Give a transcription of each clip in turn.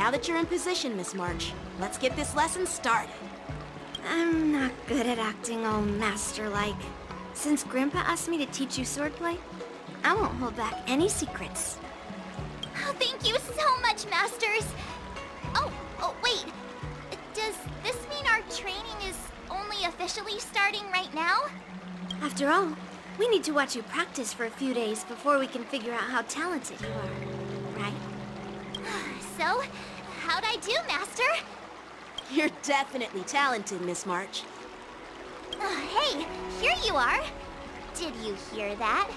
Now that you're in position, Miss March, let's get this lesson started. I'm not good at acting all master-like. Since Grandpa asked me to teach you swordplay, I won't hold back any secrets. Oh, thank you so much, Masters! Oh, wait. Does this mean our training is only officially starting right now? After all, we need to watch you practice for a few days before we can figure out how talented you are, right? So, how'd I do, Master? You're definitely talented, Miss March. Hey, here you are. Did you hear that?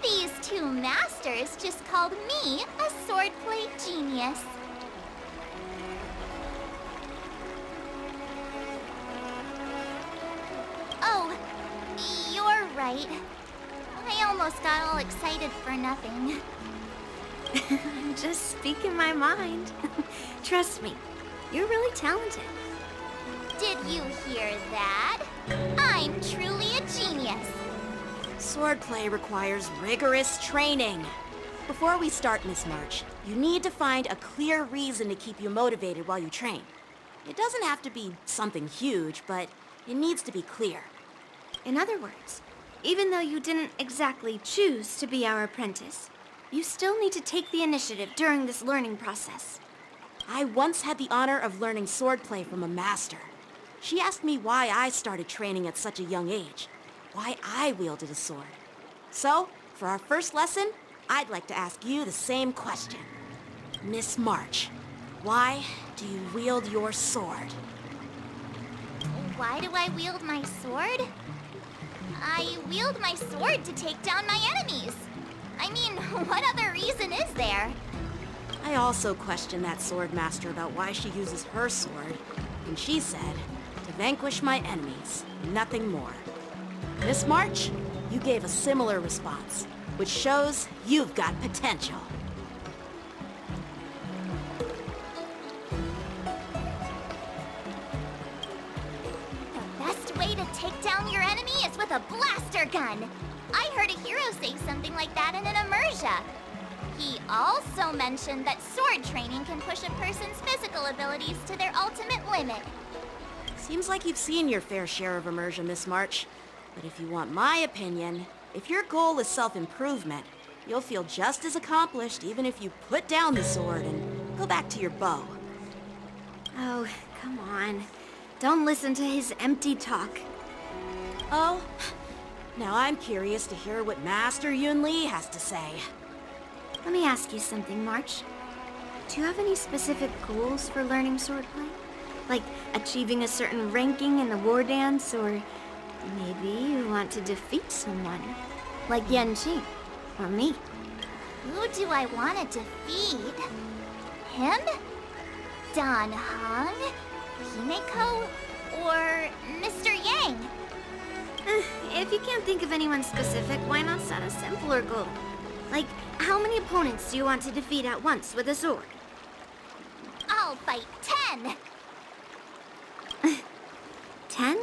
These two masters just called me a swordplay genius. Oh, you're right. I almost got all excited for nothing. I'm just speaking my mind. Trust me, you're really talented. Did you hear that? I'm truly a genius. Swordplay requires rigorous training. Before we start, Miss March, you need to find a clear reason to keep you motivated while you train. It doesn't have to be something huge, but it needs to be clear. In other words, even though you didn't exactly choose to be our apprentice, you still need to take the initiative during this learning process. I once had the honor of learning swordplay from a master. She asked me why I started training at such a young age, why I wielded a sword. So, for our first lesson, I'd like to ask you the same question. Miss March, why do you wield your sword? Why do I wield my sword? I wield my sword to take down my enemies. I mean, what other reason is there? I also questioned that sword master about why she uses her sword, and she said, to vanquish my enemies, nothing more. Miss March, you gave a similar response, which shows you've got potential. The best way to take down your enemy is with a blaster gun. I heard a hero say something like that in an immersia. He also mentioned that sword training can push a person's physical abilities to their ultimate limit. Seems like you've seen your fair share of immersion, Miss March. But if you want my opinion, if your goal is self-improvement, you'll feel just as accomplished even if you put down the sword and go back to your bow. Oh, come on. Don't listen to his empty talk. Oh, now I'm curious to hear what Master Yunli has to say. Let me ask you something, March. Do you have any specific goals for learning swordplay? Like achieving a certain ranking in the war dance, or maybe you want to defeat someone, like Yanqi, or me. Who do I want to defeat? Him? Dan Heng? Himeko? Or Mr. Yang? If you can't think of anyone specific, why not set a simpler goal? Like, how many opponents do you want to defeat at once with a sword? I'll fight 10! 10?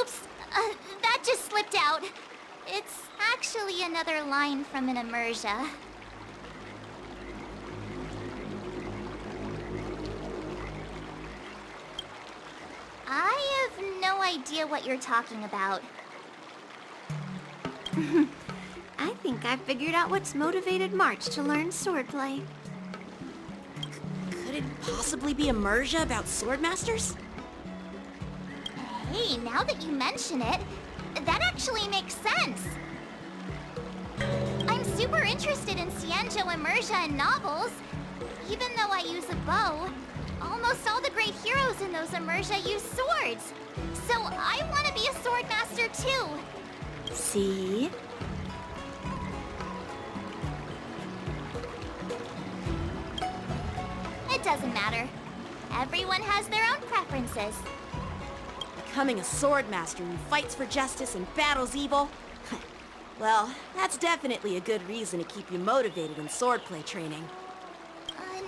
Oops, that just slipped out. It's actually another line from an immersia. I have no idea what you're talking about. I think I figured out what's motivated March to learn swordplay. Could it possibly be immersia about swordmasters? Hey, now that you mention it, that actually makes sense. I'm super interested in Xianzhou immersia and novels. Even though I use a bow, almost all the great heroes in those immersia use swords. So I want to be a swordmaster too. See? It doesn't matter. Everyone has their own preferences. Becoming a swordmaster who fights for justice and battles evil? Well, that's definitely a good reason to keep you motivated in swordplay training.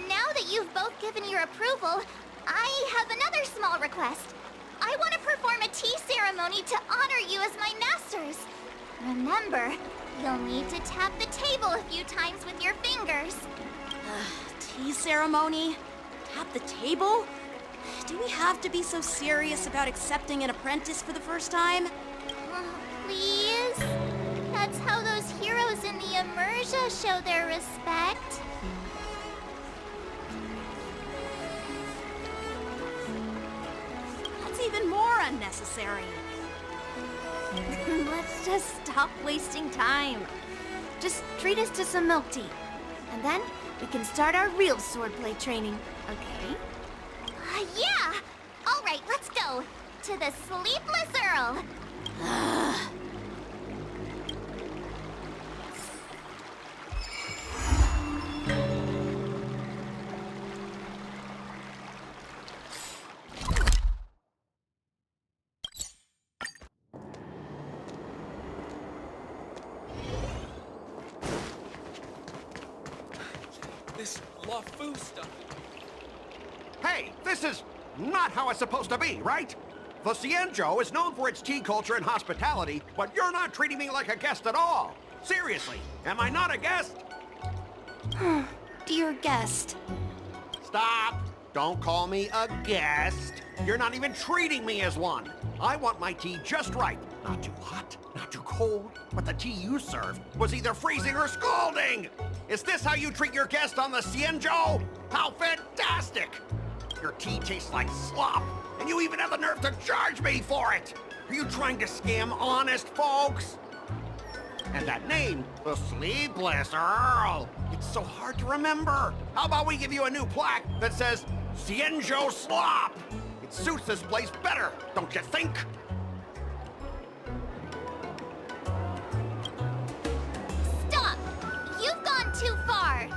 Now that you've both given your approval, I have another small request. I want to perform a tea ceremony to honor you as my masters. Remember, you'll need to tap the table a few times with your fingers. tea ceremony? Tap the table? Do we have to be so serious about accepting an apprentice for the first time? Please? That's how those heroes in the Immersia show their respect. That's even more unnecessary. Let's just stop wasting time. Just treat us to some milk tea. And then we can start our real swordplay training, okay? Yeah! All right, let's go. To the Sleepless Earl. This LaFu stuff. Hey, this is not how it's supposed to be, right? The Xianzhou is known for its tea culture and hospitality, but you're not treating me like a guest at all. Seriously, am I not a guest? Dear guest. Stop! Don't call me a guest. You're not even treating me as one. I want my tea just right. Not too hot, not too cold, but the tea you served was either freezing or scalding. Is this how you treat your guest on the Xianzhou? How fantastic! Your tea tastes like slop, and you even have the nerve to charge me for it! Are you trying to scam honest folks? And that name, the Sleepless Earl, it's so hard to remember. How about we give you a new plaque that says, Xianzhou Slop? It suits this place better, don't you think? Stop! You've gone too far.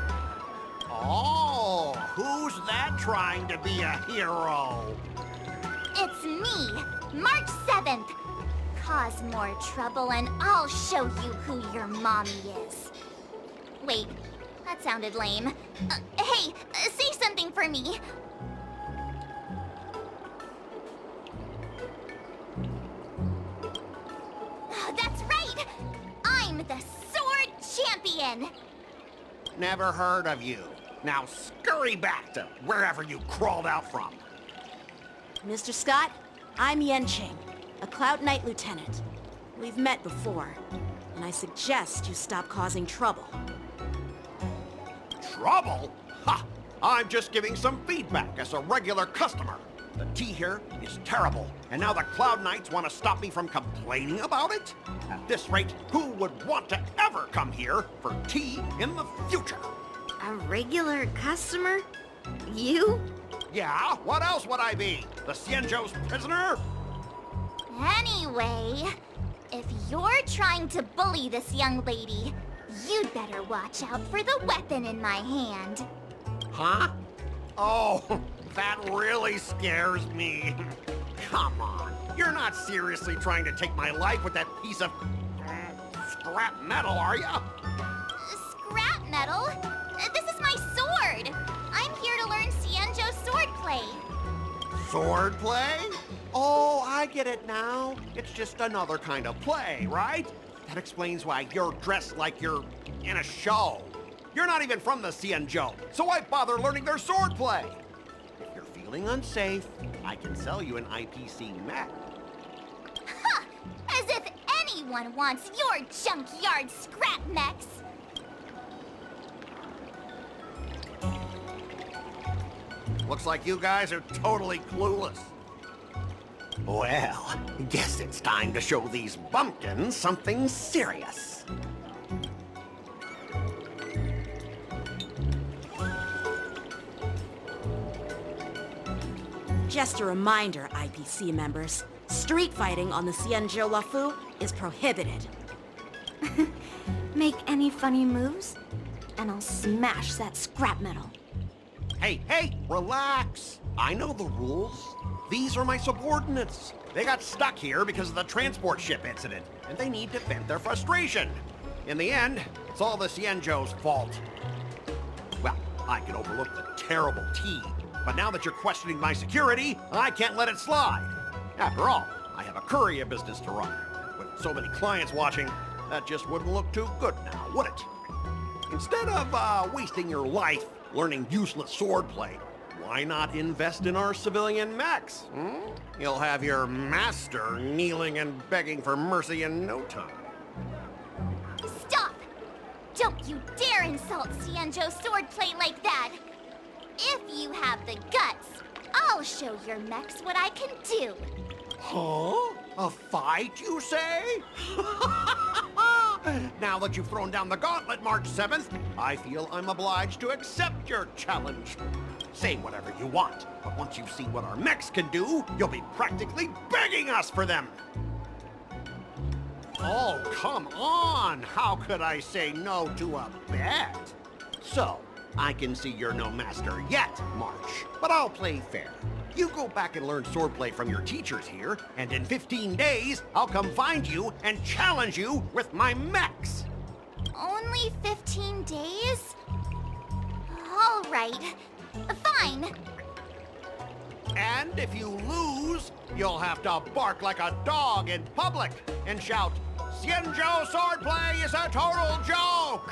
Oh, who's that trying to be a hero? It's me, March 7th. Cause more trouble and I'll show you who your mommy is. Wait, that sounded lame. Hey, say something for me. That's right! I'm the Sword Champion! Never heard of you. Now scurry back to wherever you crawled out from. Mr. Scott, I'm Yenqing, a Cloud Knight Lieutenant. We've met before, and I suggest you stop causing trouble. Trouble? Ha! I'm just giving some feedback as a regular customer. The tea here is terrible, and now the Cloud Knights want to stop me from complaining about it? At this rate, who would want to ever come here for tea in the future? A regular customer? You? Yeah, what else would I be? The Xianzhou's prisoner? Anyway, if you're trying to bully this young lady, you'd better watch out for the weapon in my hand. Huh? Oh, that really scares me. Come on, you're not seriously trying to take my life with that piece of scrap metal, are ya? Scrap metal? This is my sword! I'm here to learn Xianzhou swordplay. Swordplay? Oh, I get it now. It's just another kind of play, right? That explains why you're dressed like you're in a show. You're not even from the Xianzhou, so why bother learning their swordplay? If you're feeling unsafe, I can sell you an IPC mech. Huh! As if anyone wants your junkyard scrap mechs! Looks like you guys are totally clueless. Well, guess it's time to show these bumpkins something serious. Just a reminder, IPC members, street fighting on the Xianzhou LaFu is prohibited. Make any funny moves, and I'll smash that scrap metal. Hey, relax. I know the rules. These are my subordinates. They got stuck here because of the transport ship incident, and they need to vent their frustration. In the end, it's all the Xianzhou's fault. Well, I can overlook the terrible tea, but now that you're questioning my security, I can't let it slide. After all, I have a courier business to run. With so many clients watching, that just wouldn't look too good now, would it? Instead of wasting your life learning useless swordplay. Why not invest in our civilian mechs? You'll have your master kneeling and begging for mercy in no time. Stop! Don't you dare insult Xianzhou's swordplay like that! If you have the guts, I'll show your mechs what I can do. Huh? A fight, you say? Now that you've thrown down the gauntlet, March 7th, I feel I'm obliged to accept your challenge. Say whatever you want, but once you've seen what our mechs can do, you'll be practically begging us for them. Oh, come on! How could I say no to a bet? So, I can see you're no master yet, March, but I'll play fair. You go back and learn swordplay from your teachers here, and in 15 days, I'll come find you and challenge you with my mechs. Only 15 days? All right. Fine. And if you lose, you'll have to bark like a dog in public and shout, "Xianzhou swordplay is a total joke!"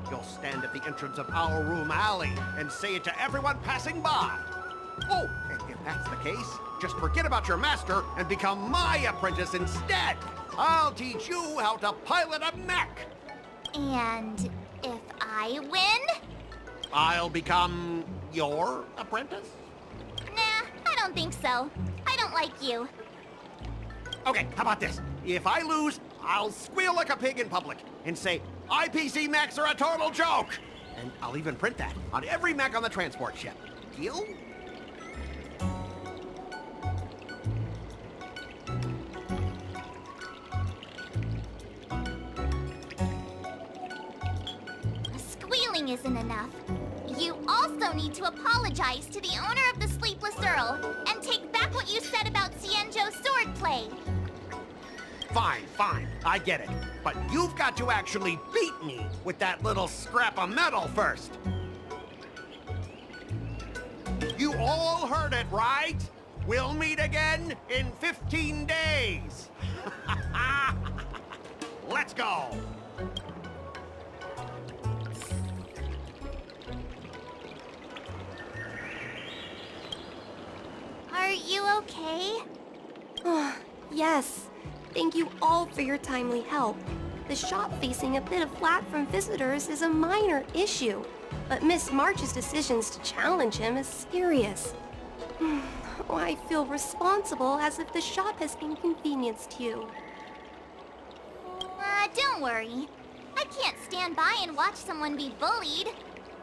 You'll stand at the entrance of our room alley and say it to everyone passing by. Oh, and if that's the case, just forget about your master and become my apprentice instead. I'll teach you how to pilot a mech. And if I win? I'll become your apprentice? Nah, I don't think so. I don't like you. Okay, how about this? If I lose, I'll squeal like a pig in public and say, IPC mechs are a total joke! And I'll even print that on every mech on the transport ship. Deal? Squealing isn't enough. You also need to apologize to the owner of the Sleepless Earl and take back what you said about Xianzhou's swordplay. Fine, I get it. But you've got to actually beat me with that little scrap of metal first. You all heard it, right? We'll meet again in 15 days. Let's go. Are you okay? Yes. Thank you all for your timely help. The shop facing a bit of flack from visitors is a minor issue, but Miss March's decisions to challenge him is serious. I feel responsible as if the shop has inconvenienced you. Don't worry. I can't stand by and watch someone be bullied.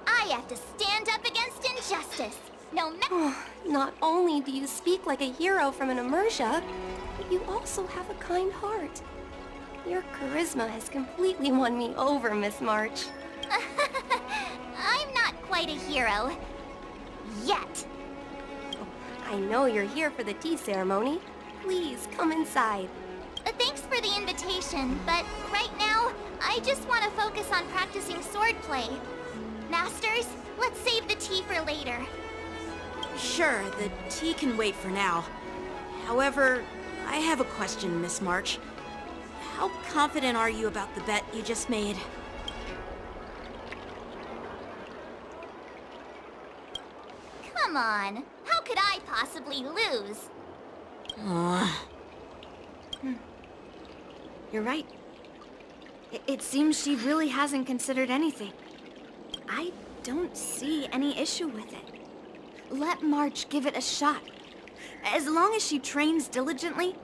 I have to stand up against injustice. No matter. Not only do you speak like a hero from an immersia, but you also have a kind heart. Your charisma has completely won me over, Miss March. I'm not quite a hero. Yet. I know you're here for the tea ceremony. Please, come inside. Thanks for the invitation, but right now, I just want to focus on practicing swordplay. Masters, let's save the tea for later. Sure, the tea can wait for now. However, I have a question, Miss March. How confident are you about the bet you just made? Come on, how could I possibly lose? You're right. It seems she really hasn't considered anything. I don't see any issue with it. Let March give it a shot. As long as she trains diligently,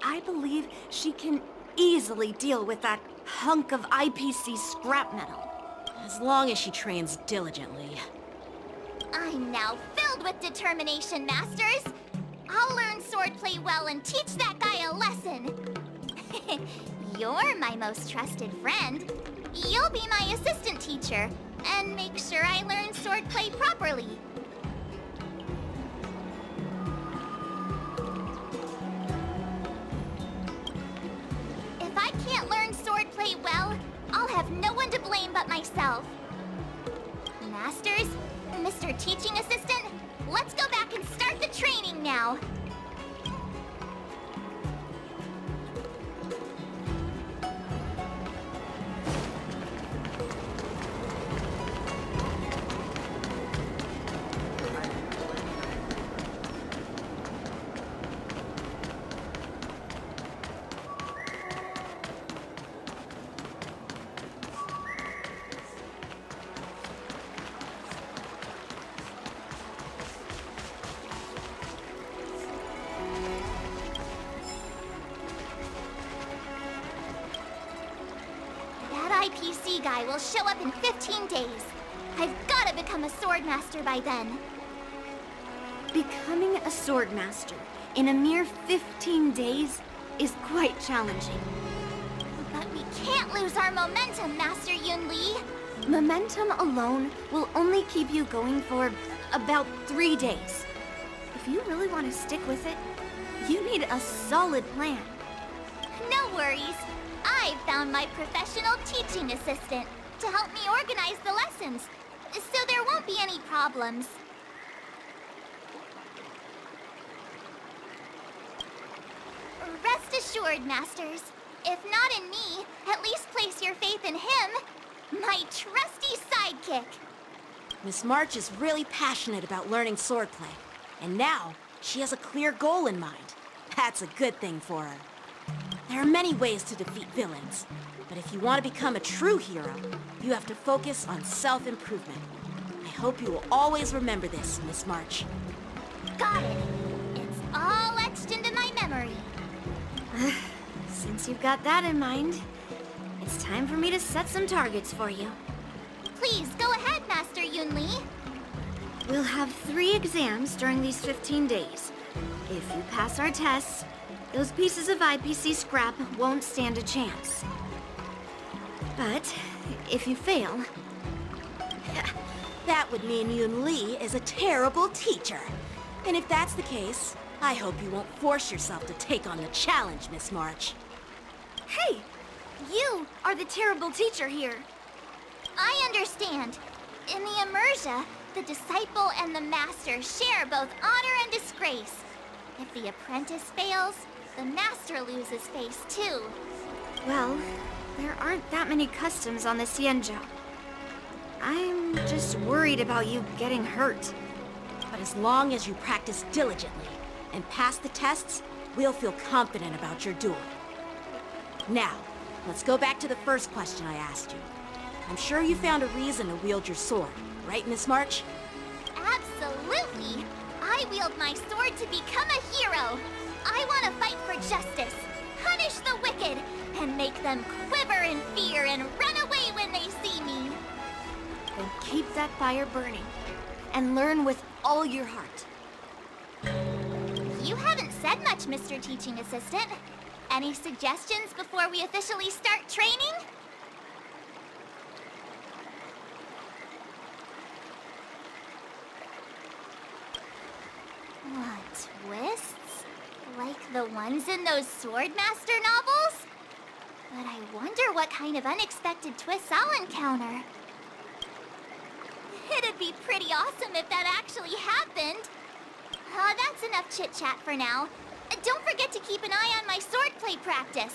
I believe she can easily deal with that hunk of IPC scrap metal. As long as she trains diligently. I'm now filled with determination, Masters. I'll learn swordplay well and teach that guy a lesson. You're my most trusted friend. You'll be my assistant teacher and make sure I learn swordplay properly. If I can't learn swordplay well, I'll have no one to blame but myself. Masters, Mr. Teaching Assistant, let's go back and start the training now. Yunli guy will show up in 15 days. I've gotta become a sword master by then. Becoming a sword master in a mere 15 days is quite challenging. But we can't lose our momentum, Master Yunli. Momentum alone will only keep you going for about 3 days. If you really want to stick with it, you need a solid plan. No worries. I've found my professional teaching assistant to help me organize the lessons, so there won't be any problems. Rest assured, Masters. If not in me, at least place your faith in him, my trusty sidekick. Miss March is really passionate about learning swordplay, and now she has a clear goal in mind. That's a good thing for her. There are many ways to defeat villains, but if you want to become a true hero, you have to focus on self-improvement. I hope you will always remember this, Miss March. Got it. It's all etched into my memory. Since you've got that in mind, it's time for me to set some targets for you. Please, go ahead, Master Yunli. We'll have 3 exams during these 15 days. If you pass our tests, those pieces of IPC scrap won't stand a chance. But if you fail... That would mean Yunli is a terrible teacher. And if that's the case, I hope you won't force yourself to take on the challenge, Miss March. Hey! You are the terrible teacher here. I understand. In the Immersia, the disciple and the master share both honor and disgrace. If the apprentice fails, the master loses face too. Well, there aren't that many customs on the Xianzhou. I'm just worried about you getting hurt. But as long as you practice diligently and pass the tests, we'll feel confident about your duel. Now, let's go back to the first question I asked you. I'm sure you found a reason to wield your sword, right, Miss March? Absolutely! I wield my sword to become a hero! I want to fight for justice, punish the wicked, and make them quiver in fear and run away when they see me! Then keep that fire burning, and learn with all your heart. You haven't said much, Mr. Teaching Assistant. Any suggestions before we officially start training? What, twists? Like the ones in those Swordmaster novels? But I wonder what kind of unexpected twists I'll encounter. It'd be pretty awesome if that actually happened. That's enough chit-chat for now. Don't forget to keep an eye on my swordplay practice.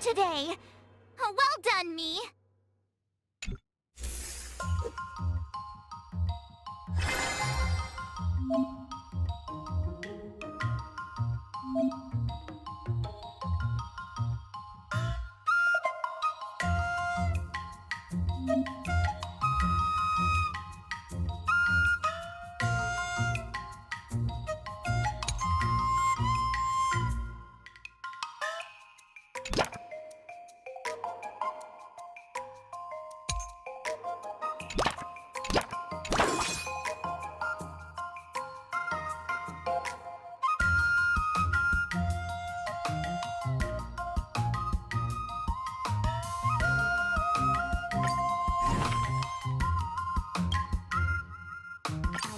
Today. Well done, me.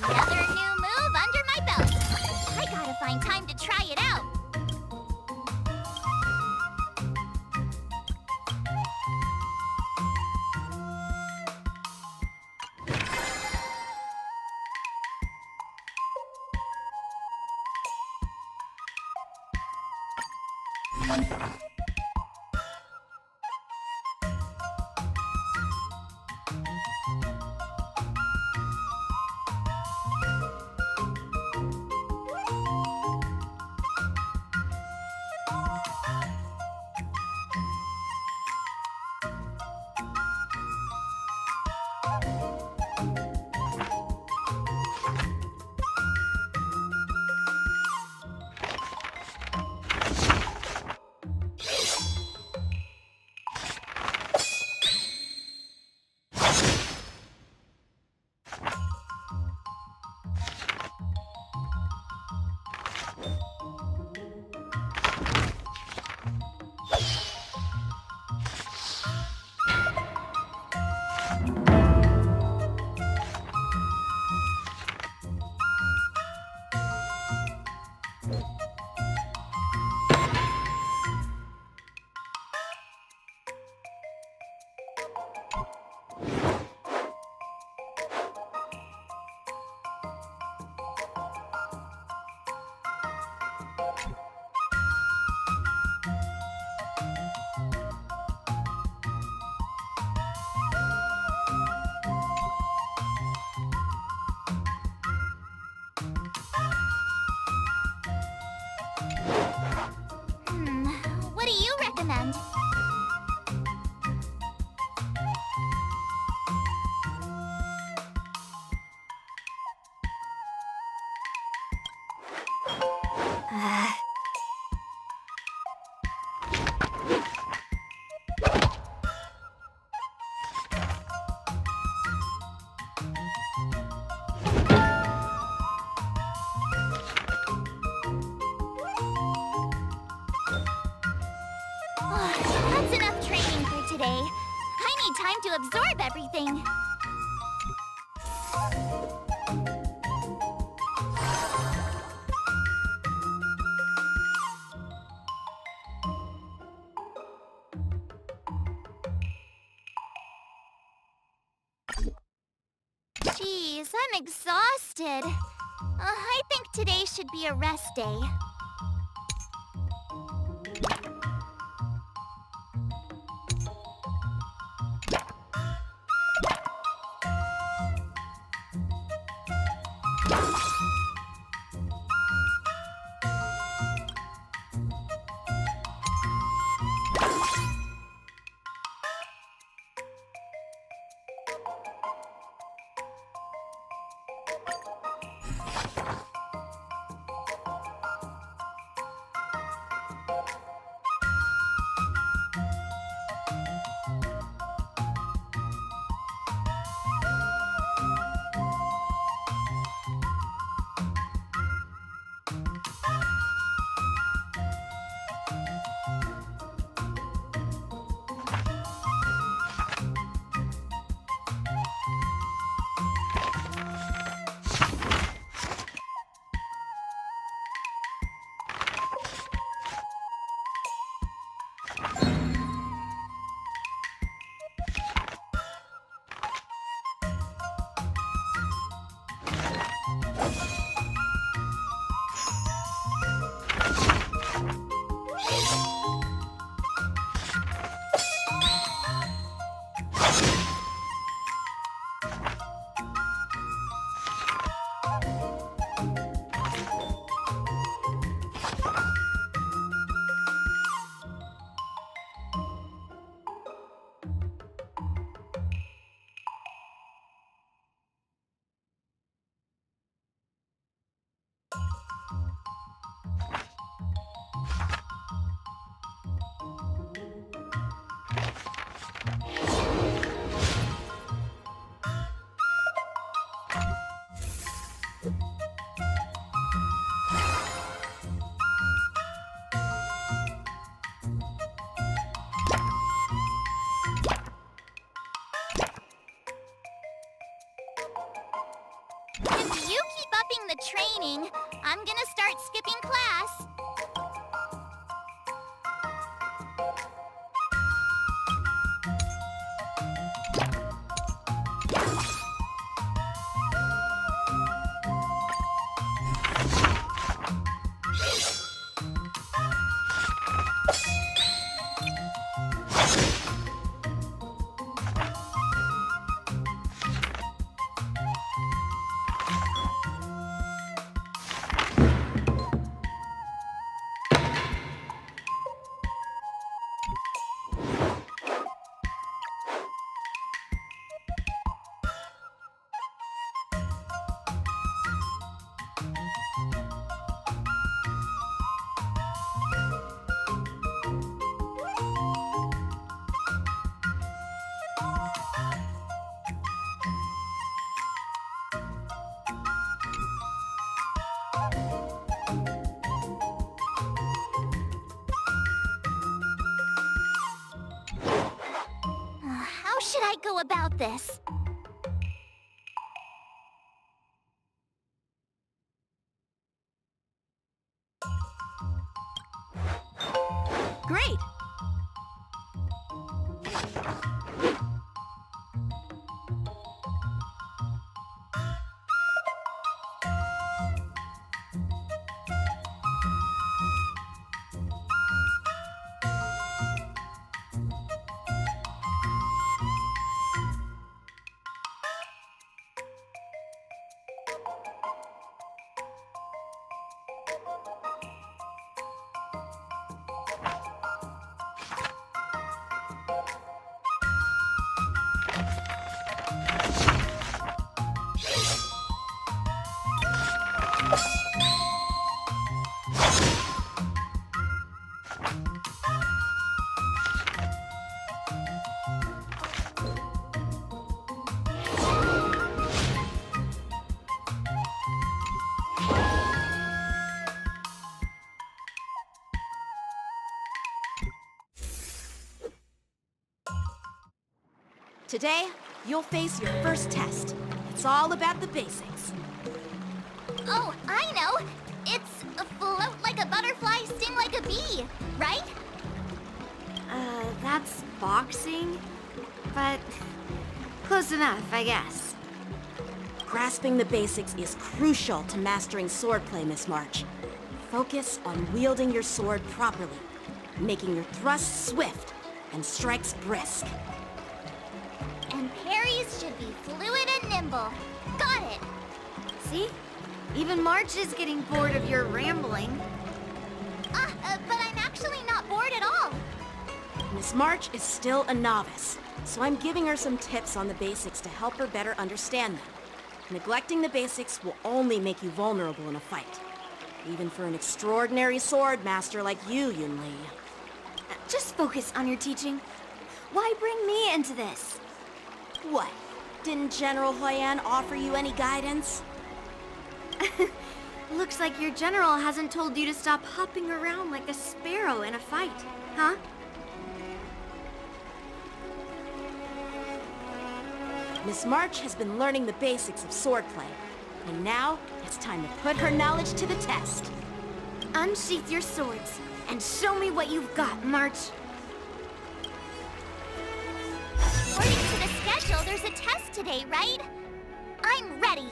Another new move under my belt. I gotta find time to try it out. What do you recommend? That's enough training for today. I need time to absorb everything. Jeez, I'm exhausted. I think today should be a rest day. If you keep upping the training, I'm gonna start skipping class. How should I go about this? Great! Today, you'll face your first test. It's all about the basics. Oh, I know! It's a float like a butterfly, sting like a bee, right? That's boxing? But close enough, I guess. Grasping the basics is crucial to mastering swordplay, Miss March. Focus on wielding your sword properly, making your thrusts swift and strikes brisk. And parries should be fluid and nimble. Got it! See? Even March is getting bored of your rambling. But I'm actually not bored at all. Miss March is still a novice, so I'm giving her some tips on the basics to help her better understand them. Neglecting the basics will only make you vulnerable in a fight. Even for an extraordinary sword master like you, Yunli. Just focus on your teaching. Why bring me into this? What? Didn't General Huoyan offer you any guidance? Looks like your general hasn't told you to stop hopping around like a sparrow in a fight, huh? Miss March has been learning the basics of swordplay, and now it's time to put her knowledge to the test. Unsheath your swords and show me what you've got, March. According to the schedule, there's a test today, right? I'm ready.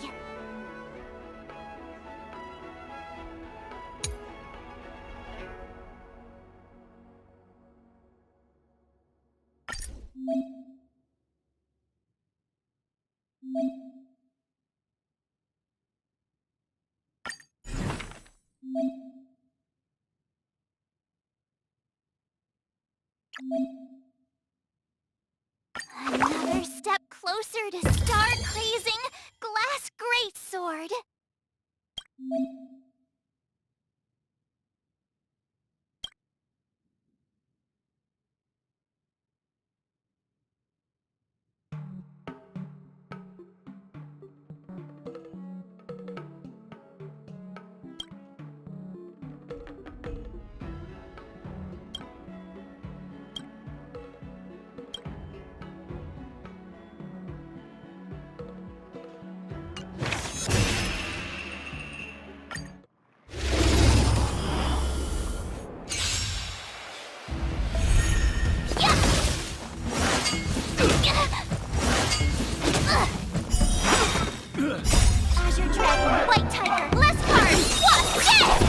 Another step closer to star-crazing glass greatsword. Azure Dragon, White Tiger, less cards! What? Yes!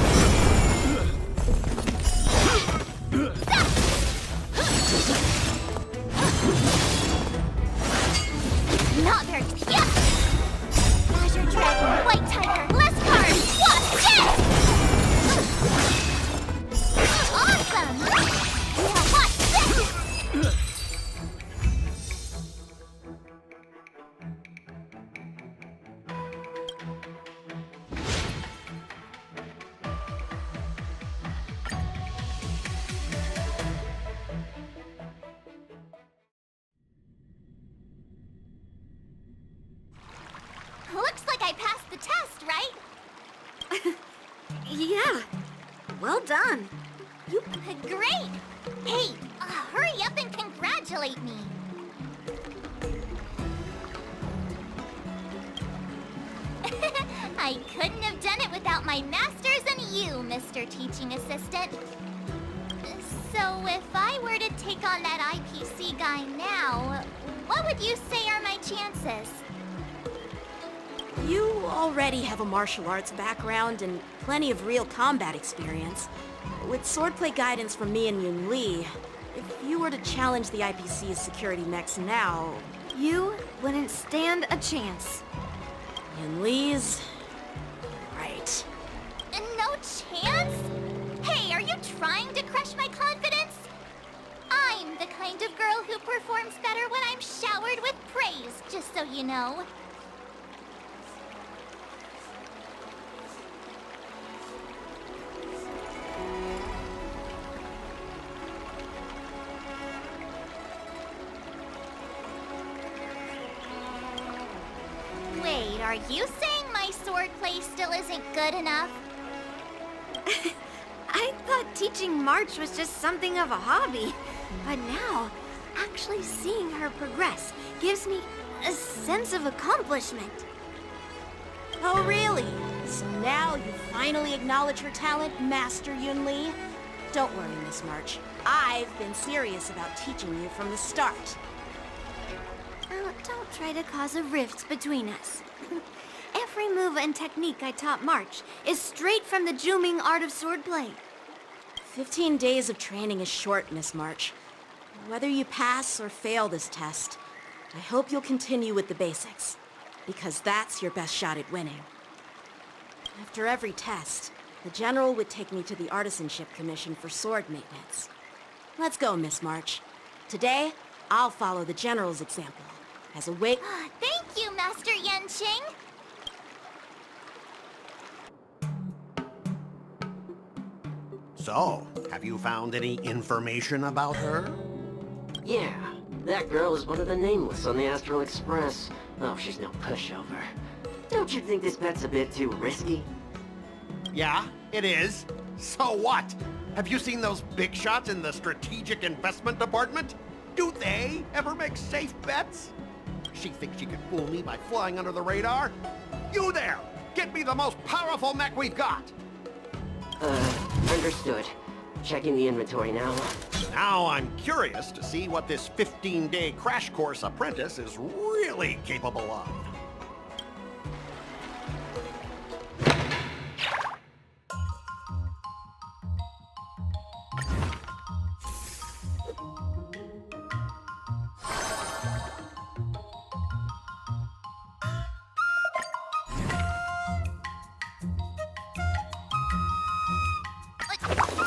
Not very... Yes! Azure Dragon, White Tiger, less cards! What? Yes! Awesome! Now watch this! Looks like I passed the test, right? Yeah, well done. Great! Hey, hurry up and congratulate me. I couldn't have done it without my masters and you, Mr. Teaching Assistant. So if I were to take on that IPC guy now, what would you say are my chances? You already have a martial arts background and plenty of real combat experience. With swordplay guidance from me and Yunli, if you were to challenge the IPC's security mechs now... You wouldn't stand a chance. Yunli's... right. No chance? Hey, are you trying to crush my confidence? I'm the kind of girl who performs better when I'm showered with praise, just so you know. Wait, are you saying my swordplay still isn't good enough? I thought teaching March was just something of a hobby. But now, actually seeing her progress gives me a sense of accomplishment. Oh, really? So now you finally acknowledge her talent, Master Yunli? Don't worry, Miss March. I've been serious about teaching you from the start. Don't try to cause a rift between us. Every move and technique I taught March is straight from the Juming art of swordplay. 15 days of training is short, Miss March. Whether you pass or fail this test, I hope you'll continue with the basics, because that's your best shot at winning. After every test, the General would take me to the Artisanship Commission for sword maintenance. Let's go, Miss March. Today, I'll follow the General's example. As a wait... Thank you, Master Yanqing! So, have you found any information about her? Yeah, that girl is one of the nameless on the Astral Express. Oh, she's no pushover. Don't you think this bet's a bit too risky? Yeah, it is. So what? Have you seen those big shots in the Strategic Investment Department? Do they ever make safe bets? She thinks she can fool me by flying under the radar? You there! Get me the most powerful mech we've got! Understood. Checking the inventory now. Now I'm curious to see what this 15-day crash course apprentice is really capable of.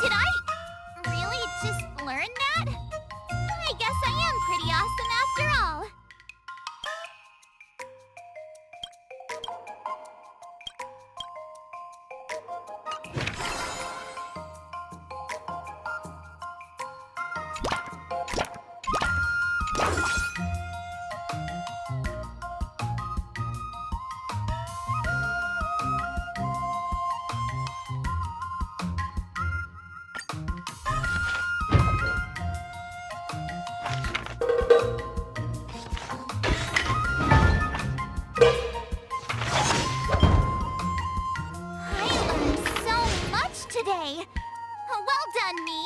Did I really just learn that? I guess I am pretty awesome after all. I learned so much today. Well done, me.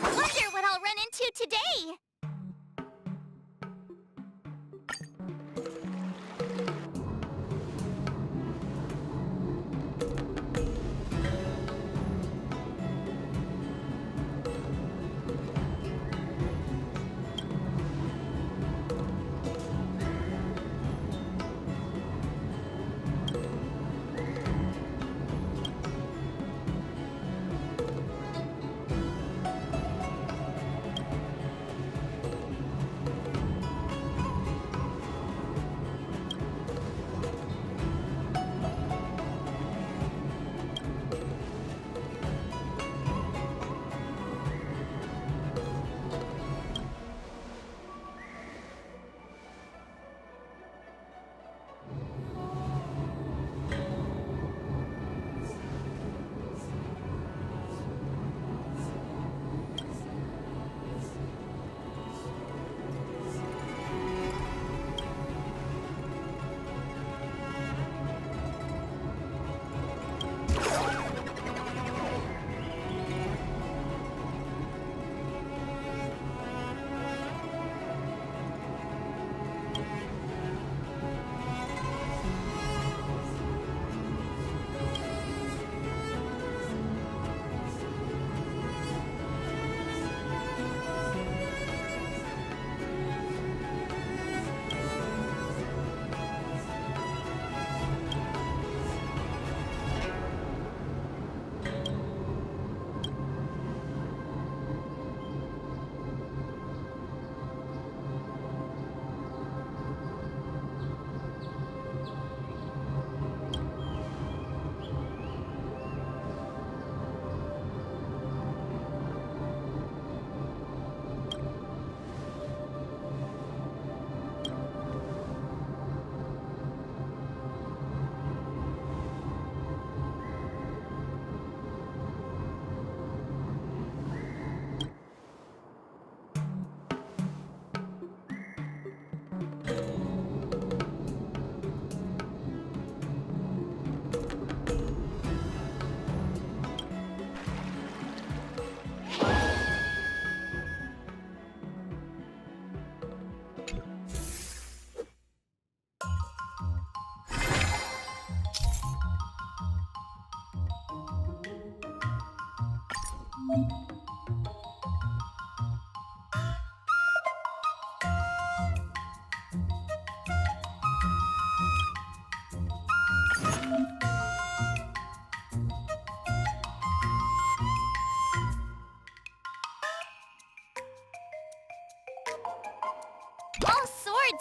Wonder what I'll run into today.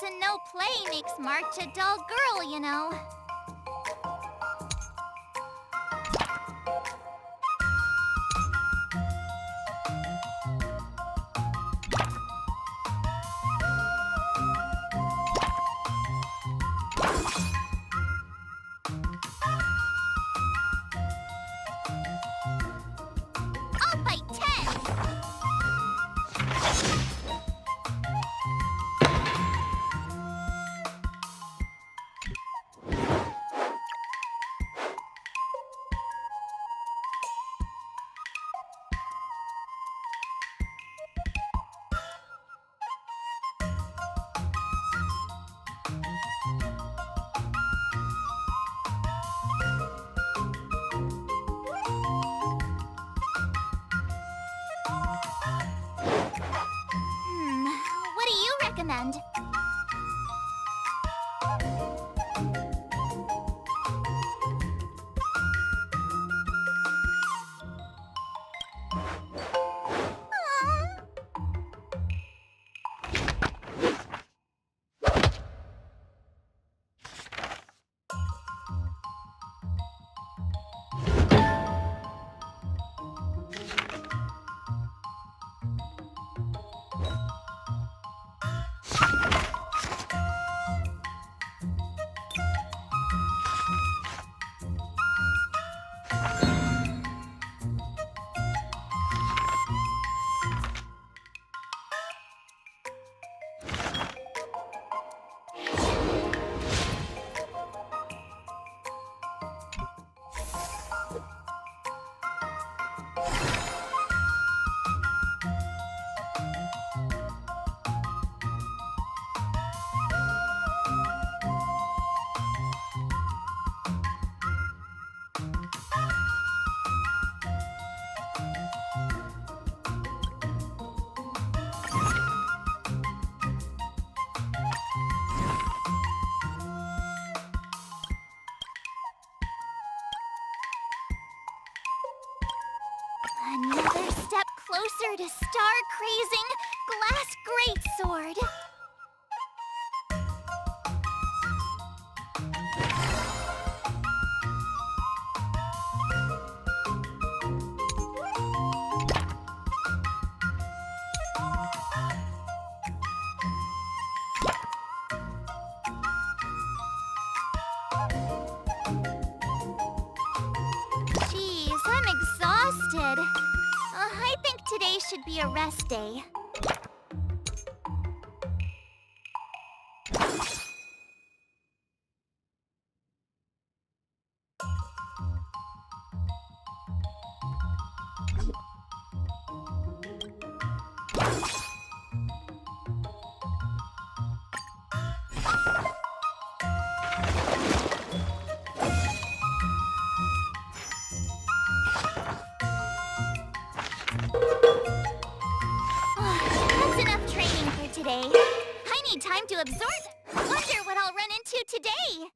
to no play makes March a dull girl, you know. I'll fight 10! What do you recommend? Another step closer to star-crazing glass greatsword. Jeez, I'm exhausted. I think today should be a rest day. That's enough training for today. I need time to absorb. Wonder what I'll run into today.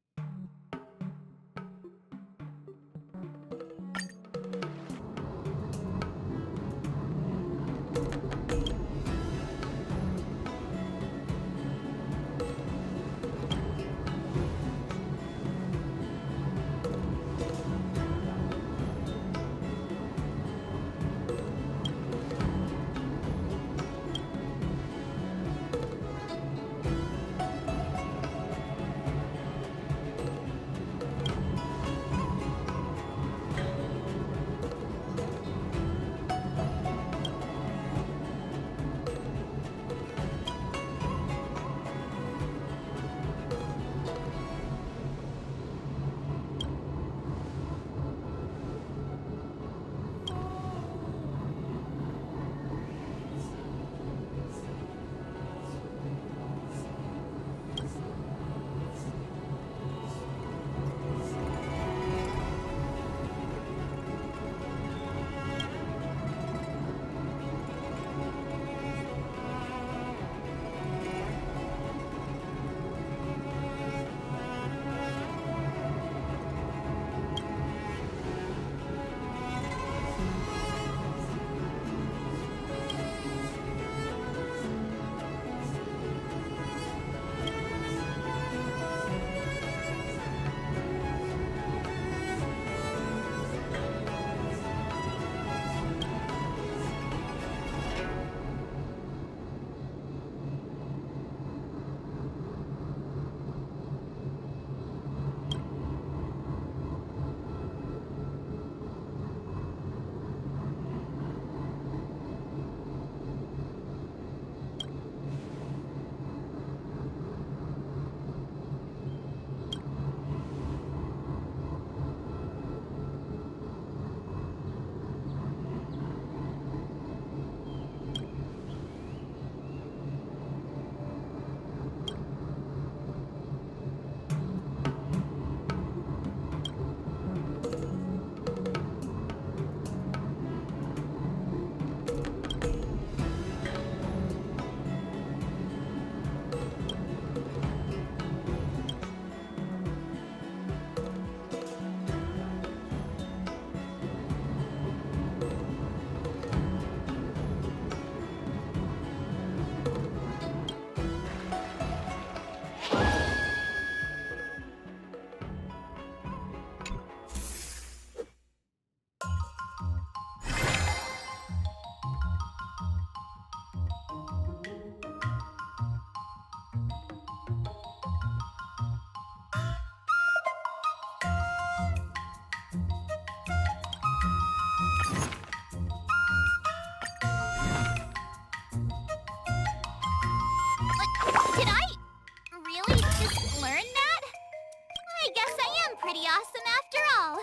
I am pretty awesome after all.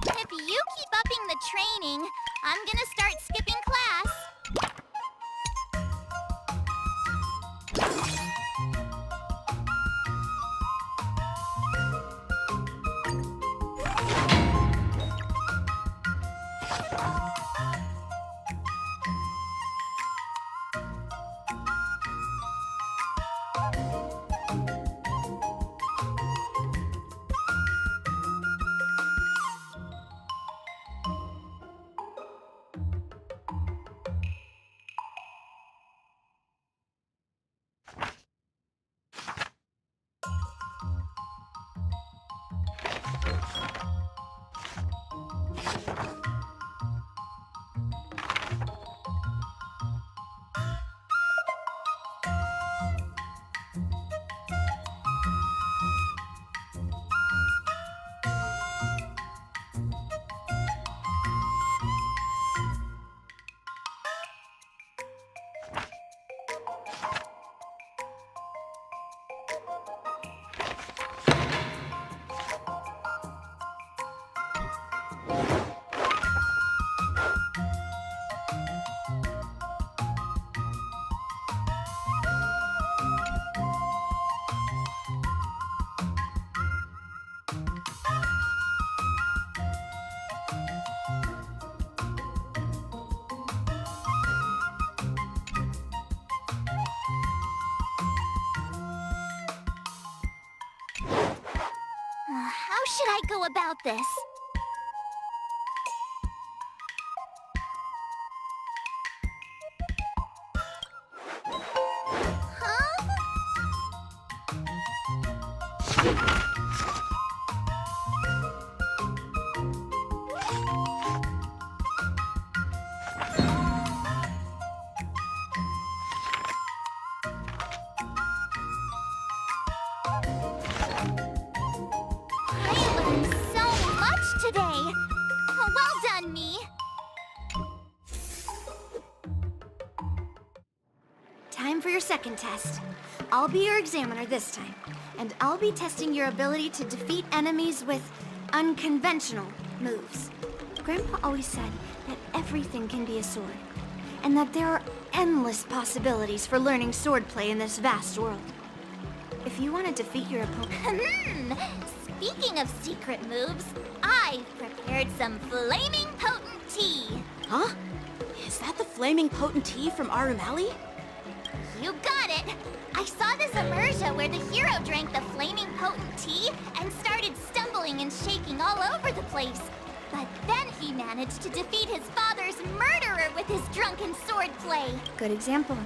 If you keep upping the training, I'm gonna start skipping class. How should I go about this? Today. Well done, me. Time for your second test. I'll be your examiner this time, and I'll be testing your ability to defeat enemies with unconventional moves. Grandpa always said that everything can be a sword, and that there are endless possibilities for learning swordplay in this vast world. If you want to defeat your opponent... Speaking of secret moves, I've prepared some flaming potent tea. Huh? Is that the flaming potent tea from Arumali? You got it! I saw this immersion where the hero drank the flaming potent tea and started stumbling and shaking all over the place. But then he managed to defeat his father's murderer with his drunken swordplay. Good example.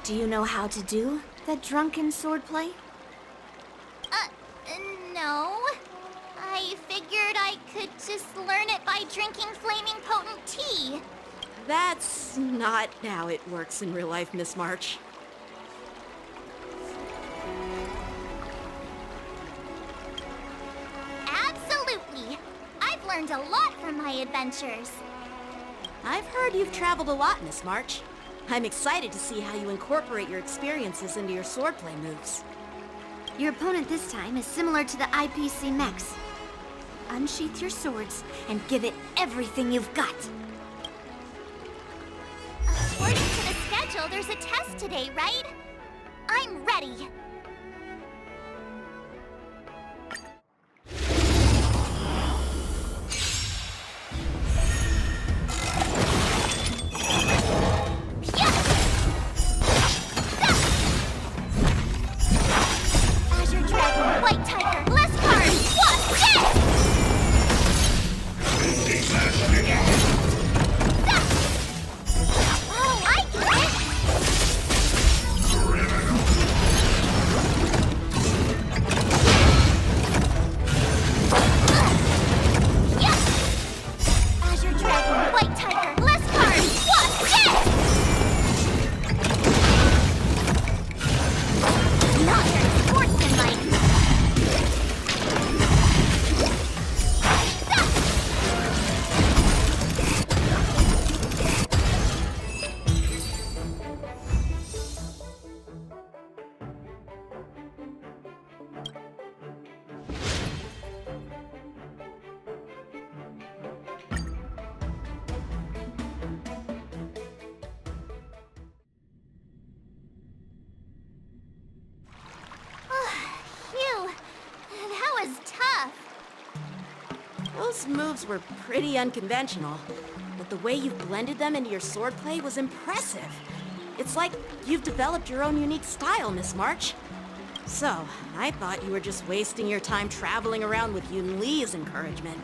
Do you know how to do the drunken swordplay? No. I figured I could just learn it by drinking flaming potent tea. That's not how it works in real life, Miss March. Absolutely. I've learned a lot from my adventures. I've heard you've traveled a lot, Miss March. I'm excited to see how you incorporate your experiences into your swordplay moves. Your opponent this time is similar to the IPC mechs. Unsheath your swords and give it everything you've got. According to the schedule, there's a test today, right? I'm ready. Oh, I Those moves were pretty unconventional, but the way you've blended them into your swordplay was impressive. It's like you've developed your own unique style, Miss March. So, I thought you were just wasting your time traveling around with Yun Li's encouragement.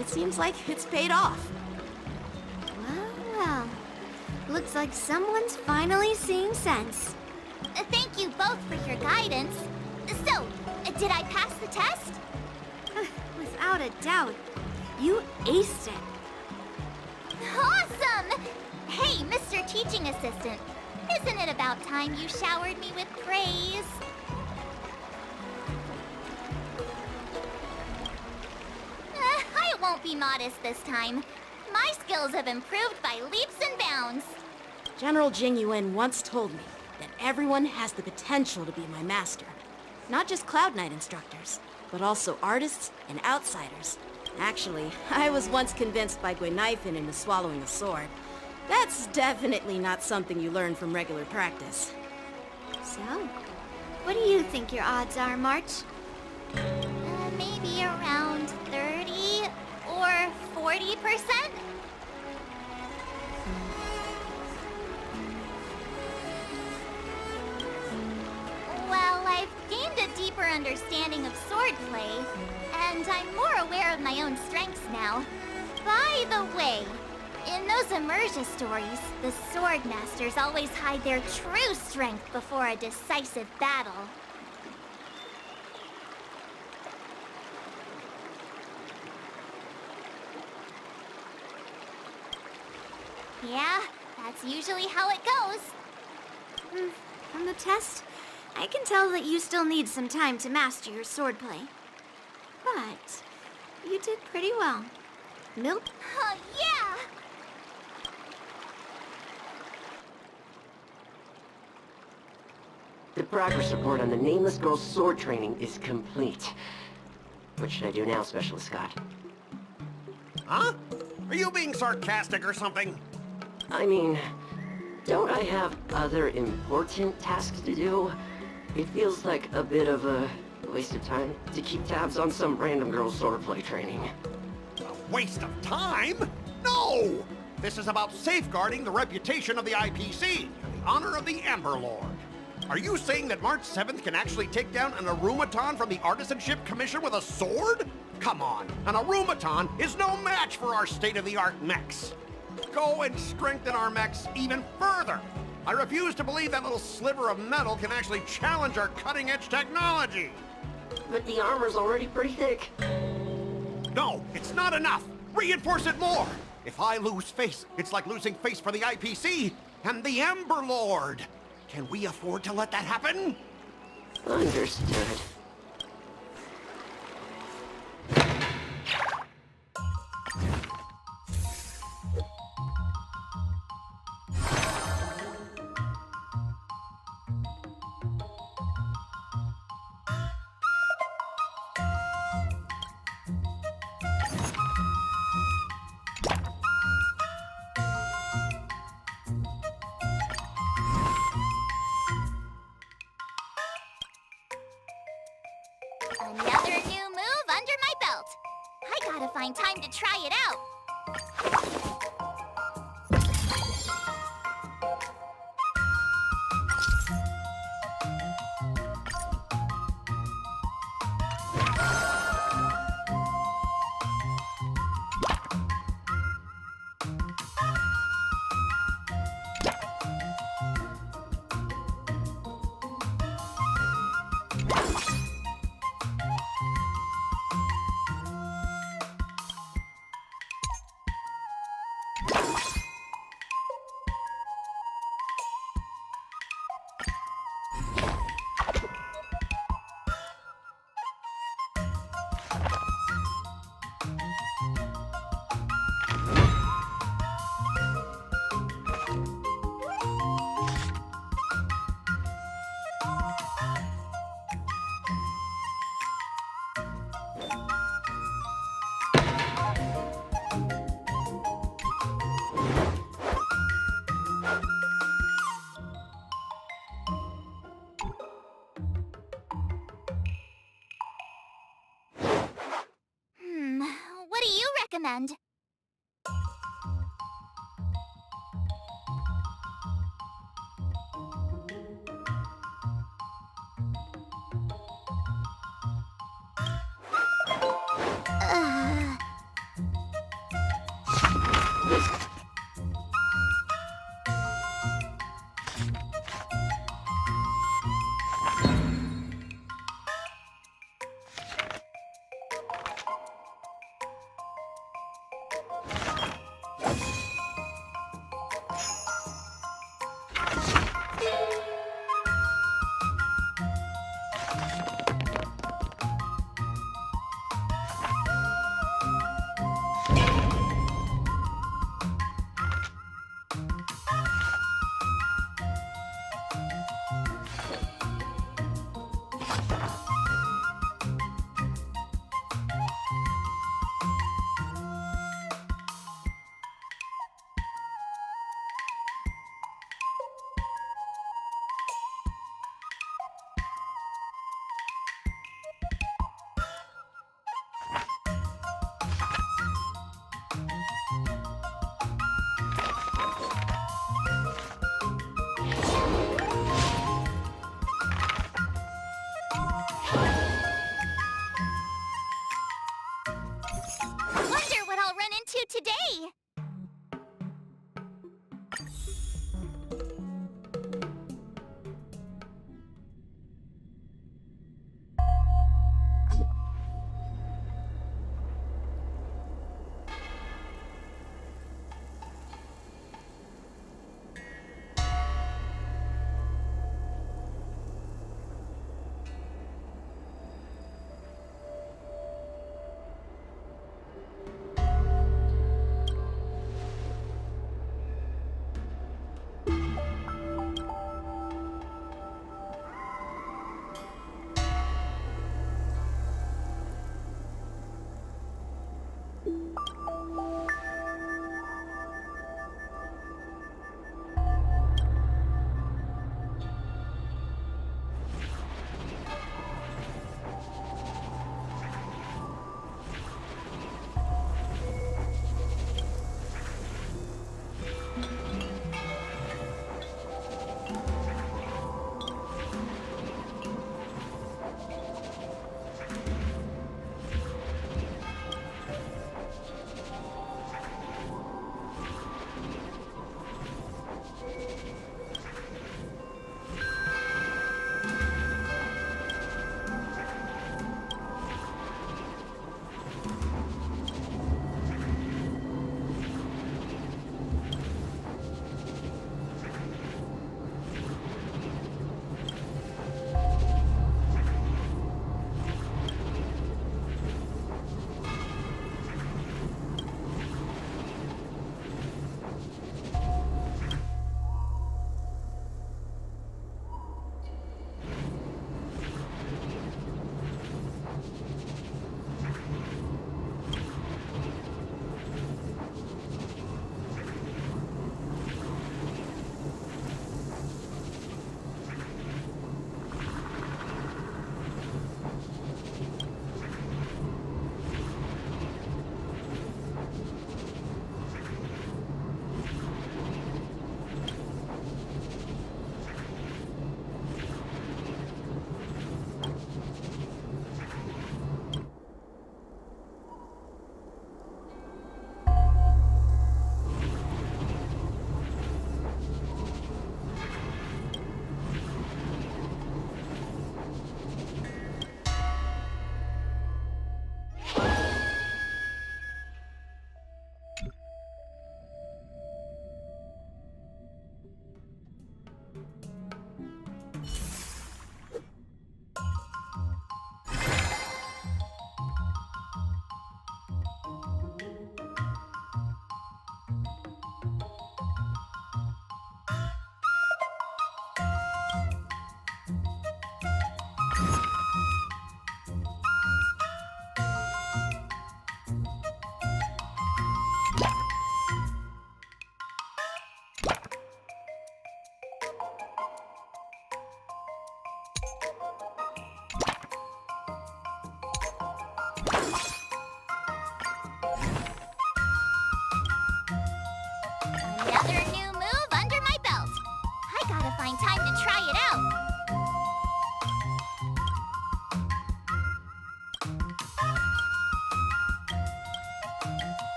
It seems like it's paid off. Well, well. Looks like someone's finally seeing sense. Thank you both for your guidance. So, did I pass the test? Without a doubt. You aced it. Awesome! Hey, Mr. Teaching Assistant, isn't it about time you showered me with praise? I won't be modest this time. My skills have improved by leaps and bounds. General Jing Yuan once told me that everyone has the potential to be my master. Not just Cloud Knight instructors, but also artists and outsiders. Actually, I was once convinced by Guinaifen into swallowing a sword. That's definitely not something you learn from regular practice. So, what do you think your odds are, March? Maybe around 30 or 40%? Well, I've gained a deeper understanding of swordplay, and I'm more aware of my own strengths now. By the way, in those immersion stories, the sword masters always hide their true strength before a decisive battle. Yeah, that's usually how it goes. From the test, I can tell that you still need some time to master your swordplay. But you did pretty well. Milk? Yeah! The progress report on the nameless girl's sword training is complete. What should I do now, Specialist Scott? Huh? Are you being sarcastic or something? I mean, don't I have other important tasks to do? It feels like a bit of a waste of time to keep tabs on some random girl's swordplay training. A waste of time? No! This is about safeguarding the reputation of the IPC and the honor of the Ember Lord. Are you saying that March 7th can actually take down an Arumaton from the Artisanship Commission with a sword? Come on, an Arumaton is no match for our state-of-the-art mechs. Go and strengthen our mechs even further. I refuse to believe that little sliver of metal can actually challenge our cutting-edge technology. But the armor's already pretty thick. No, it's not enough. Reinforce it more. If I lose face, it's like losing face for the IPC and the Ember Lord. Can we afford to let that happen? Understood. Another new move under my belt. I gotta find time to try it out. recommend. Wonder what I'll run into today!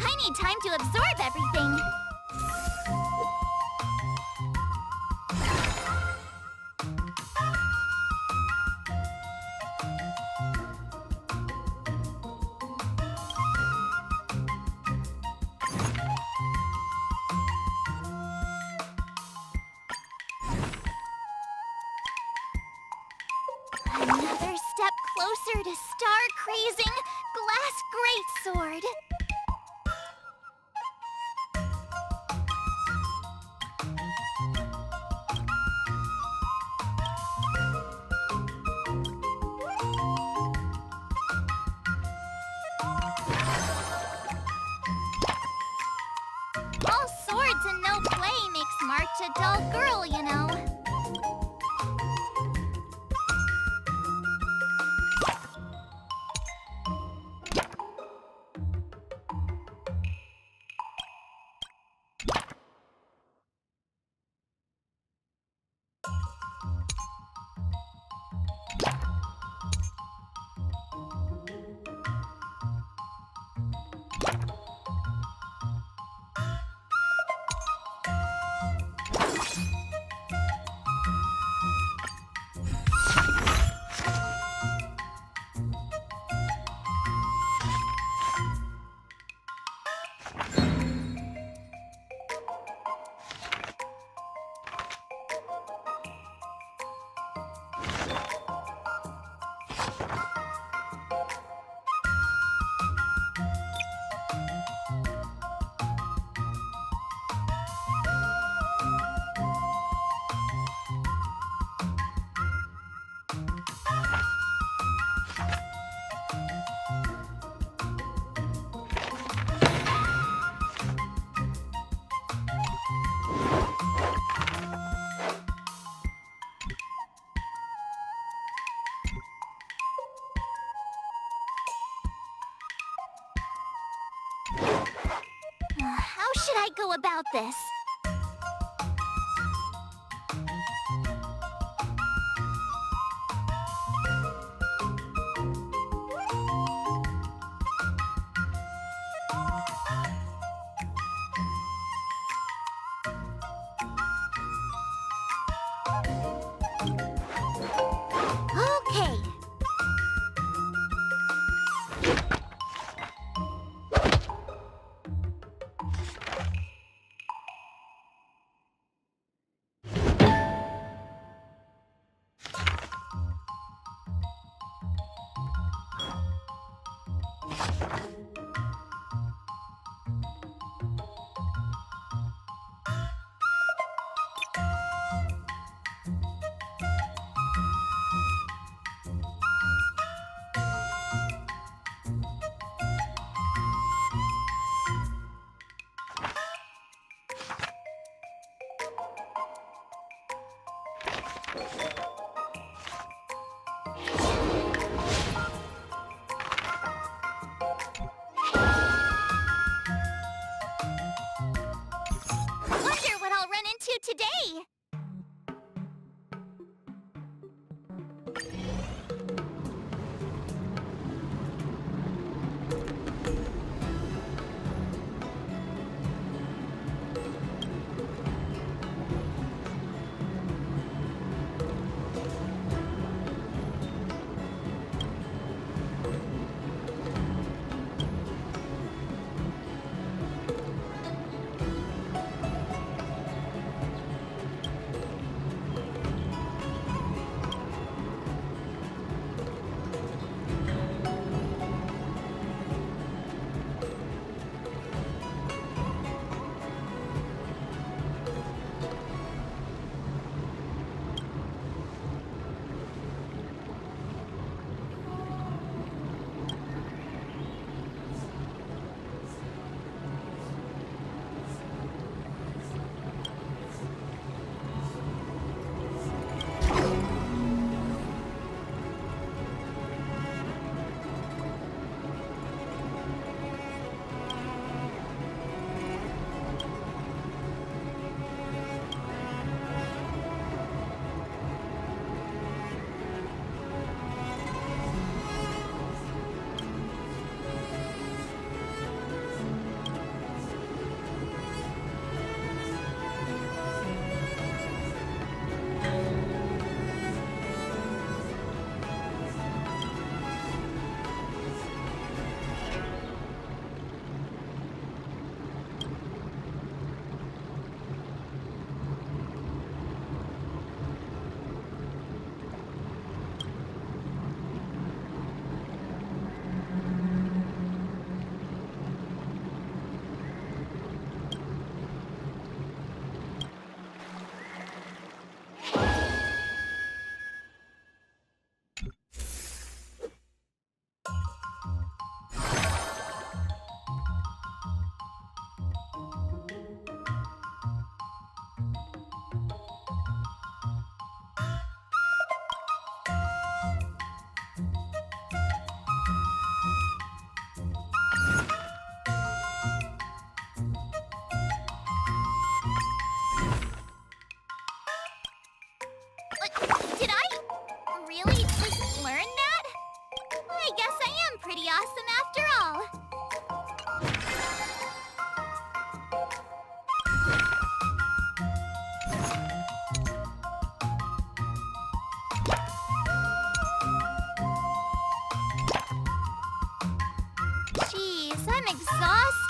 I need time to absorb everything. Another step closer to star-crazing glass greatsword. All swords and no play makes March a dull girl, you know. How should I go about this? Okay.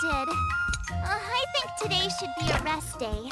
did. I think today should be a rest day.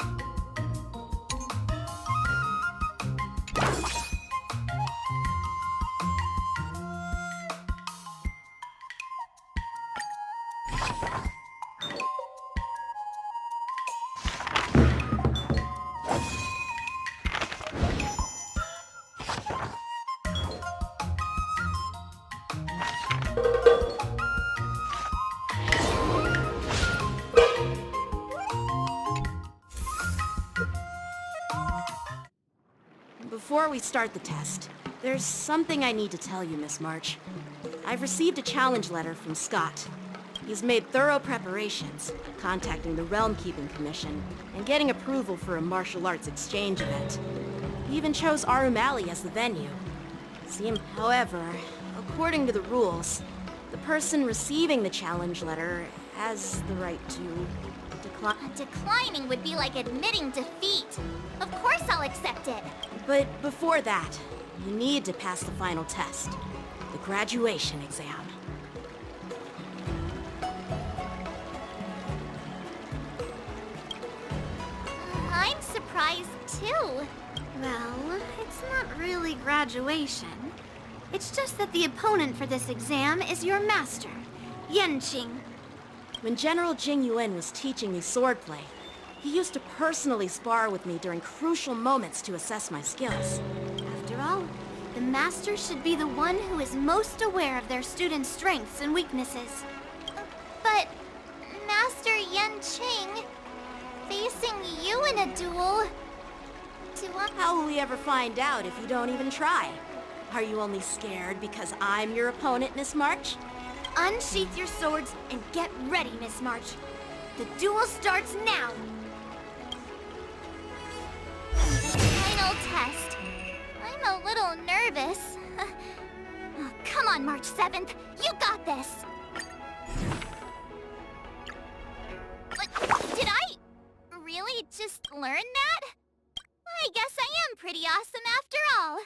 Before we start the test, there's something I need to tell you, Miss March. I've received a challenge letter from Scott. He's made thorough preparations, contacting the Realm Keeping Commission, and getting approval for a martial arts exchange event. He even chose Arumali as the venue. However, according to the rules, the person receiving the challenge letter has the right to decline. Declining would be like admitting defeat. Of course I'll accept it. But before that, you need to pass the final test, the graduation exam. I'm surprised too. Well, it's not really graduation. It's just that the opponent for this exam is your master, Yanqing. When General Jing Yuan was teaching me swordplay, he used to personally spar with me during crucial moments to assess my skills. After all, the master should be the one who is most aware of their students' strengths and weaknesses. But, Master Yanqing, facing you in a duel... How will we ever find out if you don't even try? Are you only scared because I'm your opponent, Miss March? Unsheath your swords and get ready, Miss March. The duel starts now! Final test. I'm a little nervous. Oh, come on, March 7th. You got this. Did I really just learn that? I guess I am pretty awesome after all.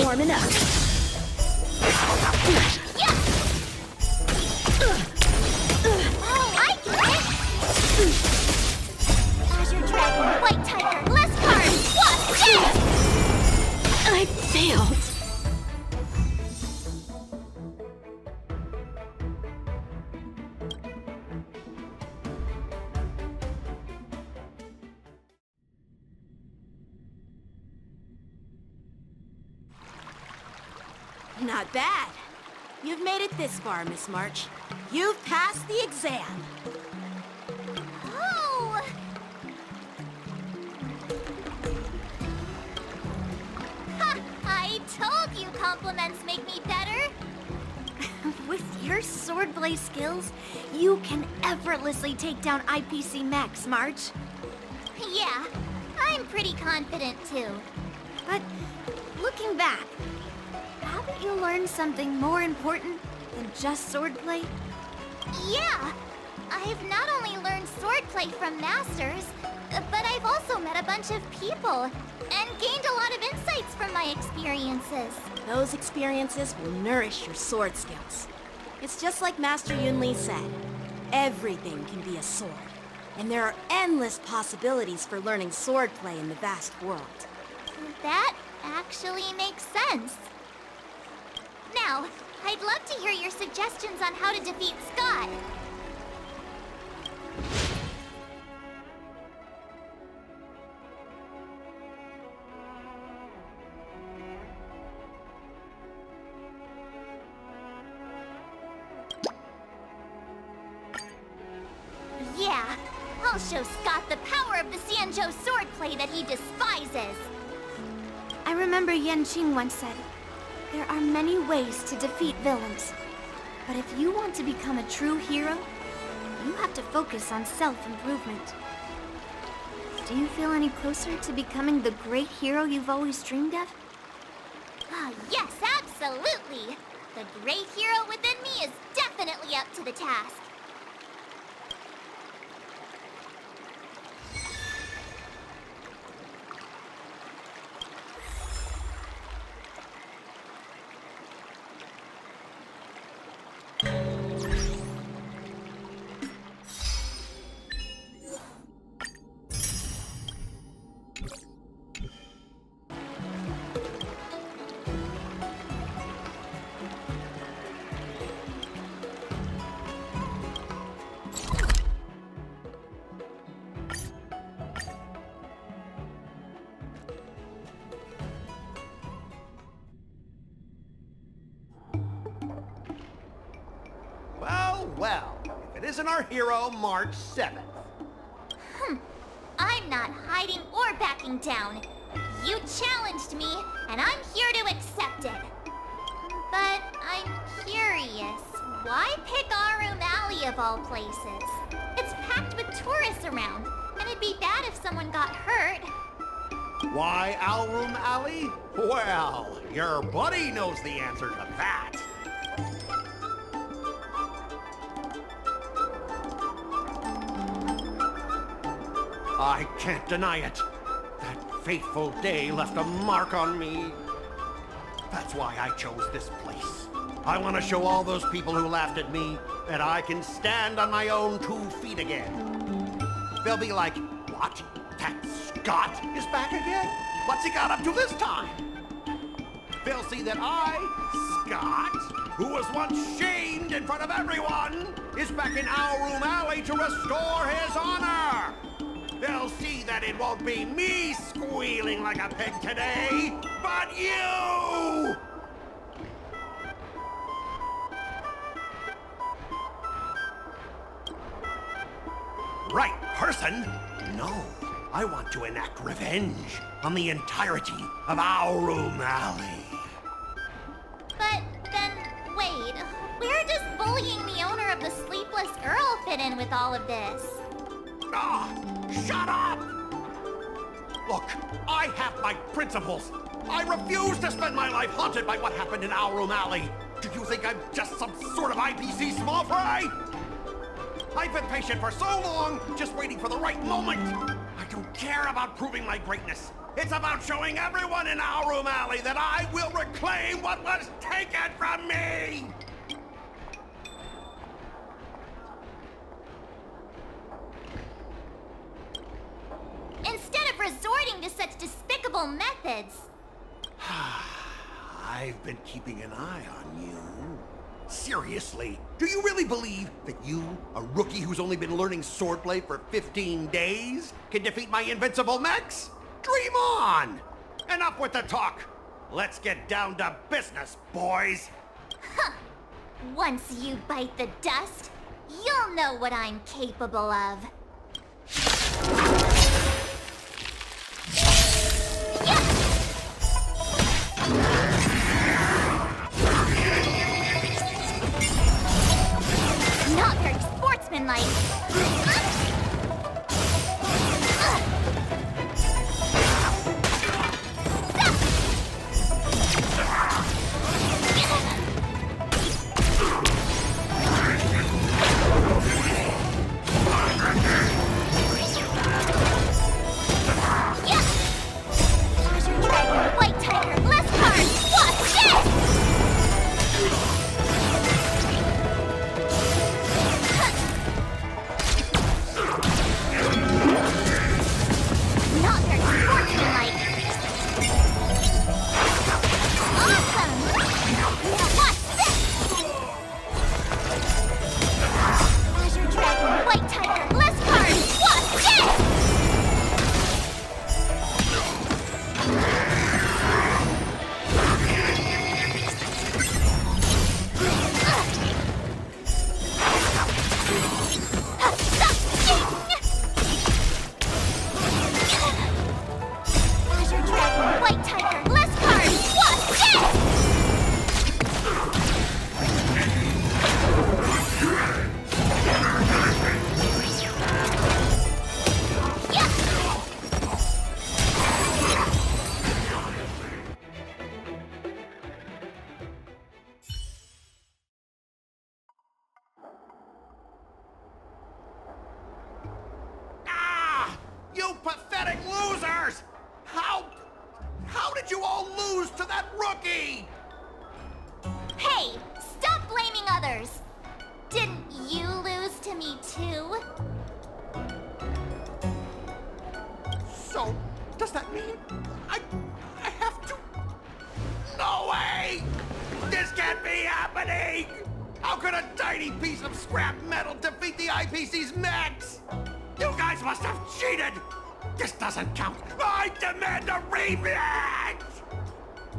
Warming up. Oh, I get it! Azure Dragon, White Tiger, less cards! What? Yeah! I failed. Not bad. You've made it this far, Miss March. You've passed the exam. Oh! Ha! I told you compliments make me better. With your swordplay skills, you can effortlessly take down IPC mechs, March. Yeah, I'm pretty confident too. But looking back, haven't you learned something more important than just swordplay? Yeah! I've not only learned swordplay from masters, but I've also met a bunch of people and gained a lot of insights from my experiences. Those experiences will nourish your sword skills. It's just like Master Yunli said. Everything can be a sword. And there are endless possibilities for learning swordplay in the vast world. That actually makes sense. Now, I'd love to hear your suggestions on how to defeat Scott. Yeah, I'll show Scott the power of the Xianzhou swordplay that he despises. I remember Yanqing once said, there are many ways to defeat villains. But if you want to become a true hero, you have to focus on self-improvement. Do you feel any closer to becoming the great hero you've always dreamed of? Oh, yes, absolutely. The great hero within me is definitely up to the task. Well, if it isn't our hero, March 7th. I'm not hiding or backing down. You challenged me, and I'm here to accept it. But I'm curious, why pick Arum Alley of all places? It's packed with tourists around, and it'd be bad if someone got hurt. Why Alrum Alley? Well, your buddy knows the answer to that. I can't deny it. That fateful day left a mark on me. That's why I chose this place. I want to show all those people who laughed at me that I can stand on my own 2 feet again. They'll be like, what? That Scott is back again? What's he got up to this time? They'll see that I, Scott, who was once shamed in front of everyone, is back in Alrum Alley to restore his honor. They'll see that it won't be me squealing like a pig today, but you! Right person? No, I want to enact revenge on the entirety of Alrum Alley. But then, wait, where does bullying the owner of the Sleepless Girl fit in with all of this? Ah, shut up! Look, I have my principles. I refuse to spend my life haunted by what happened in Alrum Alley. Do you think I'm just some sort of IPC small fry? I've been patient for so long, just waiting for the right moment. I don't care about proving my greatness. It's about showing everyone in Alrum Alley that I will reclaim what was taken from me! Instead of resorting to such despicable methods. I've been keeping an eye on you. Seriously, do you really believe that you, a rookie who's only been learning swordplay for 15 days, can defeat my invincible mechs? Dream on! Enough with the talk. Let's get down to business, boys. Huh. Once you bite the dust, you'll know what I'm capable of. Not very sportsmanlike. rookie! Hey, stop blaming others! Didn't you lose to me too? So, does that mean I have to? No way! This can't be happening! How could a tiny piece of scrap metal defeat the IPC's mechs? You guys must have cheated! This doesn't count! I demand a rematch!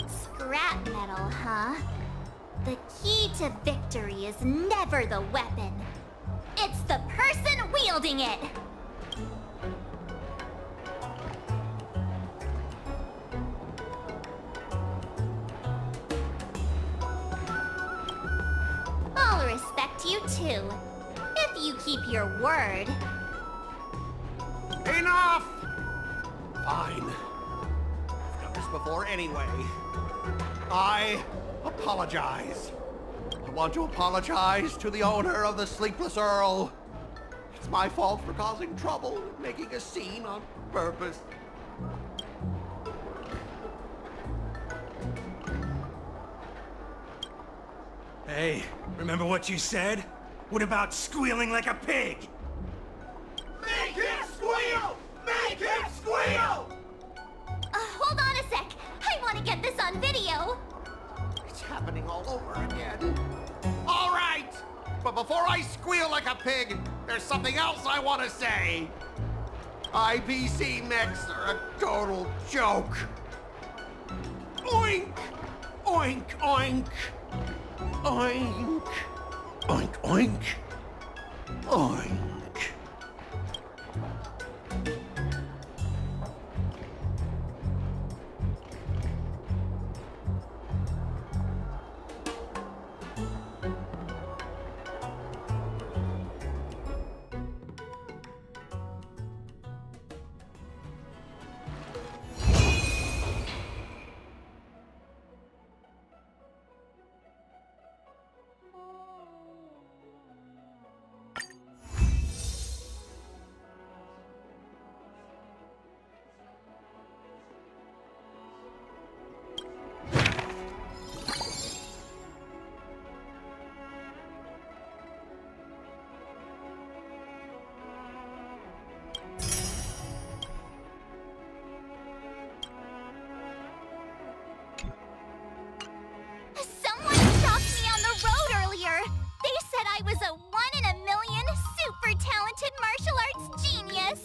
Scrap metal, huh? The key to victory is never the weapon. It's the person wielding it! I'll respect you too, if you keep your word. Enough! Fine. I've done this before anyway. I apologize. I want to apologize to the owner of the Sleepless Earl. It's my fault for causing trouble and making a scene on purpose. Hey, remember what you said? What about squealing like a pig? Make him squeal! Make him squeal! Hold on a sec. I want to get this on video. It's happening all over again. All right! But before I squeal like a pig, there's something else I want to say. IPC mechs are a total joke. Oink! Oink, oink! Oink! Oink, oink! Oink! Someone stopped me on the road earlier. They said I was a 1-in-a-million super talented martial arts genius.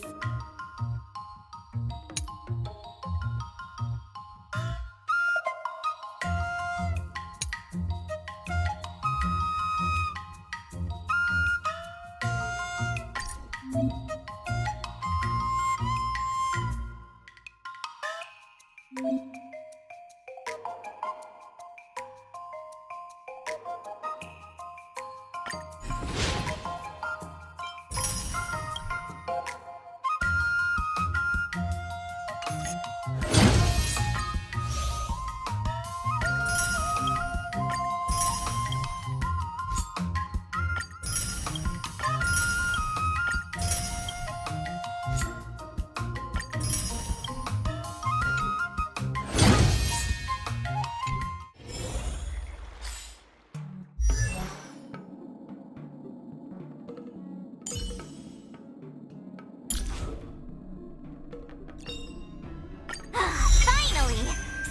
Finally!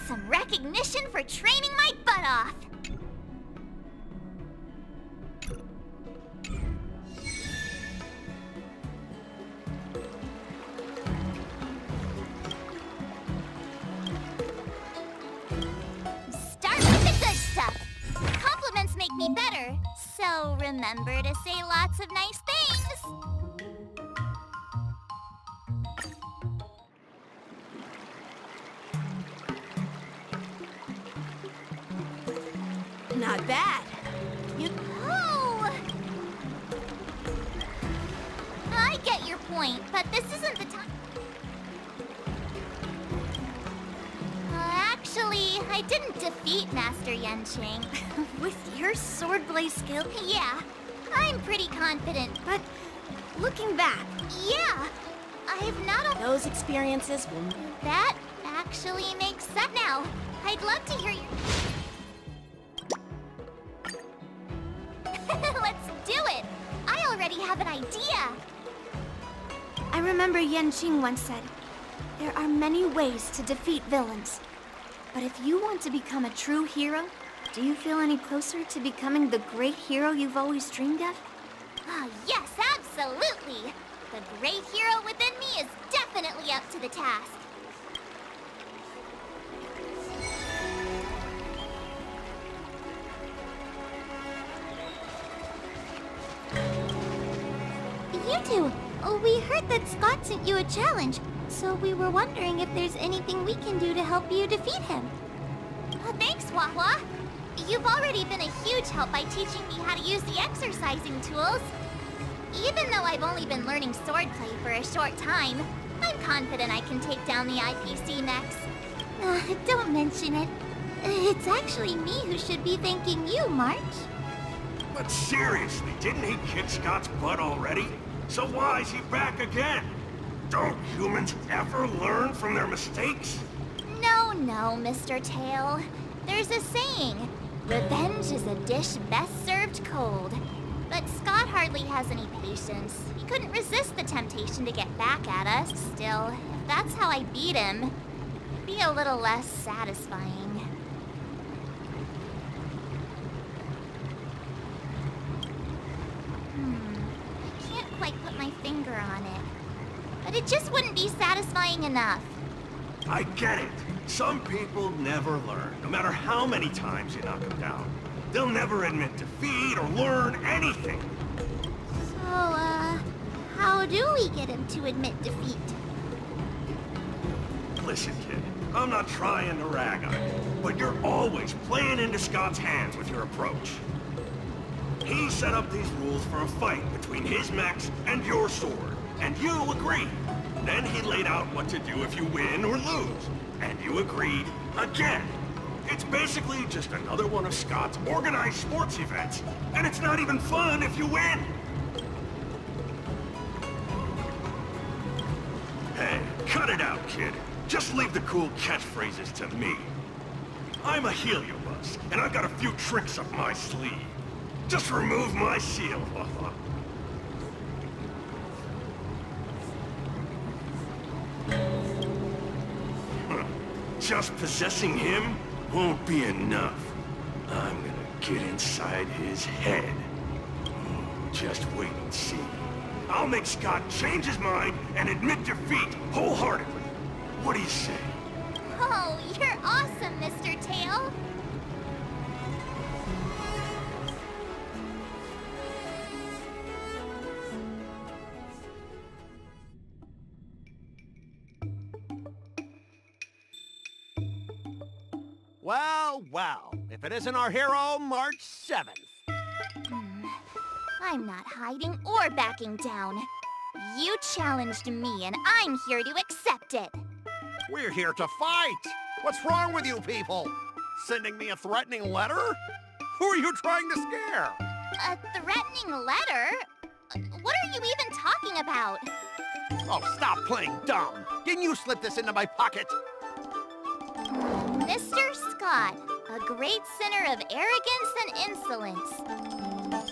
Some recognition for training my butt off! Start with the good stuff! Compliments make me better, so remember to say lots of nice things! Not bad. You... Oh! I get your point, but this isn't the time. Actually, I didn't defeat Master Yanqing. With your swordblade skill? Yeah, I'm pretty confident. But looking back, Yeah, I've not... Those experiences will... That actually makes sense now. I'd love to hear your... Let's do it! I already have an idea! I remember Yan Qing once said, there are many ways to defeat villains. But if you want to become a true hero, do you feel any closer to becoming the great hero you've always dreamed of? Ah, yes, absolutely! The great hero within me is definitely up to the task. You two, we heard that Scott sent you a challenge, so we were wondering if there's anything we can do to help you defeat him. Thanks, Huohuo. You've already been a huge help by teaching me how to use the exercising tools. Even though I've only been learning swordplay for a short time, I'm confident I can take down the IPC mechs. Don't mention it. It's actually me who should be thanking you, March. But seriously, didn't he kick Scott's butt already? So why is he back again? Don't humans ever learn from their mistakes? No, Mr. Tail. There's a saying, revenge is a dish best served cold. But Scott hardly has any patience. He couldn't resist the temptation to get back at us. Still, if that's how I beat him, it'd be a little less satisfying. I can't quite put my finger on it. But it just wouldn't be satisfying enough. I get it. Some people never learn, no matter how many times you knock them down. They'll never admit defeat or learn anything. So, how do we get him to admit defeat? Listen, kid, I'm not trying to rag on you, but you're always playing into Scott's hands with your approach. He set up these rules for a fight between his mechs and your sword, and you agreed. Then he laid out what to do if you win or lose, and you agreed again. It's basically just another one of Scott's organized sports events, and it's not even fun if you win. Hey, cut it out, kid. Just leave the cool catchphrases to me. I'm a heliobus, and I've got a few tricks up my sleeve. Just remove my seal. Just possessing him won't be enough. I'm gonna get inside his head. Just wait and see. I'll make Scott change his mind and admit defeat wholeheartedly. What do you say? Oh, you're awesome, Mr. Tail. Well, if it isn't our hero, March 7th. I'm not hiding or backing down. You challenged me, and I'm here to accept it. We're here to fight. What's wrong with you people? Sending me a threatening letter? Who are you trying to scare? A threatening letter? What are you even talking about? Oh, stop playing dumb. Didn't you slip this into my pocket? Mr. Scott, a great sinner of arrogance and insolence.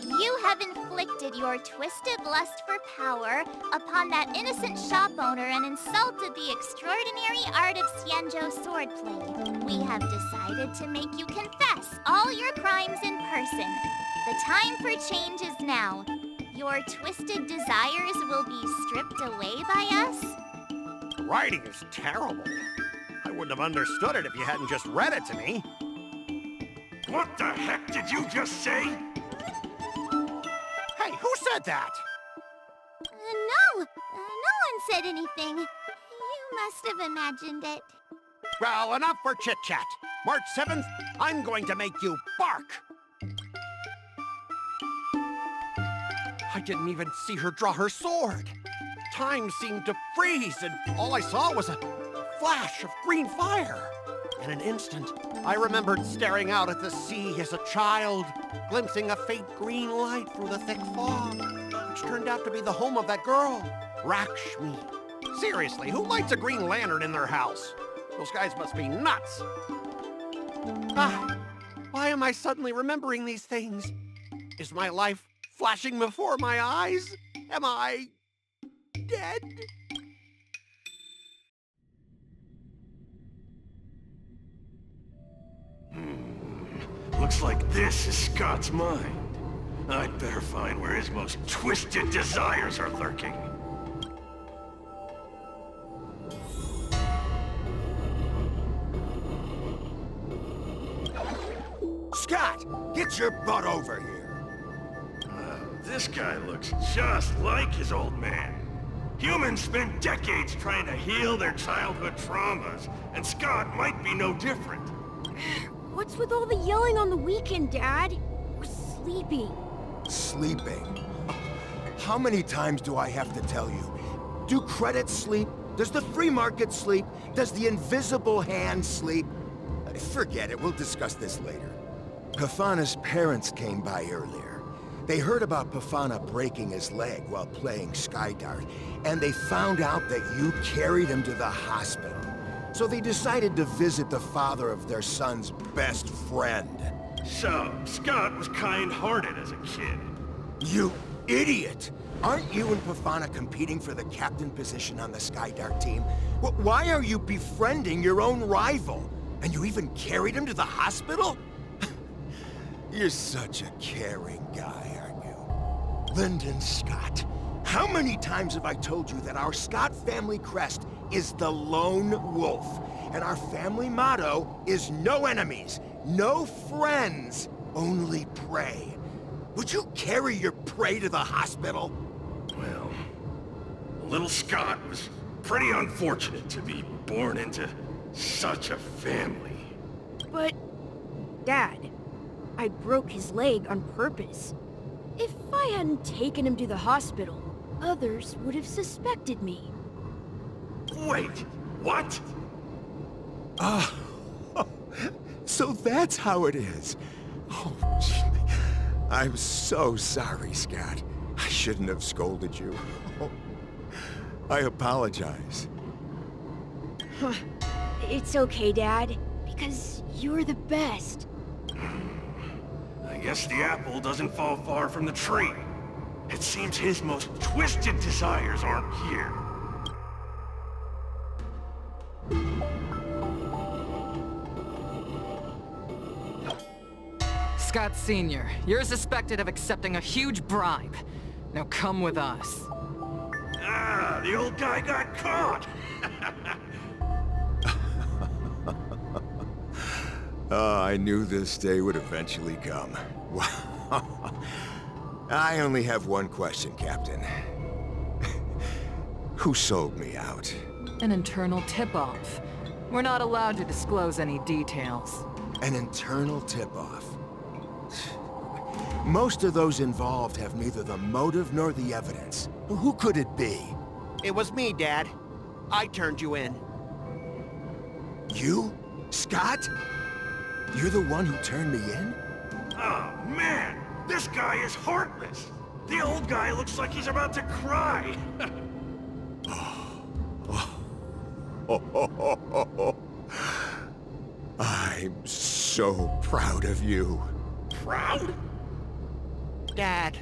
You have inflicted your twisted lust for power upon that innocent shop owner and insulted the extraordinary art of Xianzhou swordplay. We have decided to make you confess all your crimes in person. The time for change is now. Your twisted desires will be stripped away by us. The writing is terrible. I wouldn't have understood it if you hadn't just read it to me. What the heck did you just say? Hey, who said that? No one said anything. You must have imagined it. Well, enough for chit-chat. March 7th, I'm going to make you bark. I didn't even see her draw her sword. Time seemed to freeze, and all I saw was a flash of green fire. In an instant, I remembered staring out at the sea as a child, glimpsing a faint green light through the thick fog, which turned out to be the home of that girl, Rakshmi. Seriously, who lights a green lantern in their house? Those guys must be nuts. Ah, why am I suddenly remembering these things? Is my life flashing before my eyes? Am I dead? Looks like this is Scott's mind. I'd better find where his most twisted desires are lurking. Scott, get your butt over here. This guy looks just like his old man. Humans spend decades trying to heal their childhood traumas, and Scott might be no different. What's with all the yelling on the weekend, Dad? We're sleeping. Sleeping? How many times do I have to tell you? Do credits sleep? Does the free market sleep? Does the invisible hand sleep? Forget it, we'll discuss this later. Pafana's parents came by earlier. They heard about Pafana breaking his leg while playing Skydart, and they found out that you carried him to the hospital. So they decided to visit the father of their son's best friend. So, Scott was kind-hearted as a kid. You idiot! Aren't you and Pafana competing for the captain position on the Skydart team? Why are you befriending your own rival? And you even carried him to the hospital? You're such a caring guy, aren't you? Lyndon Scott, how many times have I told you that our Scott family crest is the Lone Wolf, and our family motto is no enemies, no friends, only prey. Would you carry your prey to the hospital? Well, little Scott was pretty unfortunate to be born into such a family. But, Dad, I broke his leg on purpose. If I hadn't taken him to the hospital, others would have suspected me. Wait, what? So that's how it is. Oh, gee. I'm so sorry, Scott. I shouldn't have scolded you. Oh, I apologize. It's okay, Dad, because you're the best. I guess the apple doesn't fall far from the tree. It seems his most twisted desires aren't here. Scott Sr., you're suspected of accepting a huge bribe. Now come with us. Ah, the old guy got caught! I knew this day would eventually come. I only have one question, Captain. Who sold me out? An internal tip-off. We're not allowed to disclose any details. An internal tip-off. Most of those involved have neither the motive nor the evidence. Who could it be? It was me, Dad. I turned you in. You? Scott? You're the one who turned me in? Oh, man! This guy is heartless! The old guy looks like he's about to cry! I'm so proud of you. Proud? Dad.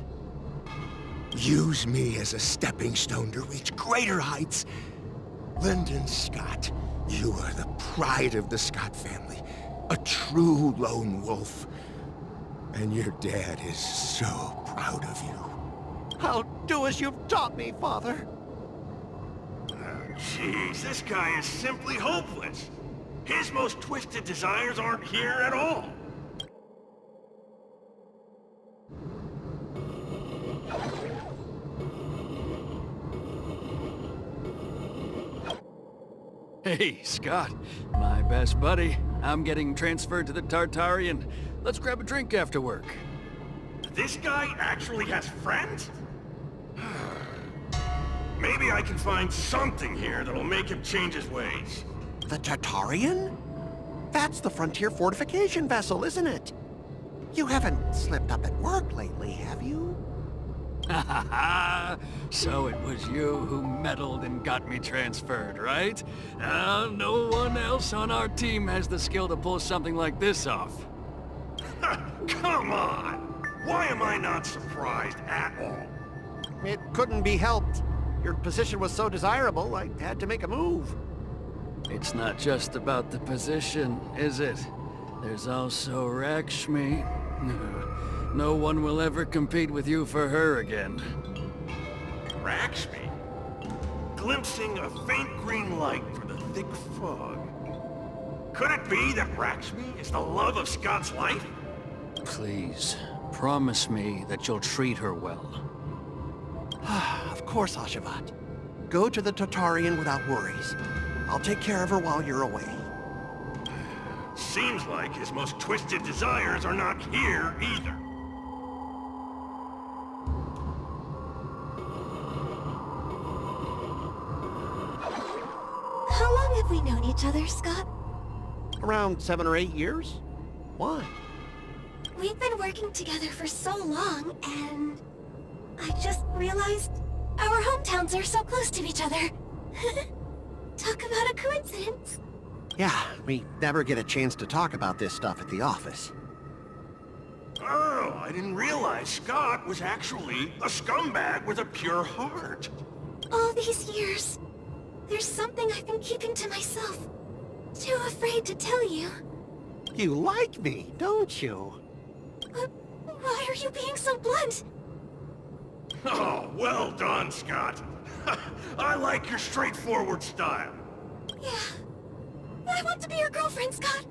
Use me as a stepping stone to reach greater heights. Lyndon Scott, you are the pride of the Scott family. A true lone wolf. And your dad is so proud of you. I'll do as you've taught me, Father. Jeez, this guy is simply hopeless. His most twisted desires aren't here at all. Hey, Scott. My best buddy. I'm getting transferred to the Tartarian. Let's grab a drink after work. This guy actually has friends? Maybe I can find something here that'll make him change his ways. The Tartarian? That's the frontier fortification vessel, isn't it? You haven't slipped up at work lately, have you? Ha ha ha! So it was you who meddled and got me transferred, right? No one else on our team has the skill to pull something like this off. Come on! Why am I not surprised at all? It couldn't be helped. Your position was so desirable, I had to make a move. It's not just about the position, is it? There's also Rakshmi. No one will ever compete with you for her again. Rakshmi? Glimpsing a faint green light through the thick fog. Could it be that Rakshmi is the love of Scott's life? Please, promise me that you'll treat her well. Of course, Ashavat. Go to the Tartarian without worries. I'll take care of her while you're away. Seems like his most twisted desires are not here either. How long have we known each other, Scott? Around 7 or 8 years? Why? We've been working together for so long, and I just realized our hometowns are so close to each other. Talk about a coincidence. Yeah, we never get a chance to talk about this stuff at the office. Oh, I didn't realize Scott was actually a scumbag with a pure heart. All these years, there's something I've been keeping to myself. Too afraid to tell you. You like me, don't you? Why are you being so blunt? Oh, well done, Scott. I like your straightforward style. Yeah. I want to be your girlfriend, Scott.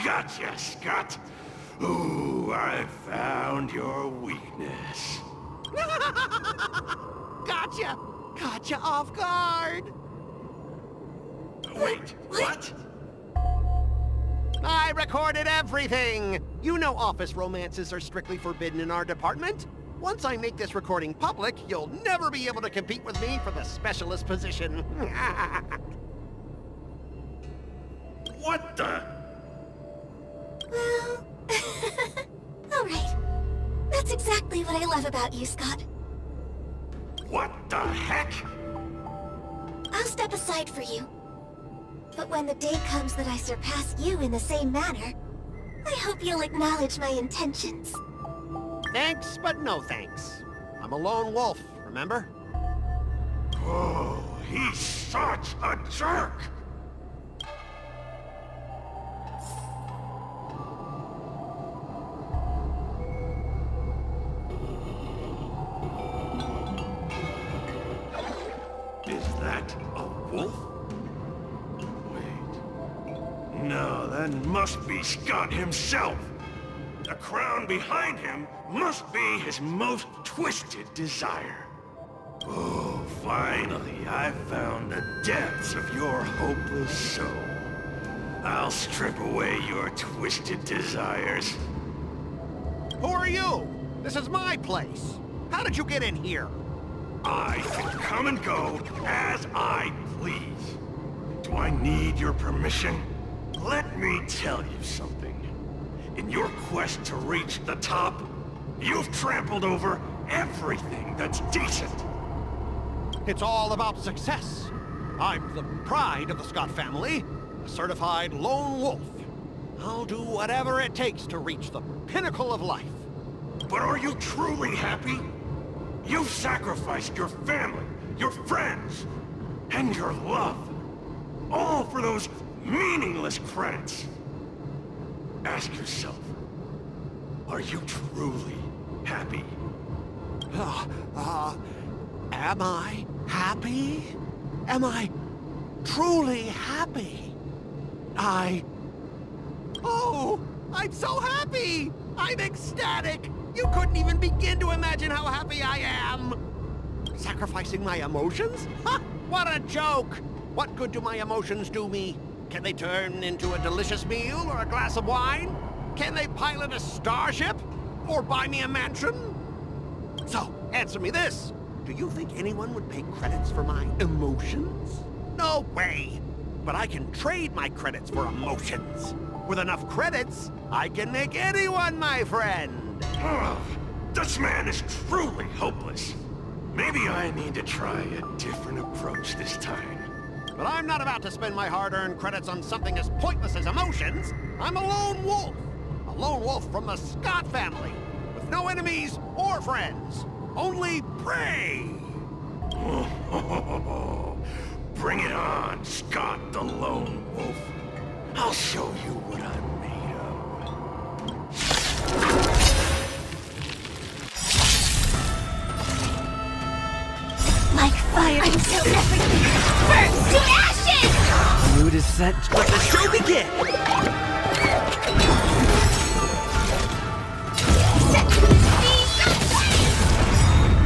Gotcha, Scott. Ooh, I found your weakness. Gotcha! Gotcha off guard! Wait, what? I recorded everything! You know office romances are strictly forbidden in our department. Once I make this recording public, you'll never be able to compete with me for the specialist position. What the? Well... Alright. That's exactly what I love about you, Scott. What the heck? I'll step aside for you. But when the day comes that I surpass you in the same manner, I hope you'll acknowledge my intentions. Thanks, but no thanks. I'm a lone wolf, remember? Oh, he's such a jerk! Is that a wolf? Wait. No, that must be Scott himself. The crown behind him must be his most twisted desire. Oh, finally, I found the depths of your hopeless soul. I'll strip away your twisted desires. Who are you? This is my place. How did you get in here? I can come and go as I please. Do I need your permission? Let me tell you something. In your quest to reach the top, you've trampled over everything that's decent. It's all about success. I'm the pride of the Scott family, a certified lone wolf. I'll do whatever it takes to reach the pinnacle of life. But are you truly happy? You've sacrificed your family, your friends, and your love. All for those meaningless credits. Ask yourself, are you truly happy? Am I happy? Am I truly happy? Oh, I'm so happy! I'm ecstatic! You couldn't even begin to imagine how happy I am! Sacrificing my emotions? Ha! What a joke! What good do my emotions do me? Can they turn into a delicious meal or a glass of wine? Can they pilot a starship? Or buy me a mansion? So, answer me this. Do you think anyone would pay credits for my emotions? No way! But I can trade my credits for emotions. With enough credits, I can make anyone my friend. This man is truly hopeless. Maybe I need to try a different approach this time. But I'm not about to spend my hard-earned credits on something as pointless as emotions. I'm a lone wolf. A lone wolf from the Scott family. With no enemies or friends. Only prey. Bring it on, Scott the Lone Wolf. I'll show you what I'm made of. Like fire, I feel everything burn to ashes! Mood is set. Let the show begin!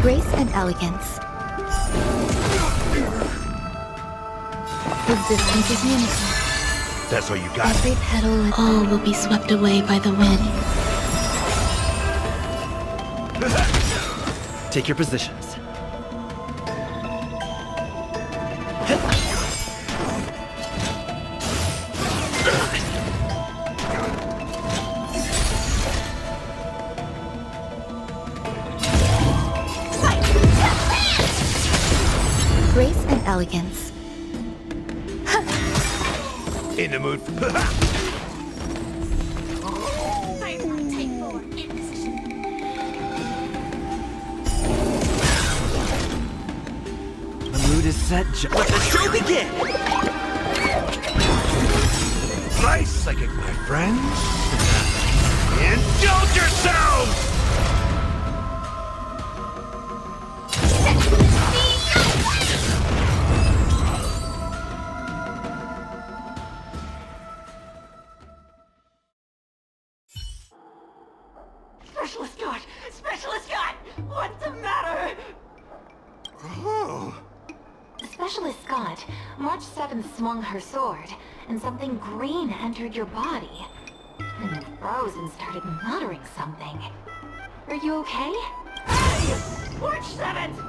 Grace and elegance. Existence is unity. That's all you got? Every petal and all will be swept away by the wind. Take your positions. Grace and elegance. In the mood for... Take 4, in position. The mood is set. Let the show begin! Nice psychic, my friends. Indulge yourselves! Specialist God! Specialist God! What's the matter? Oh. Specialist Scott, March 7th swung her sword, and something green entered your body. And you froze and started muttering something. Are you okay? Hey! March 7th!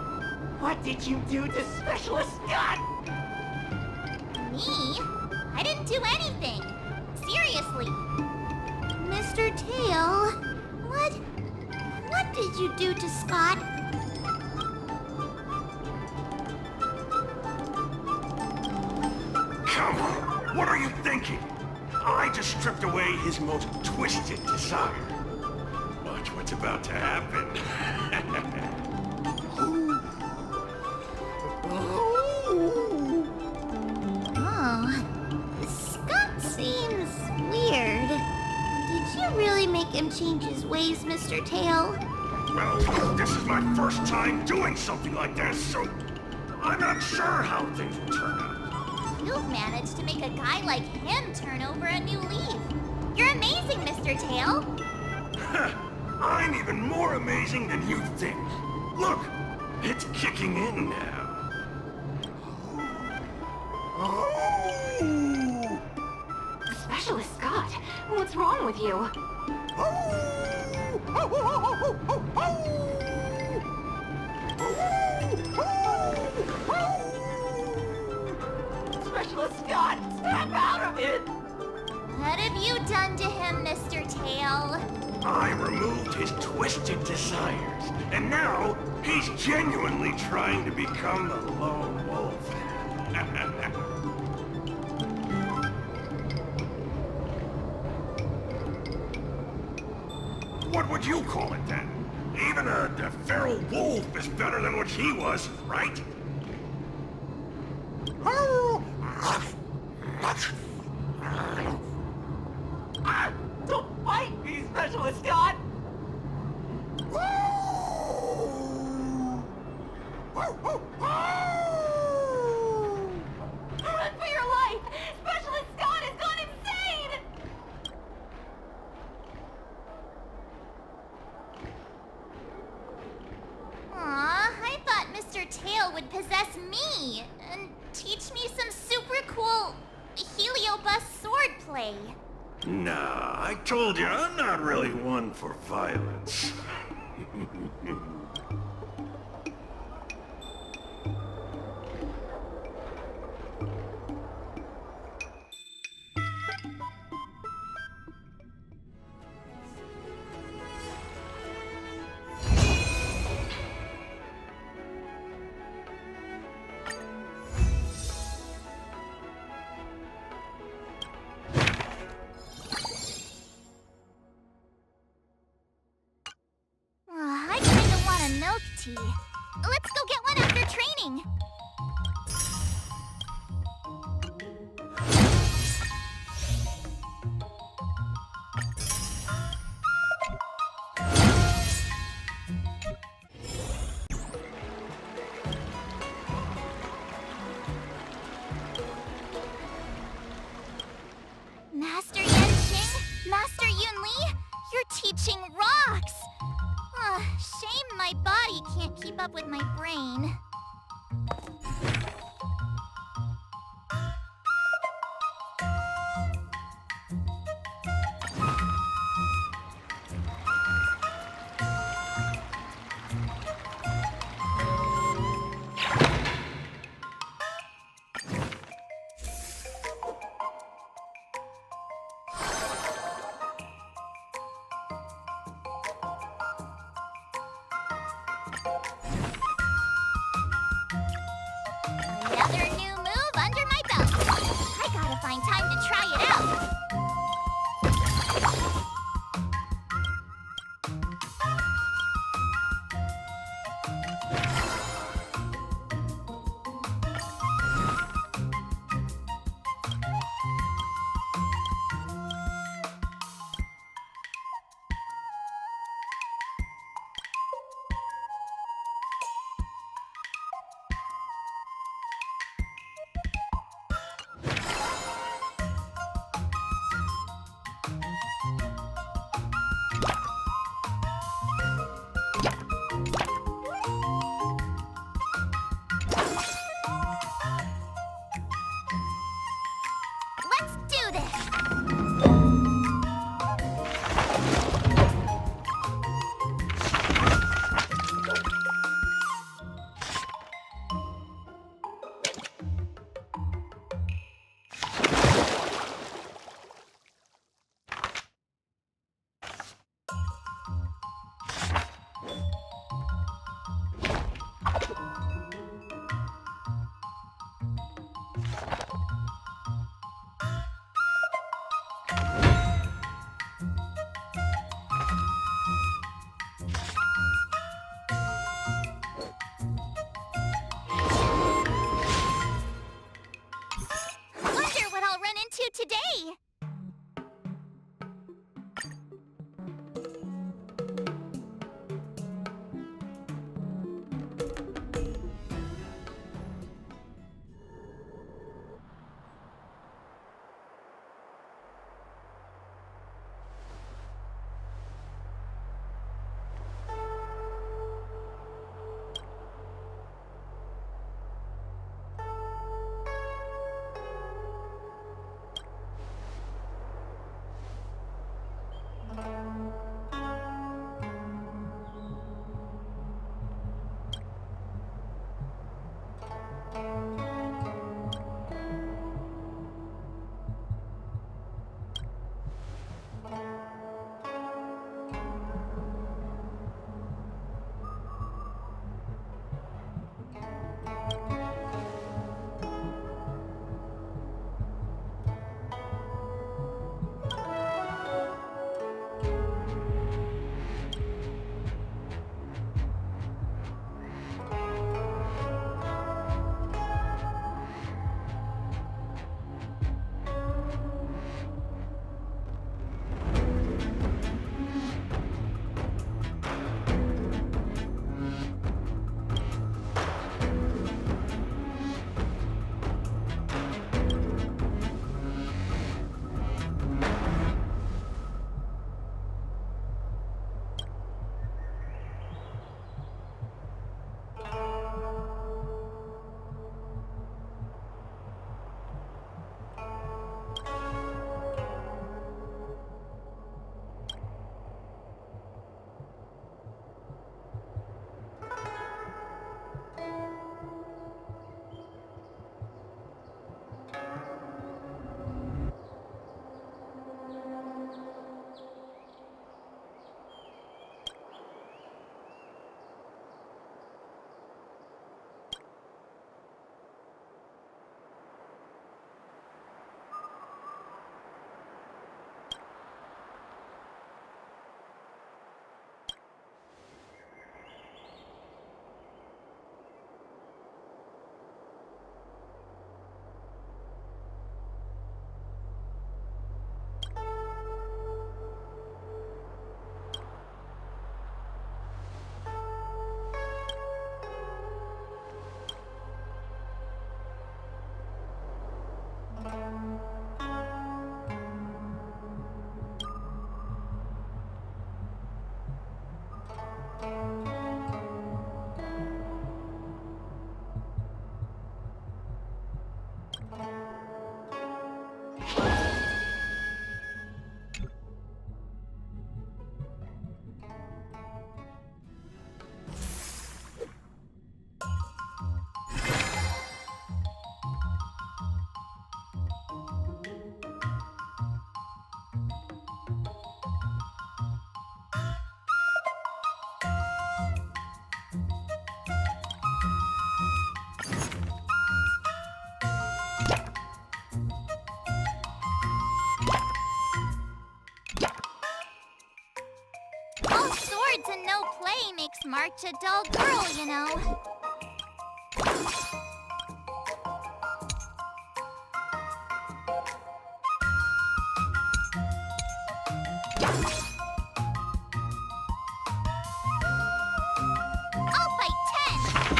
What did you do to Specialist Scott? Me? I didn't do anything. Seriously. Mr. Tail, what did you do to Scott? Come on, what are you thinking? I just stripped away his most twisted desire. Watch what's about to happen. Oh, Scott seems weird. Did you really make him change his ways, Mr. Tail? Well, this is my first time doing something like this, so I'm not sure how things will turn out. You've managed to make a guy like him turn over a new leaf. You're amazing, Mr. Tail. I'm even more amazing than you think. Look, it's kicking in now. Specialist Scott, what's wrong with you? Specialist Scott, snap out of it! What have you done to him, Mr. Tail? I removed his twisted desires, and now he's genuinely trying to become the lone wolf. What would you call it then? Even a feral wolf is better than what he was, right? Don't bite me, Specialist Scott! Run for your life! Specialist Scott has gone insane! Aw, I thought Mr. Tail would possess me and teach me some super cool Heliobus swordplay. Nah, I told you, I'm not really one for violence. milk tea. Let's go get one after training. Master Yanqing, Master Yunli, your teaching rocks! Shame my body can't keep up with my brain. kids and no play makes March a dull girl, you know. I'll fight 10!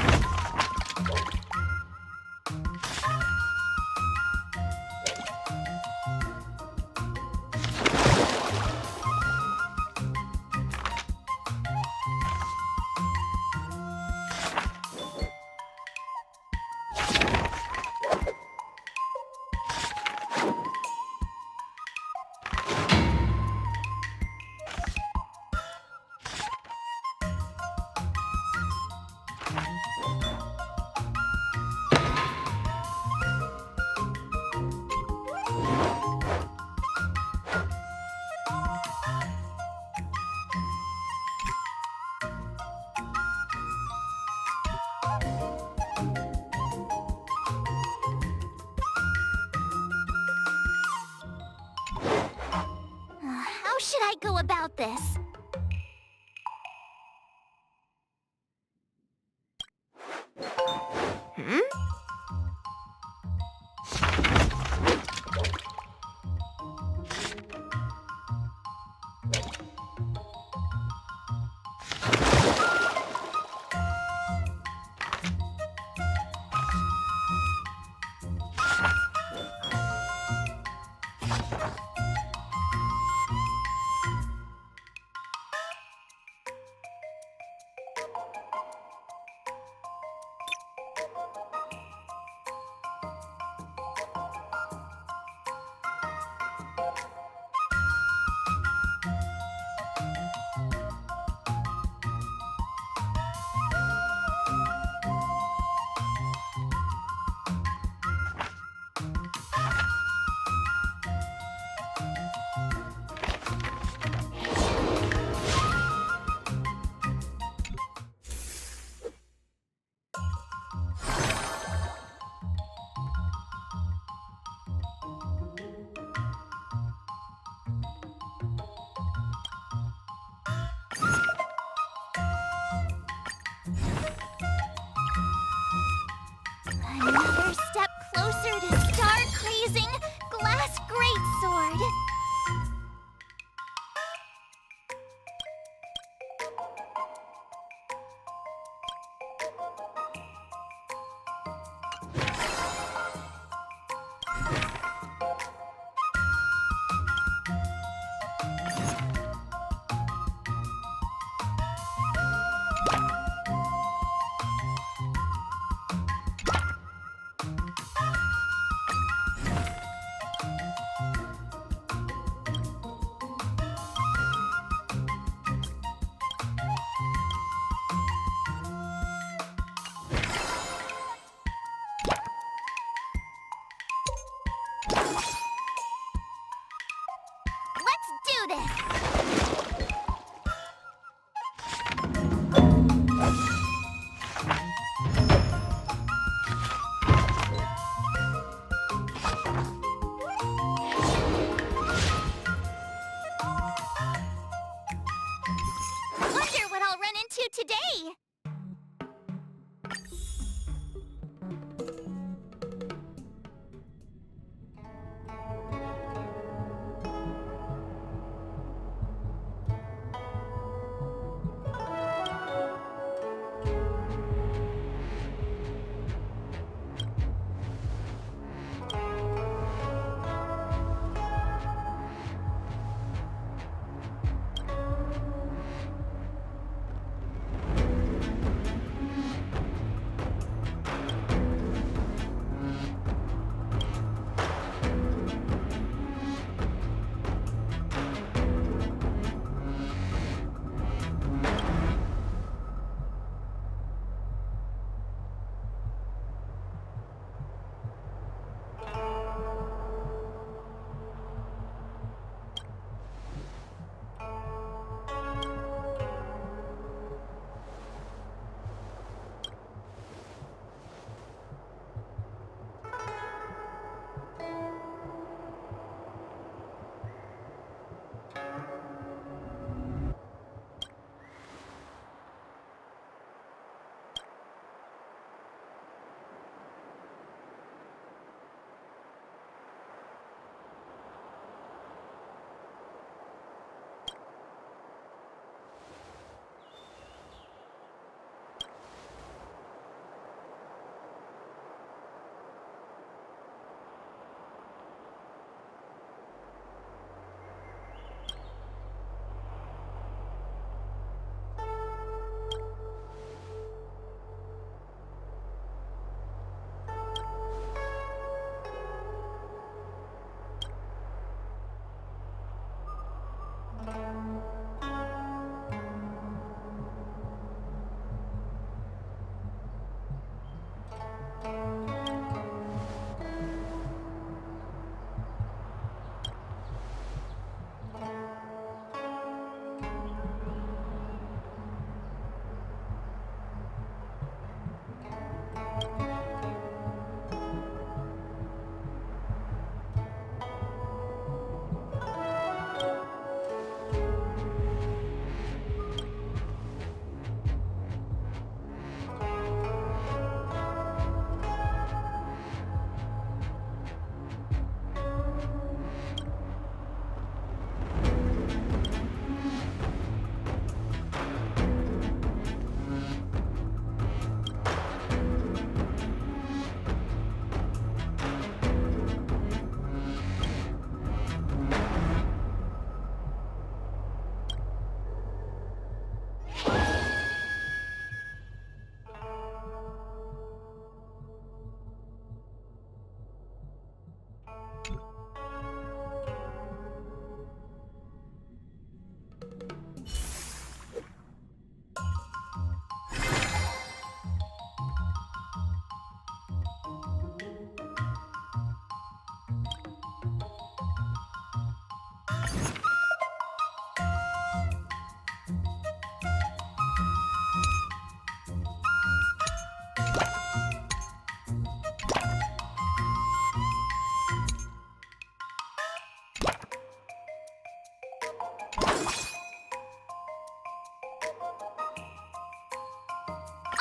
How should I go about this?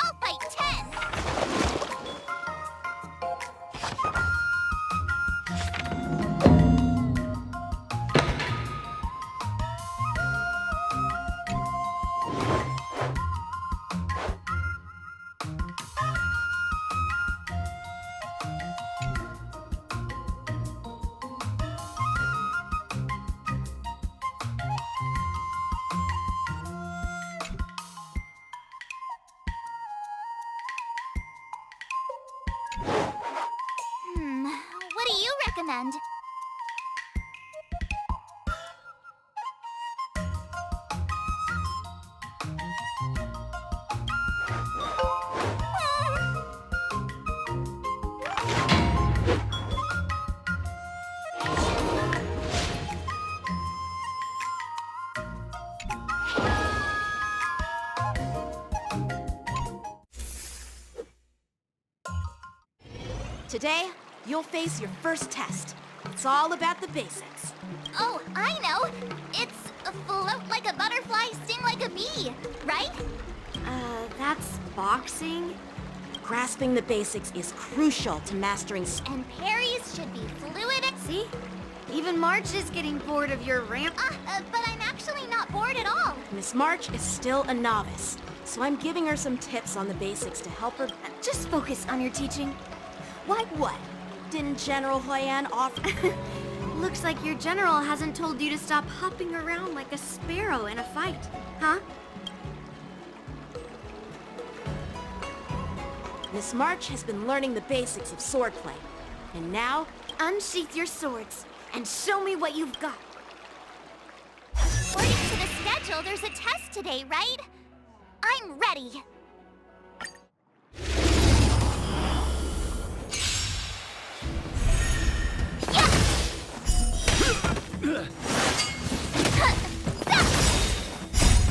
I'll fight 10! What do you recommend? Today, you'll face your first test. It's all about the basics. Oh, I know! It's float like a butterfly, sting like a bee, right? That's boxing? Grasping the basics is crucial to mastering And parries should be fluid and... See? Even March is getting bored of your ramp. But I'm actually not bored at all. Miss March is still a novice, so I'm giving her some tips on the basics to help her... Just focus on your teaching. Like what? Didn't General Huoyan offer... Looks like your general hasn't told you to stop hopping around like a sparrow in a fight, huh? Miss March has been learning the basics of swordplay. And now... Unsheath your swords and show me what you've got. According to the schedule, there's a test today, right? I'm ready.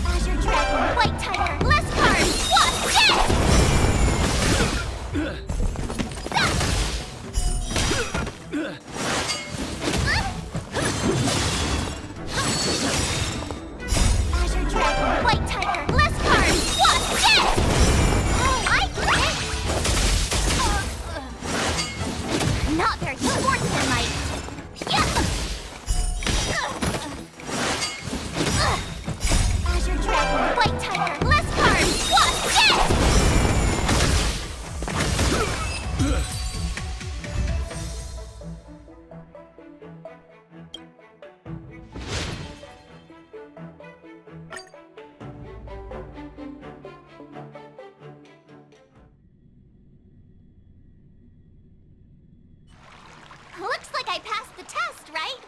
Azure Dragon, White Tiger, less cards, what? Yes! Azure Dragon, White Tiger, less cards, what? Yes! Oh, I get it! Not very sportsmanlike. Azure Dragon, White Tiger, less cards, what? Yes! Looks like I passed the test, right?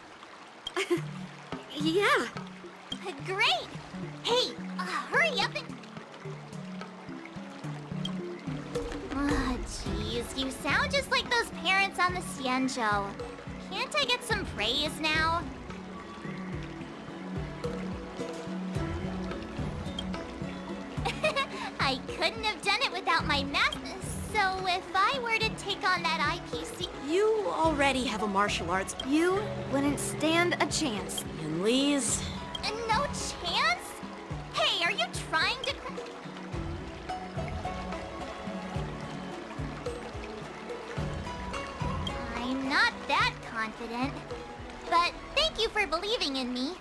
Yeah. Great! Hey, hurry up and... Oh, jeez, you sound just like those parents on the Xianzhou. Can't I get some praise now? I couldn't have done it without my math, so if I were to take on that IPC... You already have a martial arts... You wouldn't stand a chance. And Lee's... No chance? Hey, are you trying to... I'm not that confident. But thank you for believing in me.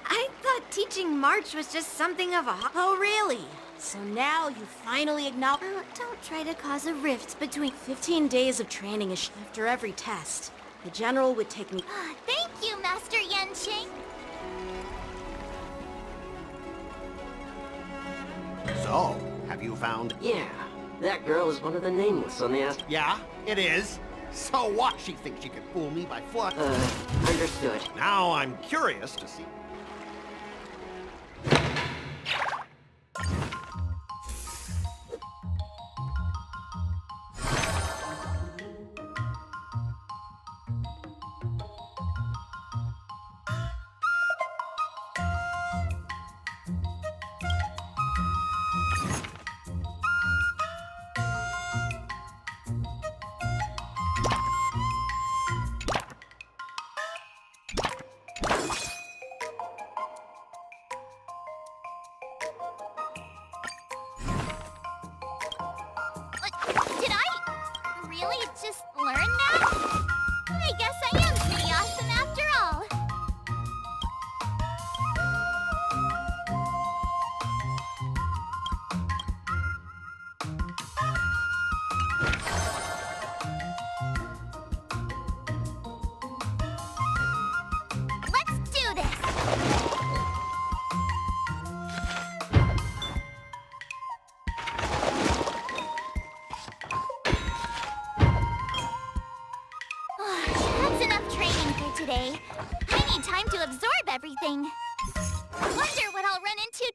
I thought teaching March was just something of a... Oh, really? So now you finally acknowledge... Don't try to cause a rift between... 15 days of training is after every test. The general would take me... Thank you, Master Yanqing. So, have you found... Yeah, that girl is one of the nameless on the ask... Yeah, it is. So what? She thinks she can fool me by foot? Understood. Now I'm curious to see...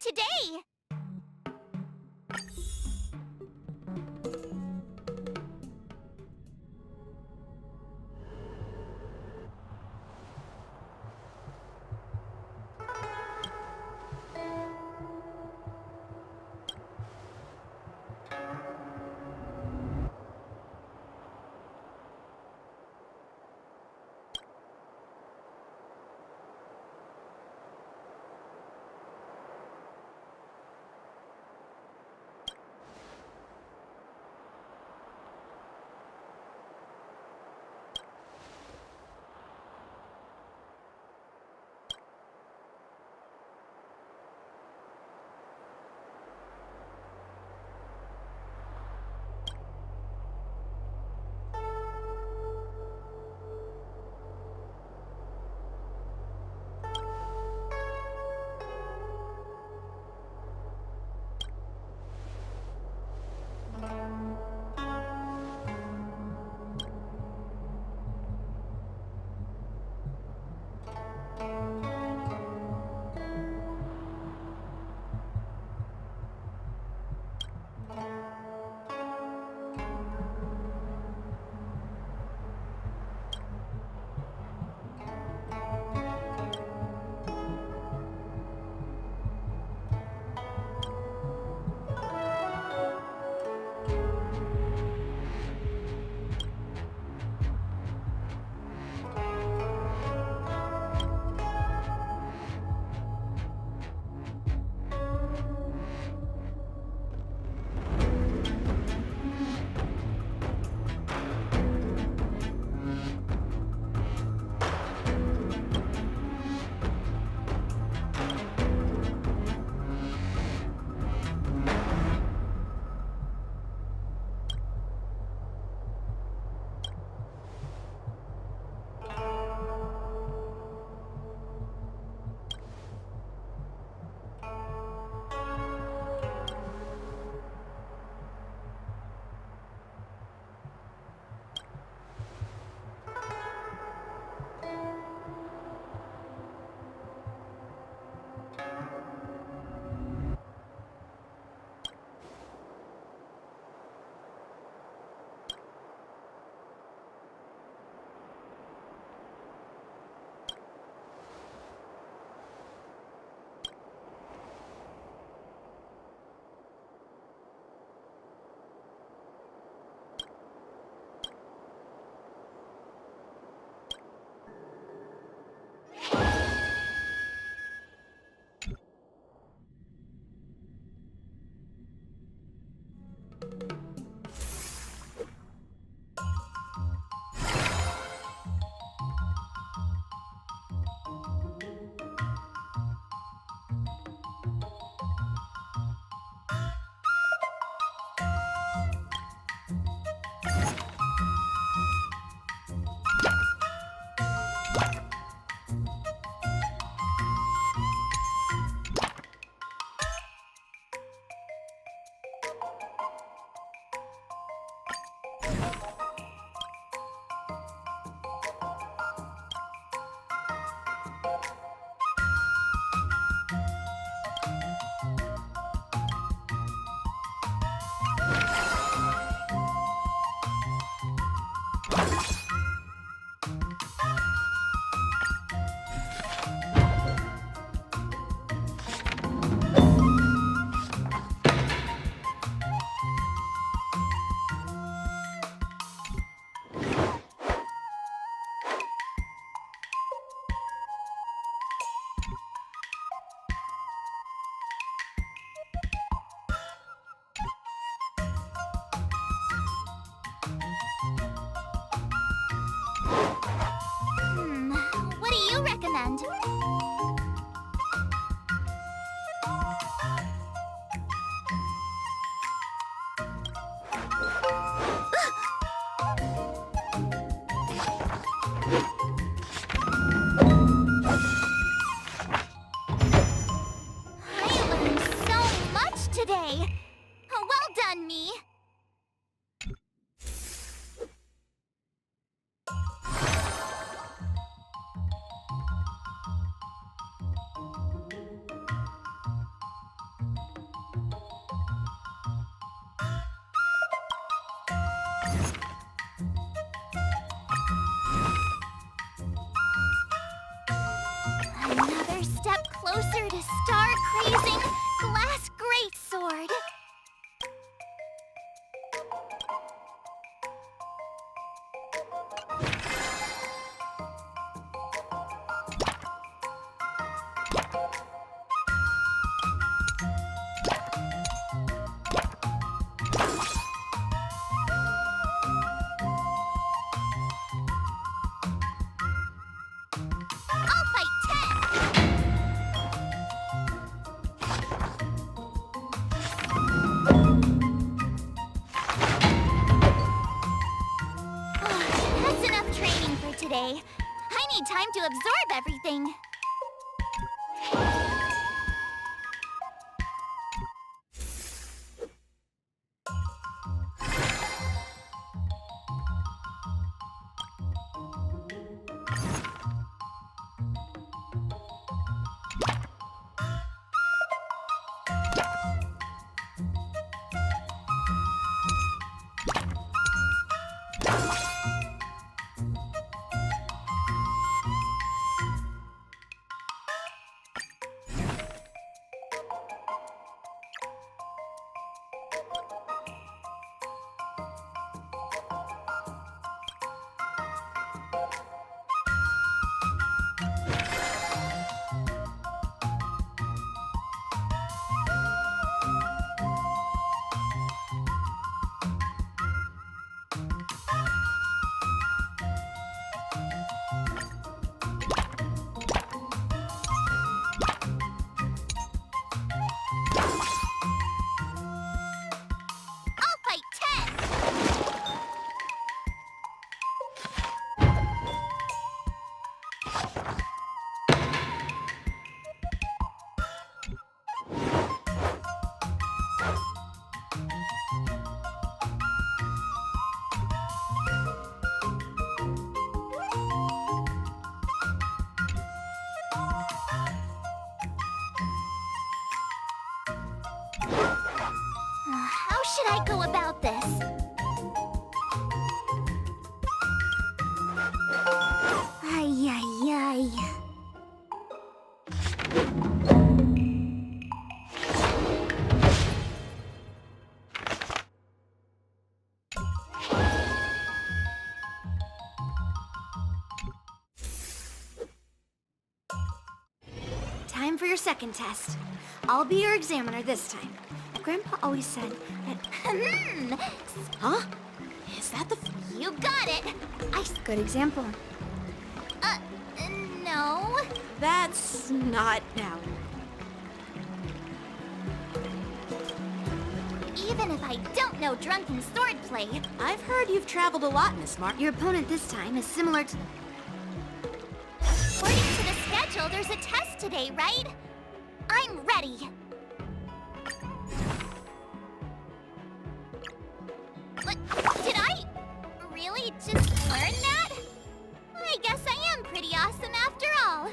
today! What do you recommend? I learned so much today. Well done, me. closer to star-crazing glass greatsword. I'll fight 10. That's enough training for today. I need time to absorb everything. I'll fight 10. How should I go about this? Ay, ay, ay. Time for your second test. I'll be your examiner this time. Grandpa always said that... Huh? Is that the... You got it. Good example. No. That's not now. Even if I don't know drunken swordplay, I've heard you've traveled a lot, Miss Mark. Your opponent this time is similar to... according to the schedule, there's a test today, right? I'm ready. But did I really just learn that? I guess I am pretty awesome after all.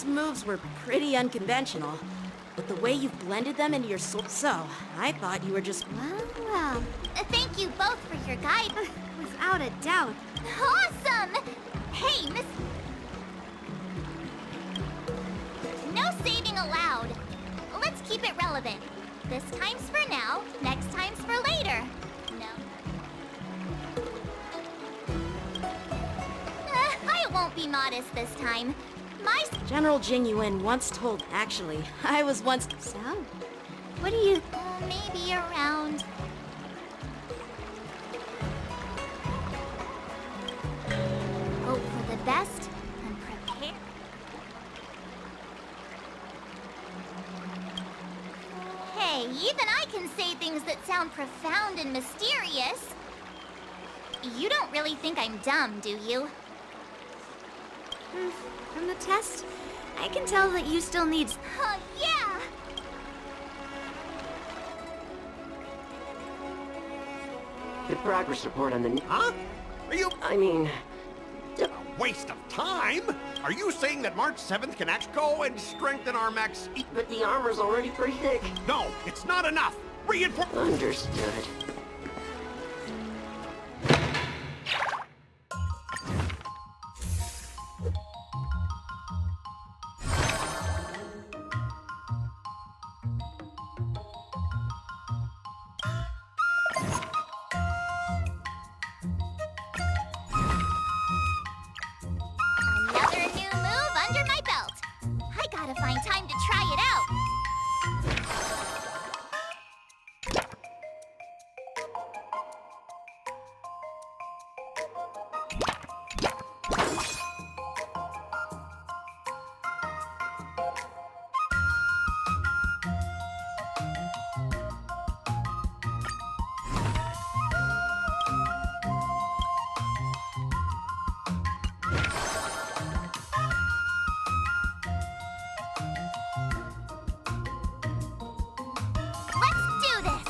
Those moves were pretty unconventional, but the way you've blended them into your sword... So, I thought you were just... Well. Thank you both for your guide. Without a doubt. Awesome! Hey, Miss... No saving allowed. Let's keep it relevant. This time's for now, next time's for later. No. I won't be modest this time. My... General Jing Yuan once told... Actually, I was once... So? What do you... maybe around... Hope for the best and prepare... Hey, even I can say things that sound profound and mysterious. You don't really think I'm dumb, do you? From the test, I can tell that you still need... Yeah! The progress report on the... Huh? Are you... I mean... A waste of time? Are you saying that March 7th can actually go and strengthen our mechs? But the armor's already pretty thick. No, it's not enough. Reinforce... Understood. Another new move under my belt. I gotta find time to try it out. Let's do this!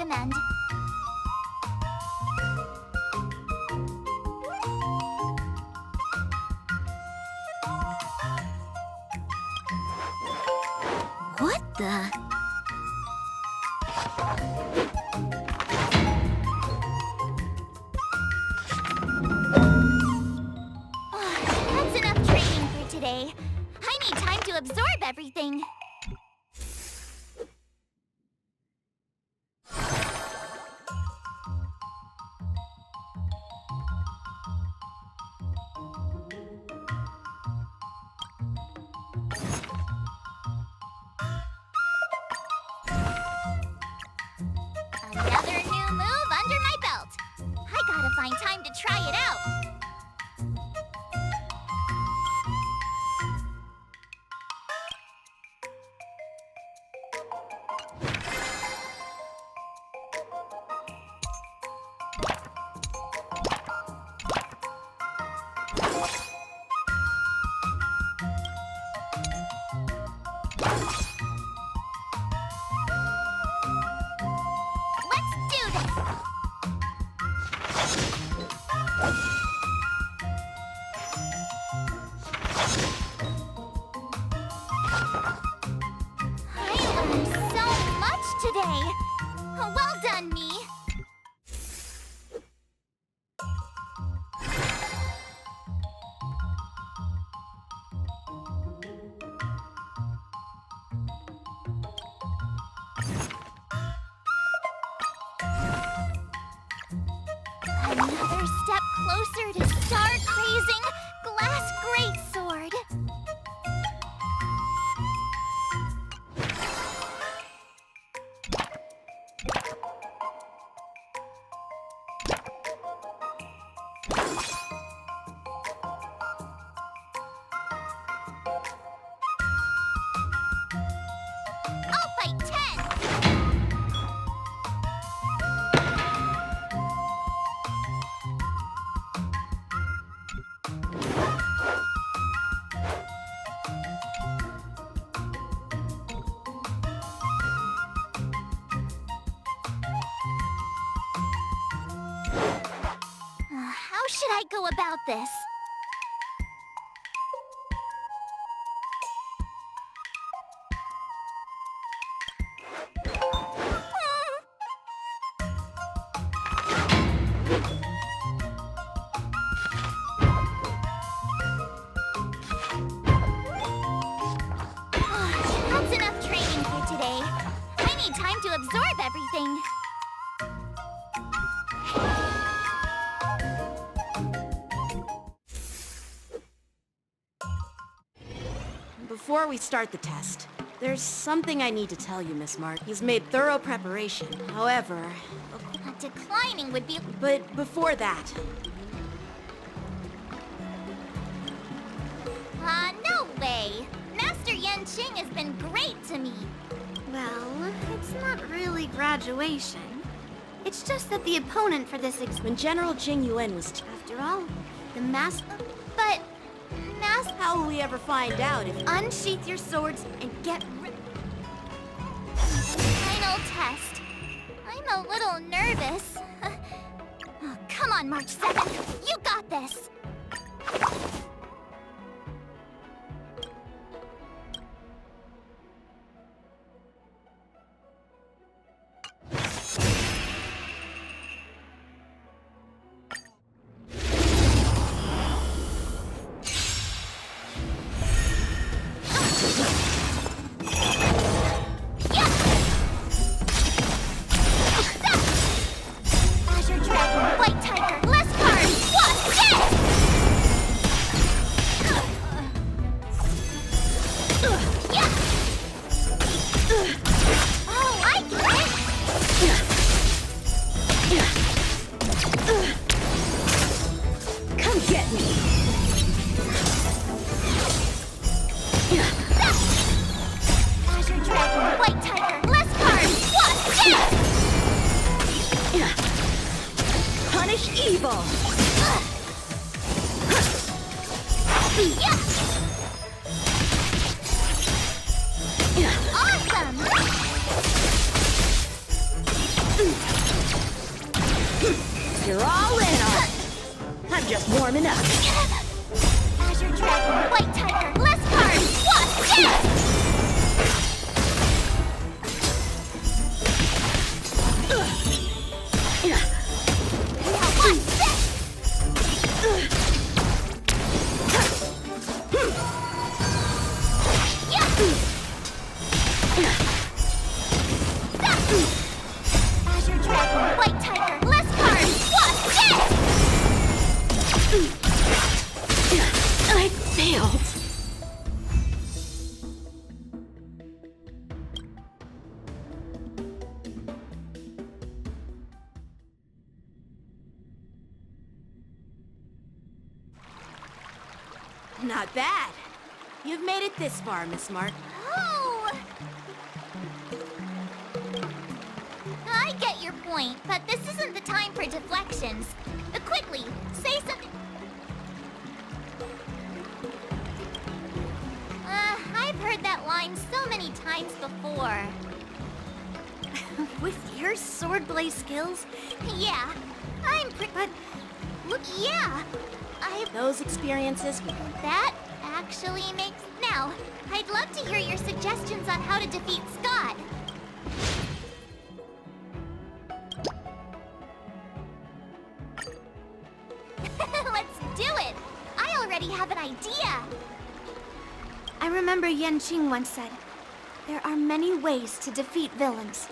time end. What the? That's enough training for today. I need time to absorb everything. Another new move under my belt. I gotta find time to try it out. Let's do this! I learned so much today! Well done, me! Another step closer to star-crazing glass greatsword. I'll fight 10! How should I go about this? That's enough training for today. I need time to absorb everything. Before we start the test, there's something I need to tell you, Miss March. He's made thorough preparation. However, Declining would be... but before that, no way! Master Yan Qing has been great to me. Well, it's not really graduation. It's just that the opponent for this when General Jing Yuan was... After all, the master... But... How will we ever find out if... Unsheath your swords and get rid... Final test. I'm a little nervous. Oh, come on, March 7th. You got this. Azure Dragon, White Tiger, less cards. What's this? Oh, I get it. Come get me! Azure Dragon, White Tiger, less cards. What's this? Punish evil! Awesome! You're all in on it. I'm just warming up. Azure Dragon, White Tiger, less cards, Wasp, death! Now watch this! Azure Dragon, White Tiger, less cards, Wasp, death! I failed. Not bad. You've made it this far, Miss Mark. Oh! I get your point, but this isn't the time for deflections. Quickly, say something. I've heard that line so many times before. With your swordplay skills? Yeah, I'm But, look, yeah. Those experiences... That actually makes... Now, I'd love to hear your suggestions on how to defeat Scott. Let's do it! I already have an idea! I remember Yan Qing once said, there are many ways to defeat villains.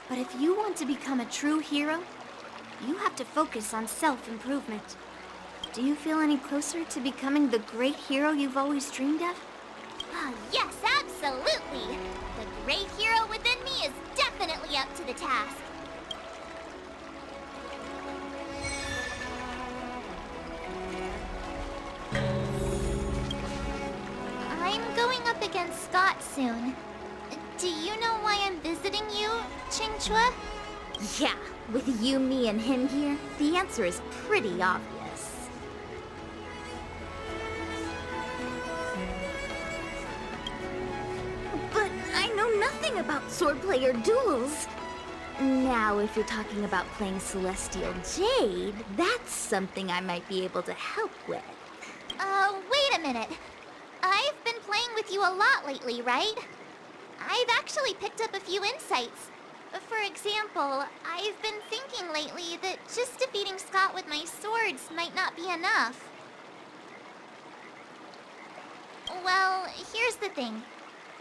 But if you want to become a true hero, you have to focus on self-improvement. Do you feel any closer to becoming the great hero you've always dreamed of? Yes, absolutely! The great hero within me is definitely up to the task. I'm going up against Scott soon. Do you know why I'm visiting you, Qingque? Yeah, with you, me, and him here, the answer is pretty obvious. But I know nothing about swordplay or duels. Now, if you're talking about playing Celestial Jade, that's something I might be able to help with. Wait a minute. I've been playing with you a lot lately, right? I've actually picked up a few insights. For example, I've been thinking lately that just defeating Scott with my swords might not be enough. Well, here's the thing.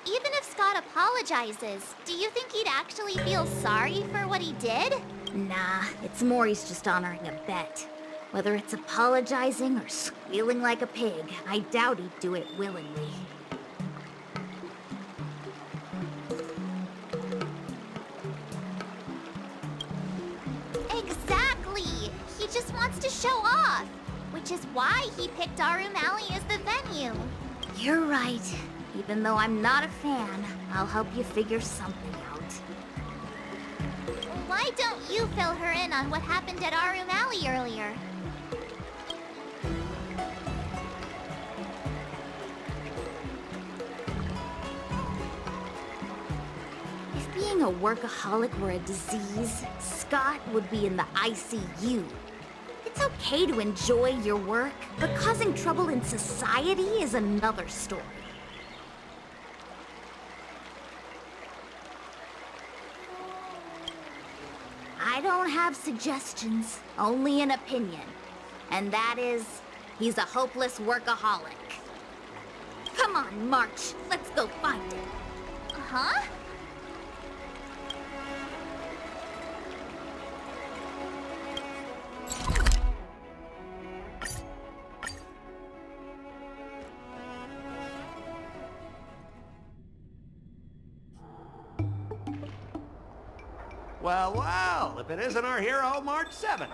Even if Scott apologizes, do you think he'd actually feel sorry for what he did? Nah, it's more he's just honoring a bet. Whether it's apologizing or squealing like a pig, I doubt he'd do it willingly. Exactly! He just wants to show off, which is why he picked Arum Alley as the venue. You're right. Even though I'm not a fan, I'll help you figure something out. Why don't you fill her in on what happened at Arum Alley earlier? If being a workaholic were a disease, Scott would be in the ICU. It's okay to enjoy your work, but causing trouble in society is another story. I don't have suggestions, only an opinion. And that is, he's a hopeless workaholic. Come on, March, let's go find him. Huh? Well, well, if it isn't our hero, March 7th.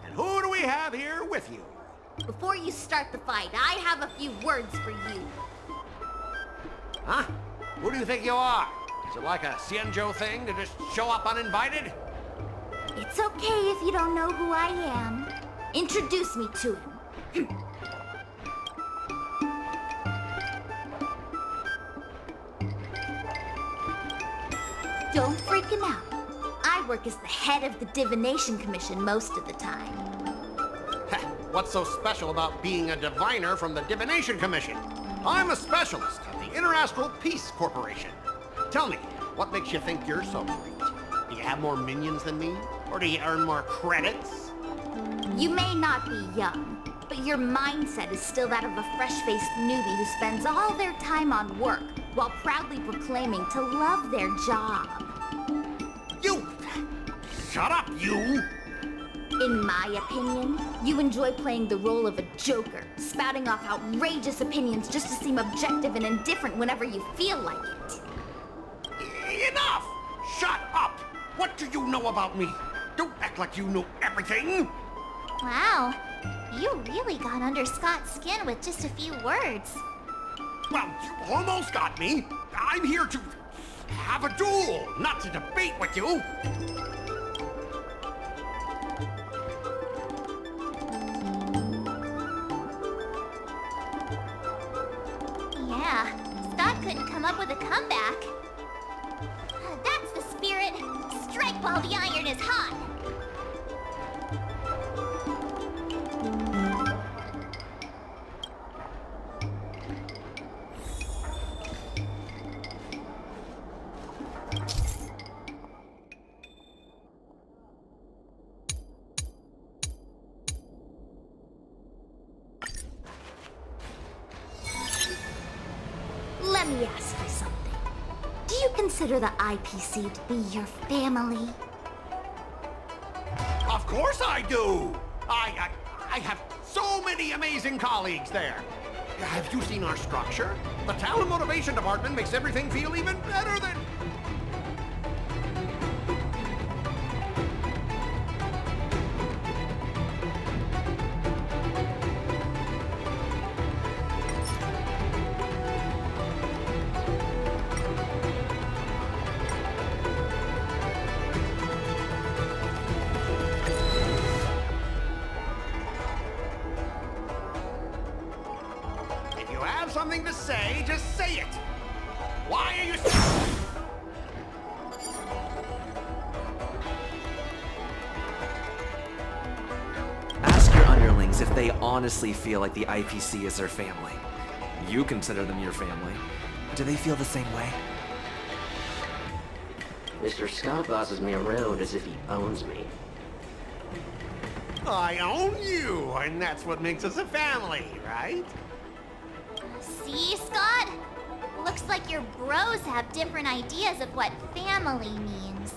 And who do we have here with you? Before you start the fight, I have a few words for you. Huh? Who do you think you are? Is it like a Xianzhou thing to just show up uninvited? It's okay if you don't know who I am. Introduce me to him. Don't freak him out. I've work as the head of the Divination Commission most of the time. What's so special about being a diviner from the Divination Commission? I'm a specialist at the Interastral Peace Corporation. Tell me, what makes you think you're so great? Do you have more minions than me? Or do you earn more credits? You may not be young, but your mindset is still that of a fresh-faced newbie who spends all their time on work while proudly proclaiming to love their job. You! Shut up, you! In my opinion, you enjoy playing the role of a joker, spouting off outrageous opinions just to seem objective and indifferent whenever you feel like it. Enough! Shut up! What do you know about me? Don't act like you know everything! Wow, you really got under Scott's skin with just a few words. Well, you almost got me. I'm here to have a duel, not to debate with you. Yeah, Scott couldn't come up with a comeback. That's the spirit. Strike while the iron is hot. Let me ask you something. Do you consider the IPC to be your family? Of course I do! I have so many amazing colleagues there. Have you seen our structure? The Talent Motivation Department makes everything feel even better than... something to say, just say it. Why are you... Ask your underlings if they honestly feel like the IPC is their family. You consider them your family. Do they feel the same way? Mr. Scott bosses me around as if he owns me. I own you, and that's what makes us a family, right? See, Scott? Looks like your bros have different ideas of what family means.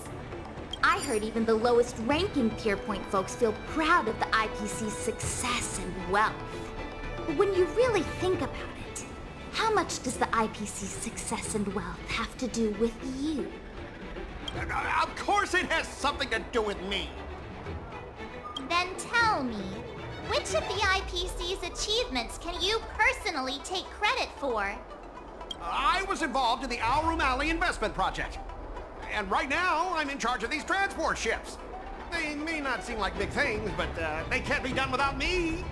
I heard even the lowest ranking Pier Point folks feel proud of the IPC's success and wealth. But when you really think about it, how much does the IPC's success and wealth have to do with you? Of course it has something to do with me. Then tell me, which of the IPC's achievements can you personally take credit for? I was involved in the Alroom Alley investment project. And right now, I'm in charge of these transport ships. They may not seem like big things, but they can't be done without me.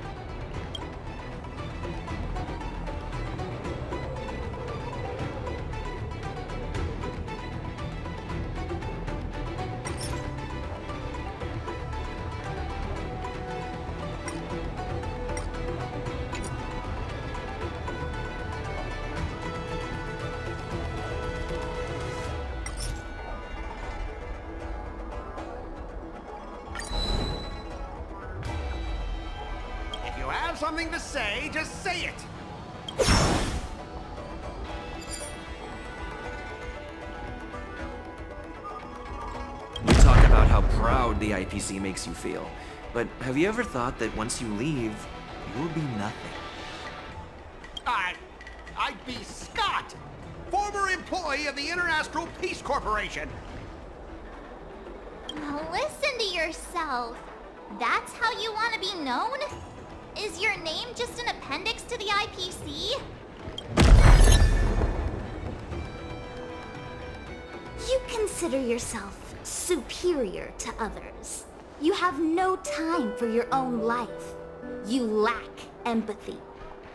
Something to say, just say it. You talk about how proud the IPC makes you feel, but have you ever thought that once you leave, you'll be nothing? I'd be Scott, former employee of the Interastral Peace Corporation. Now listen to yourself. That's how you want to be known? Is your name just an appendix to the IPC? You consider yourself superior to others. You have no time for your own life. You lack empathy.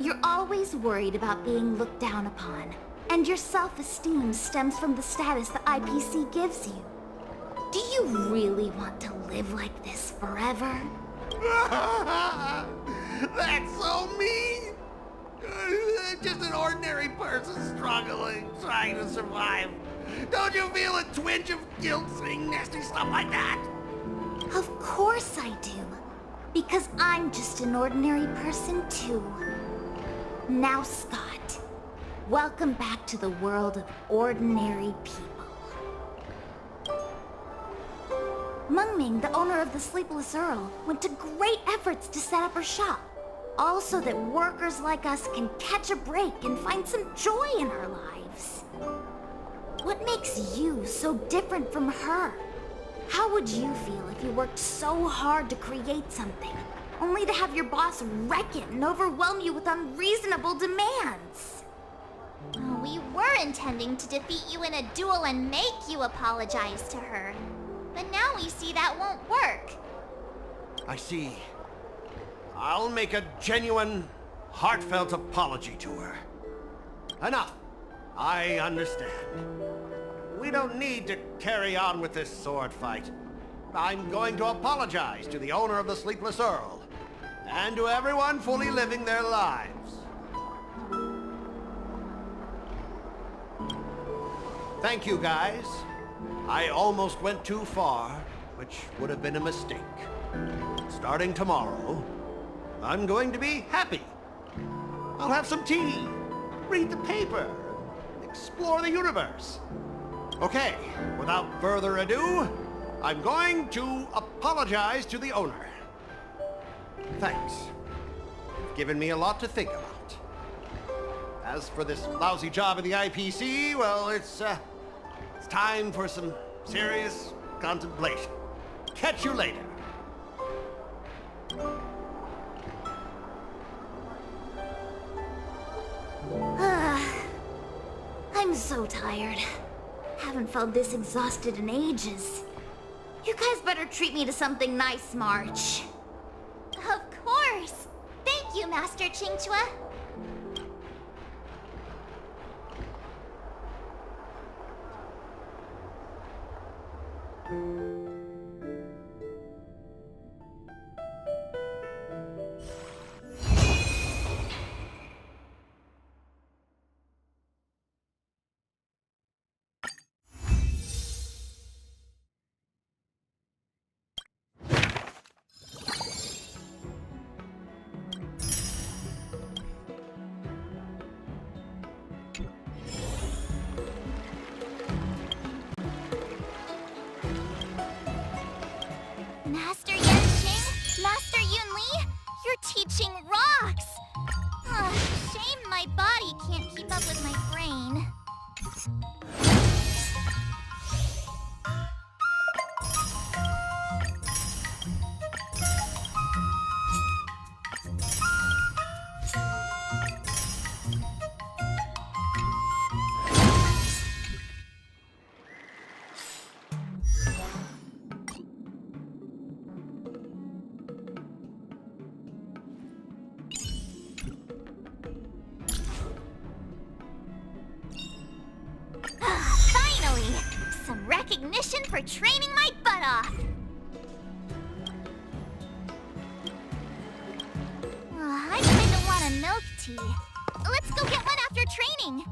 You're always worried about being looked down upon. And your self-esteem stems from the status the IPC gives you. Do you really want to live like this forever? That's so mean! Just an ordinary person struggling, trying to survive. Don't you feel a twinge of guilt saying nasty stuff like that? Of course I do. Because I'm just an ordinary person too. Now, Scott, welcome back to the world of ordinary people. Mengming, the owner of the Sleepless Earl, went to great efforts to set up her shop. All so that workers like us can catch a break and find some joy in our lives. What makes you so different from her? How would you feel if you worked so hard to create something, only to have your boss wreck it and overwhelm you with unreasonable demands? Oh, we were intending to defeat you in a duel and make you apologize to her. But now we see that won't work. I see. I'll make a genuine, heartfelt apology to her. Enough. I understand. We don't need to carry on with this sword fight. I'm going to apologize to the owner of the Sleepless Earl, and to everyone fully living their lives. Thank you, guys. I almost went too far, which would have been a mistake. Starting tomorrow, I'm going to be happy. I'll have some tea, read the paper, explore the universe. Okay, without further ado, I'm going to apologize to the owner. Thanks. You've given me a lot to think about. As for this lousy job in the IPC, well, it's time for some serious contemplation. Catch you later. I'm so tired. Haven't felt this exhausted in ages. You guys better treat me to something nice, March. Of course! Thank you, Master Qingque. Master Yanqing? Master Yunli? Your teaching rocks! Shame my body can't keep up with my brain. Finally! Some recognition for training my butt off! I kinda want a milk tea. Let's go get one after training!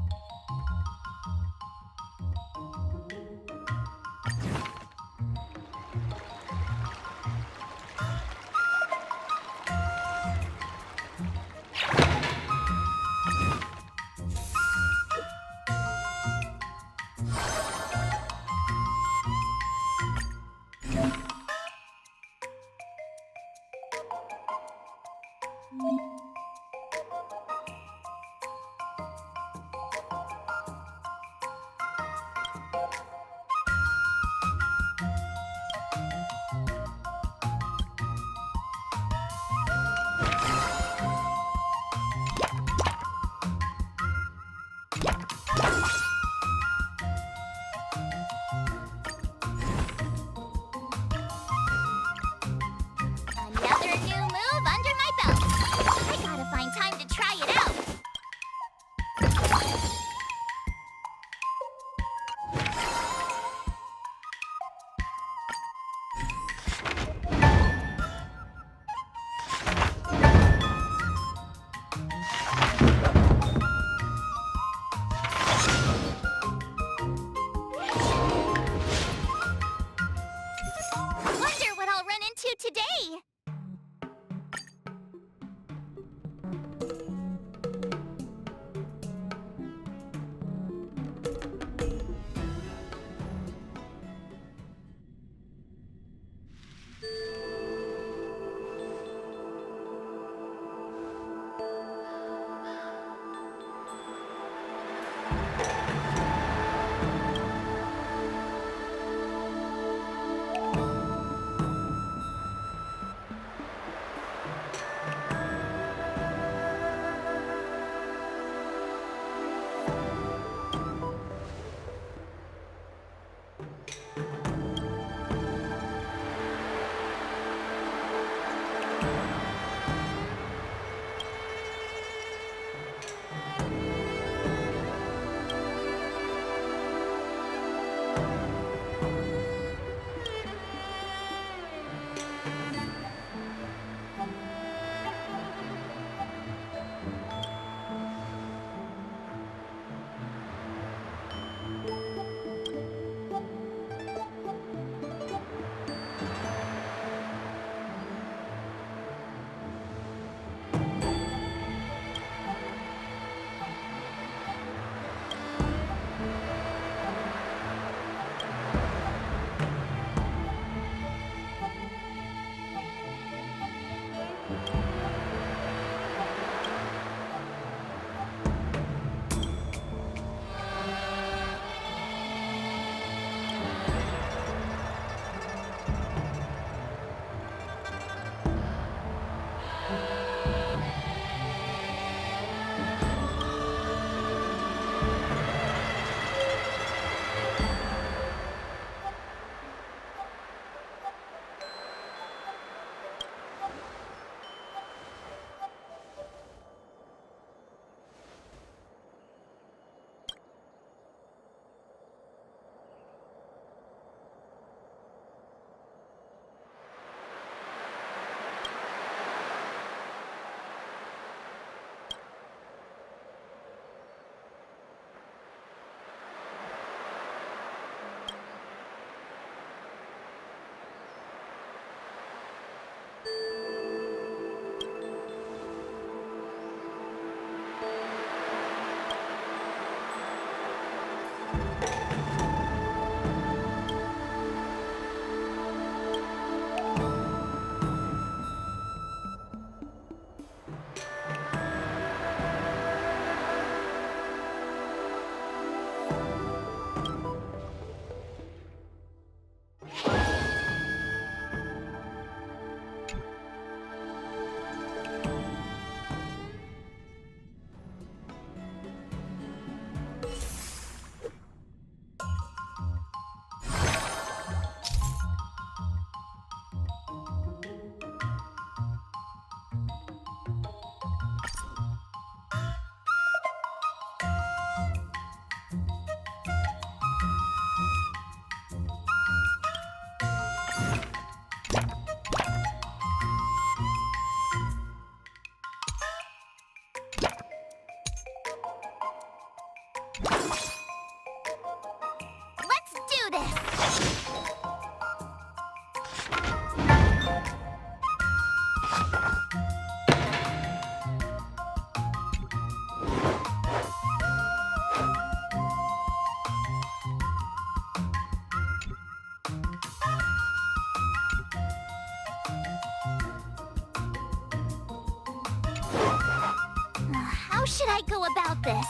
How should I go about this?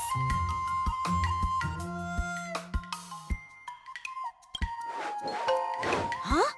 Huh?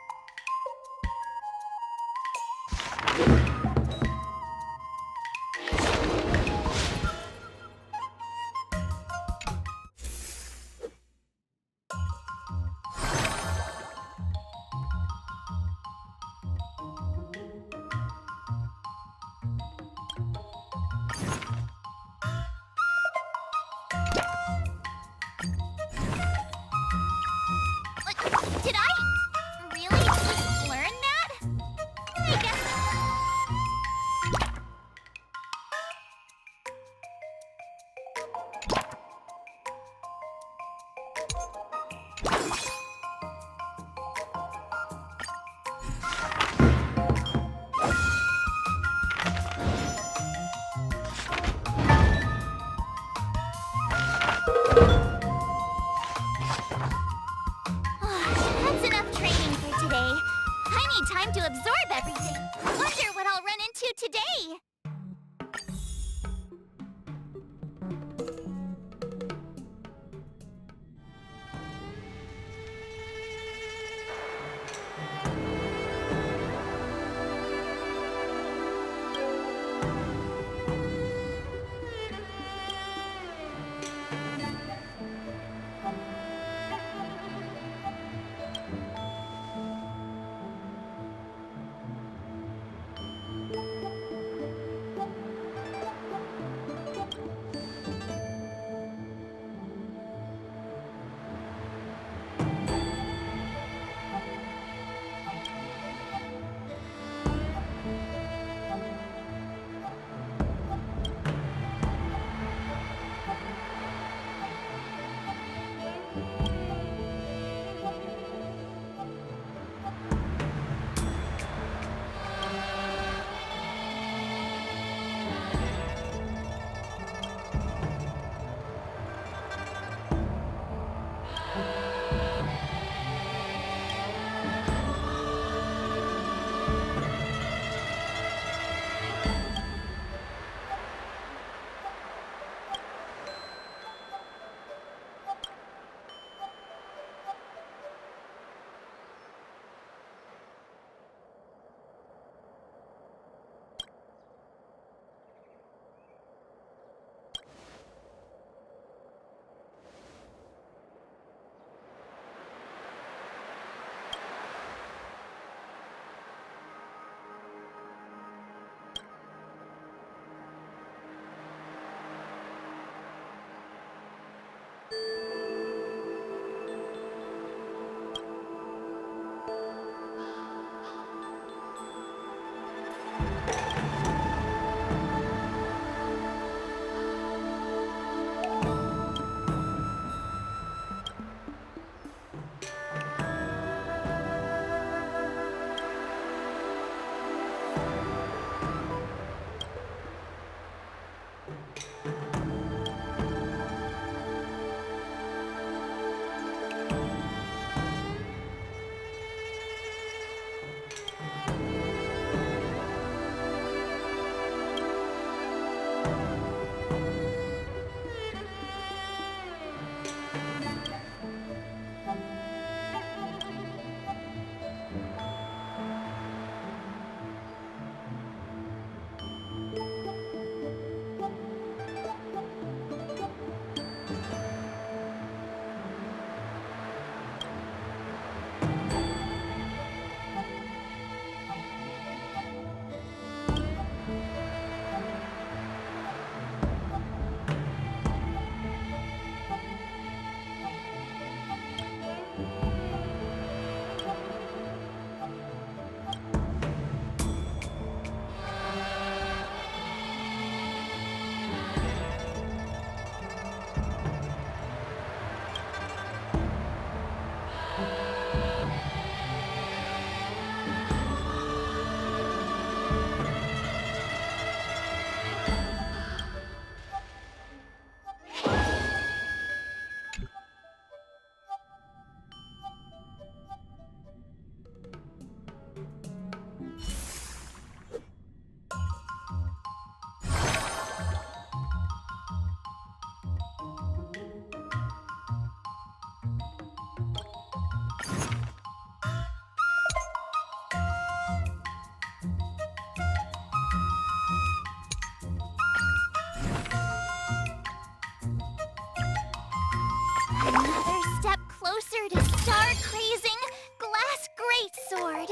closer to star-crazing glass greatsword.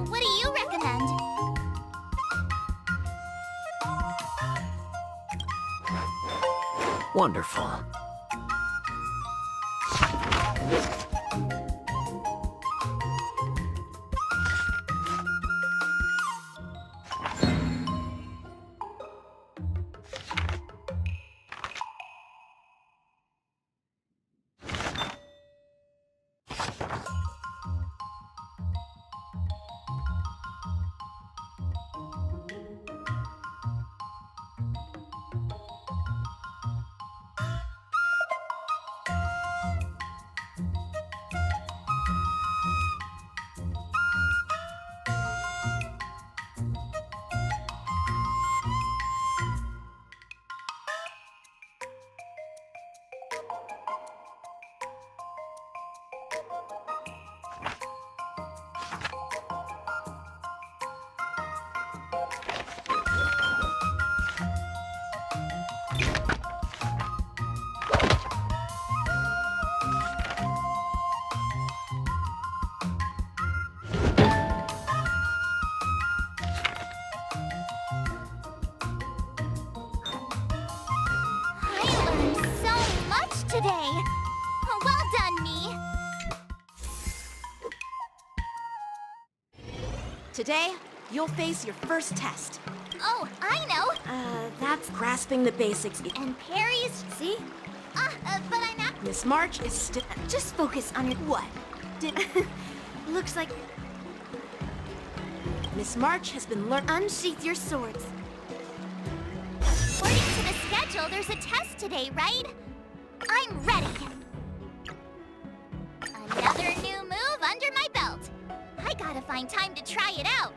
What do you recommend? Wonderful. Today. Well done, me. Today, you'll face your first test. Oh, I know. That's grasping the basics. And parries. See? But I'm not. Miss March is still. Just focus on your... What? Looks like... Miss March has been Unsheath your swords. According to the schedule, there's a test today, right? I'm ready. Another new move under my belt. I gotta find time to try it out.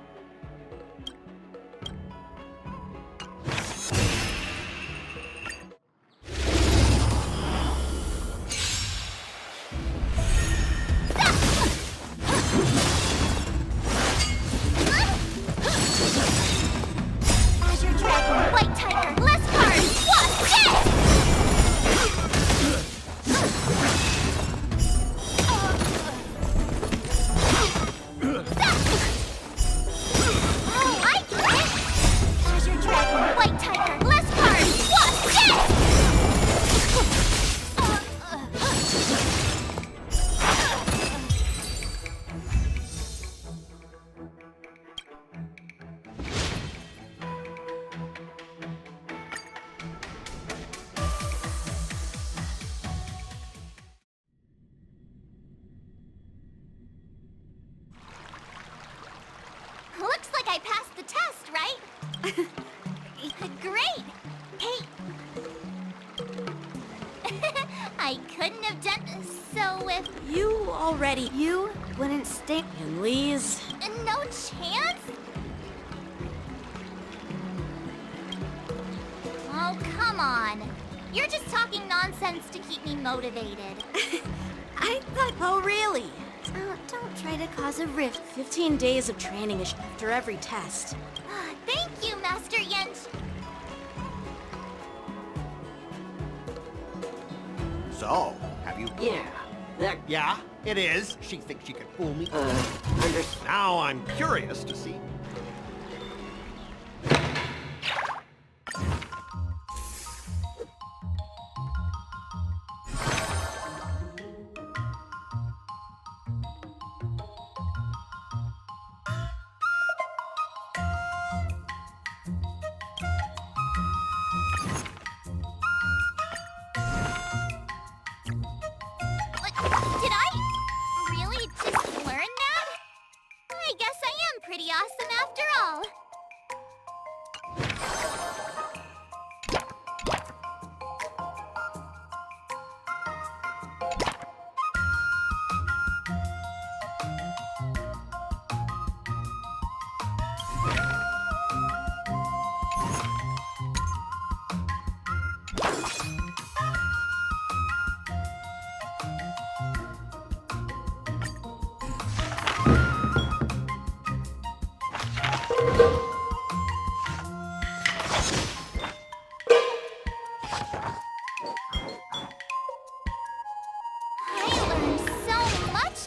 Azure Dragon, White Tiger, less cards. What's this? Looks like I passed the test, right? Great! Hey! I couldn't have done so if... You already... You wouldn't stay... And Lee's... No chance? Oh, come on. You're just talking nonsense to keep me motivated. I thought... Oh, really? Don't try to cause a rift. 15 days of training is after every test. Thank you, Master Yent. So, have you... Yeah, that... Yeah, it is. She thinks she can fool me. Understand. Now I'm curious to see... guess I am pretty awesome after all.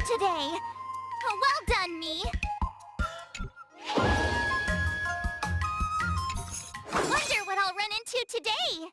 Today. Well done, me. Wonder what I'll run into today.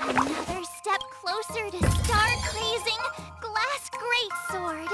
Another step closer to star-crazing glass greatsword.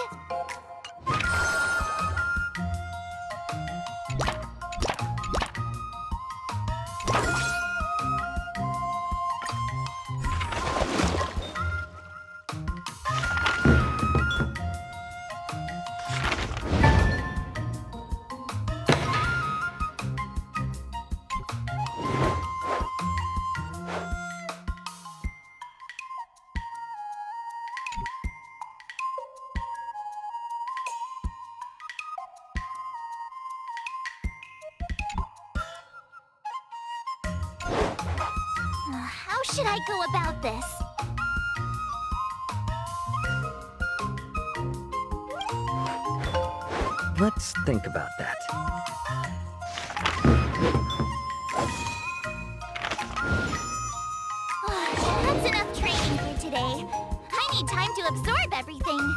How should I go about this? Let's think about that. That's enough training for today. I need time to absorb everything.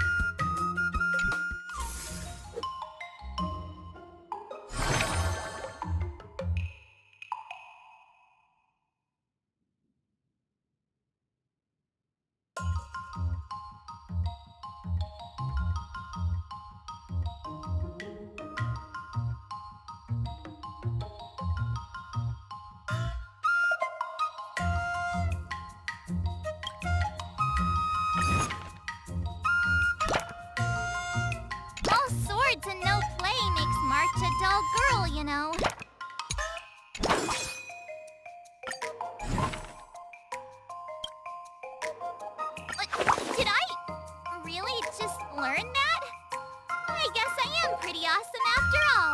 All swords and no play makes March a dull girl, you know. Did I really just learn that? I guess I am pretty awesome after all.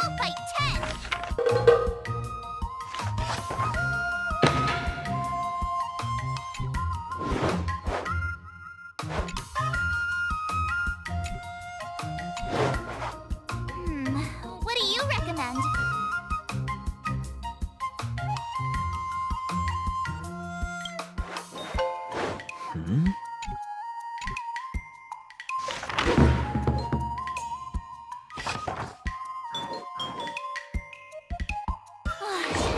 I'll fight 10! What do you recommend?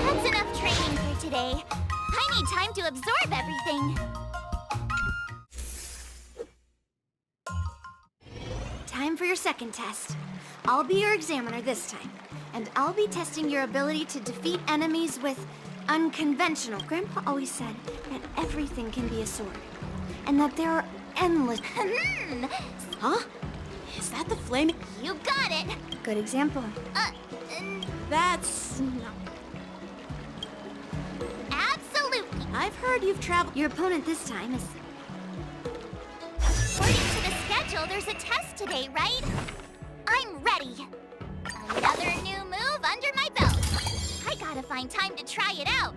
That's enough training for today. I need time to absorb everything. Time for your second test. I'll be your examiner this time, and I'll be testing your ability to defeat enemies with unconventional. Grandpa always said that everything can be a sword, and that there are endless... Huh? Is that the flaming... You got it! Good example. That's... no. Absolutely! I've heard you've traveled... Your opponent this time is... According to the schedule, there's a test today, right? I'm ready! Another new move under my belt. I gotta find time to try it out.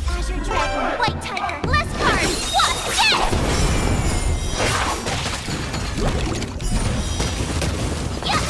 Azure Dragon, White Tiger, less cards! What's this? Yeah!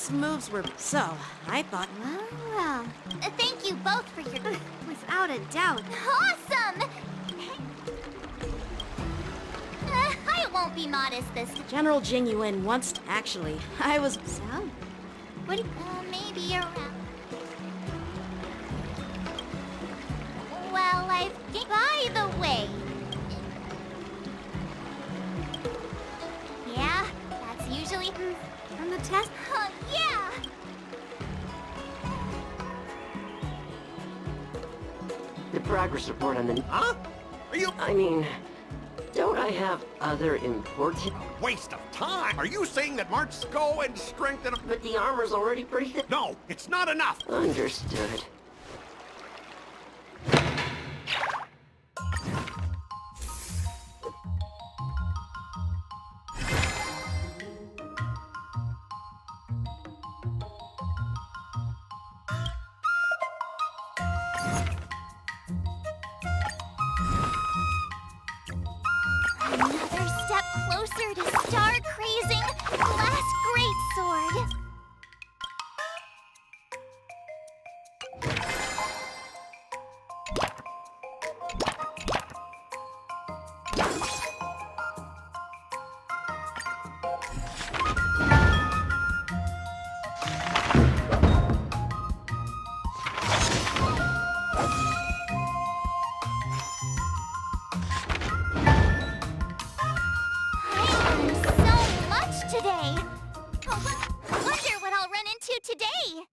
March's moves were... So, I thought... Well, thank you both for your... Without a doubt. Awesome! I won't be modest this time. General Jing Yuan once... Actually, I was... So? What do you... Maybe around... Well, I've... By the way... Yeah, that's usually... From the test? Yeah! The progress report on the... Huh? Are you... I mean, don't I have other important... Waste of time! Are you saying that March's skull and strength and... But the armor's already pretty thick. No, it's not enough! Understood. Another step closer to star-crazing Last Greatsword. Today. Wonder what I'll run into today.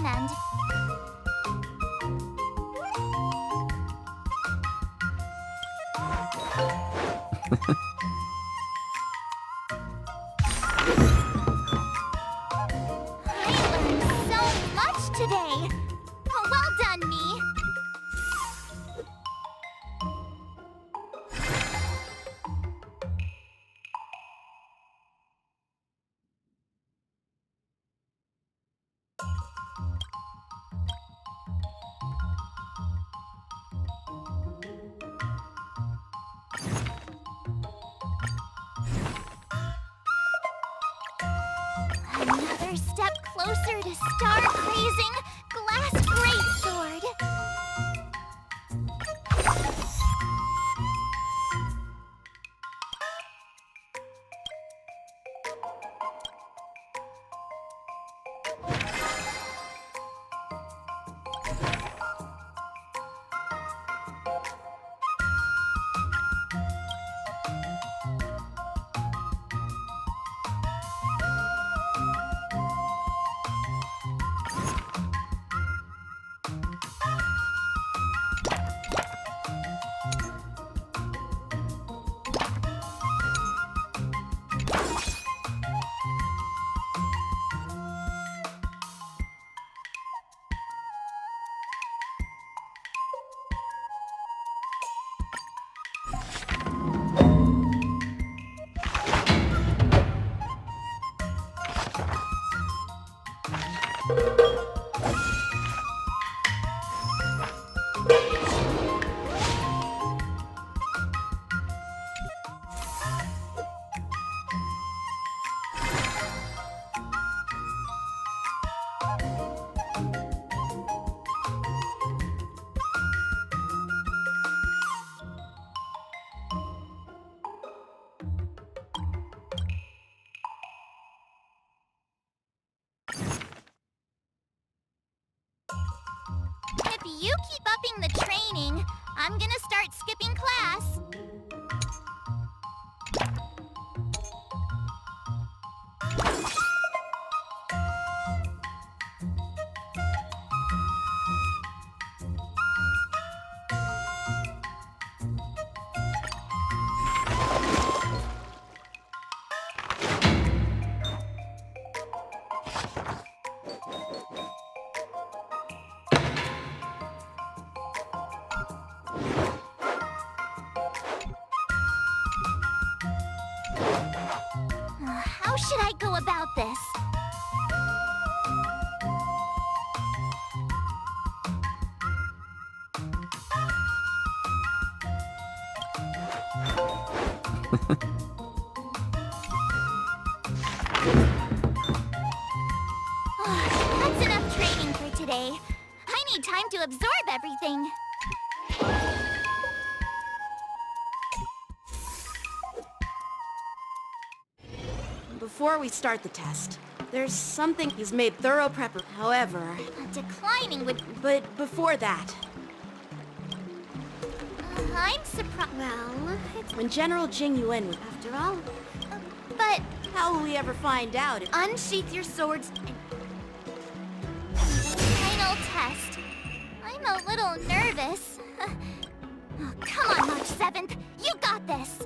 one end. I learned so much today. Well done, me. Another step closer to star-crazing glass greatsword. If you keep upping the training, I'm gonna start skipping class. How should I go about this? That's enough training for today. I need time to absorb everything. Before we start the test, there's something he's made thorough prep. However, Declining would... but before that, I'm surprised. well, when General Jing Yuan was after all, But how will we ever find out if... unsheath your swords and... Final test. I'm a little nervous. Oh, come on, March 7th. You got this.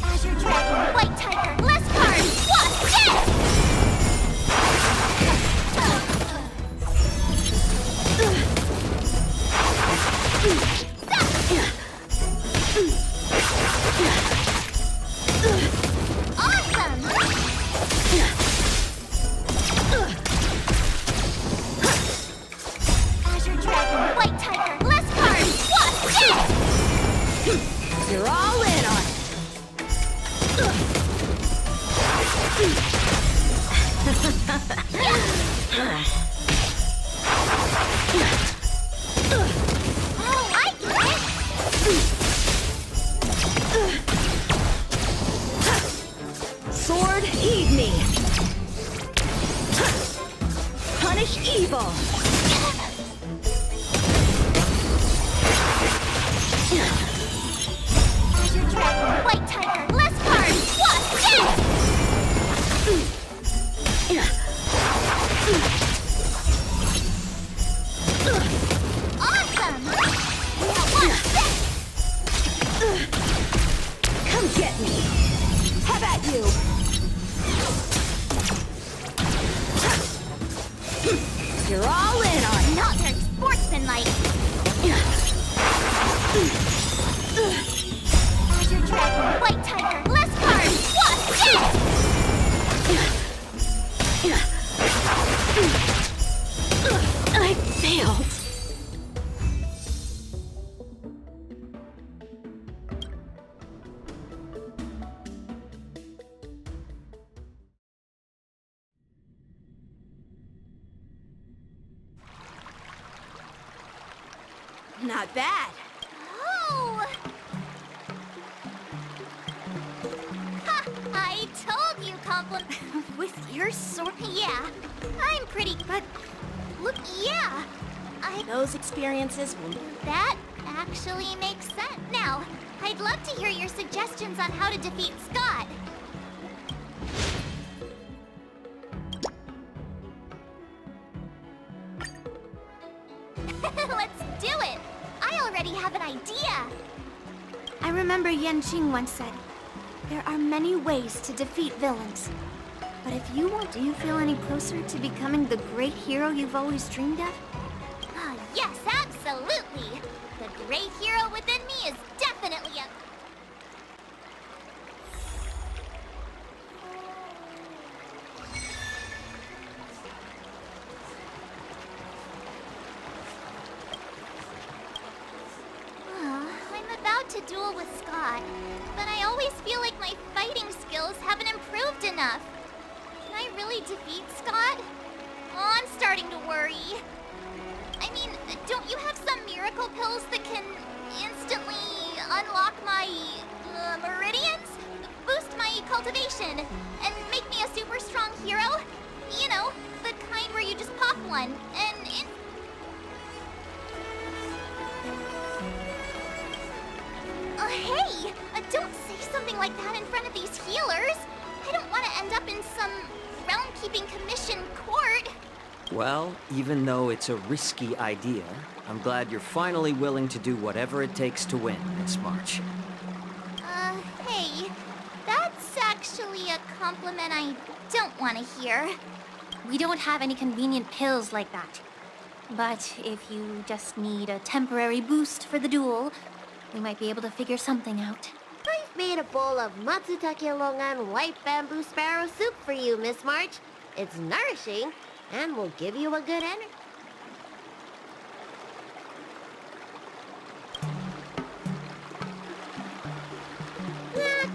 Azure Dragon, White Tiger, less cards. What? Yes! Awesome! Azure Dragon, White Tiger, less cards. What? Yes! You're all in on Oh, I get it! You're all in on it. Not very sportsmanlike. Azure Dragon, White Tiger, less cards! What's I failed. Not bad. Oh! Ha! I told you compliment. With your sword? Yeah, I'm pretty. But look, yeah, Those experiences will... That actually makes sense. Now, I'd love to hear your suggestions on how to defeat Scott. Let's do it! I already have an idea! I remember Yanqing once said, there are many ways to defeat villains. But if you want, do you feel any closer to becoming the great hero you've always dreamed of? Yes, absolutely! The great hero within me is definitely a... I'm about to duel with Scott, but I always feel like my fighting skills haven't improved enough. Can I really defeat Scott? Oh, I'm starting to worry. I mean, don't you have some miracle pills that can instantly unlock my meridians? Boost my cultivation and make me a super strong hero? You know, the kind where you just pop one and... Hey! Don't say something like that in front of these healers! I don't want to end up in some ground-keeping commission court! Well, even though it's a risky idea, I'm glad you're finally willing to do whatever it takes to win, Miss March. Hey, that's actually a compliment I don't want to hear. We don't have any convenient pills like that. But if you just need a temporary boost for the duel, we might be able to figure something out. I've made a bowl of matsutake longan white bamboo sparrow soup for you, Miss March. It's nourishing and will give you a good energy.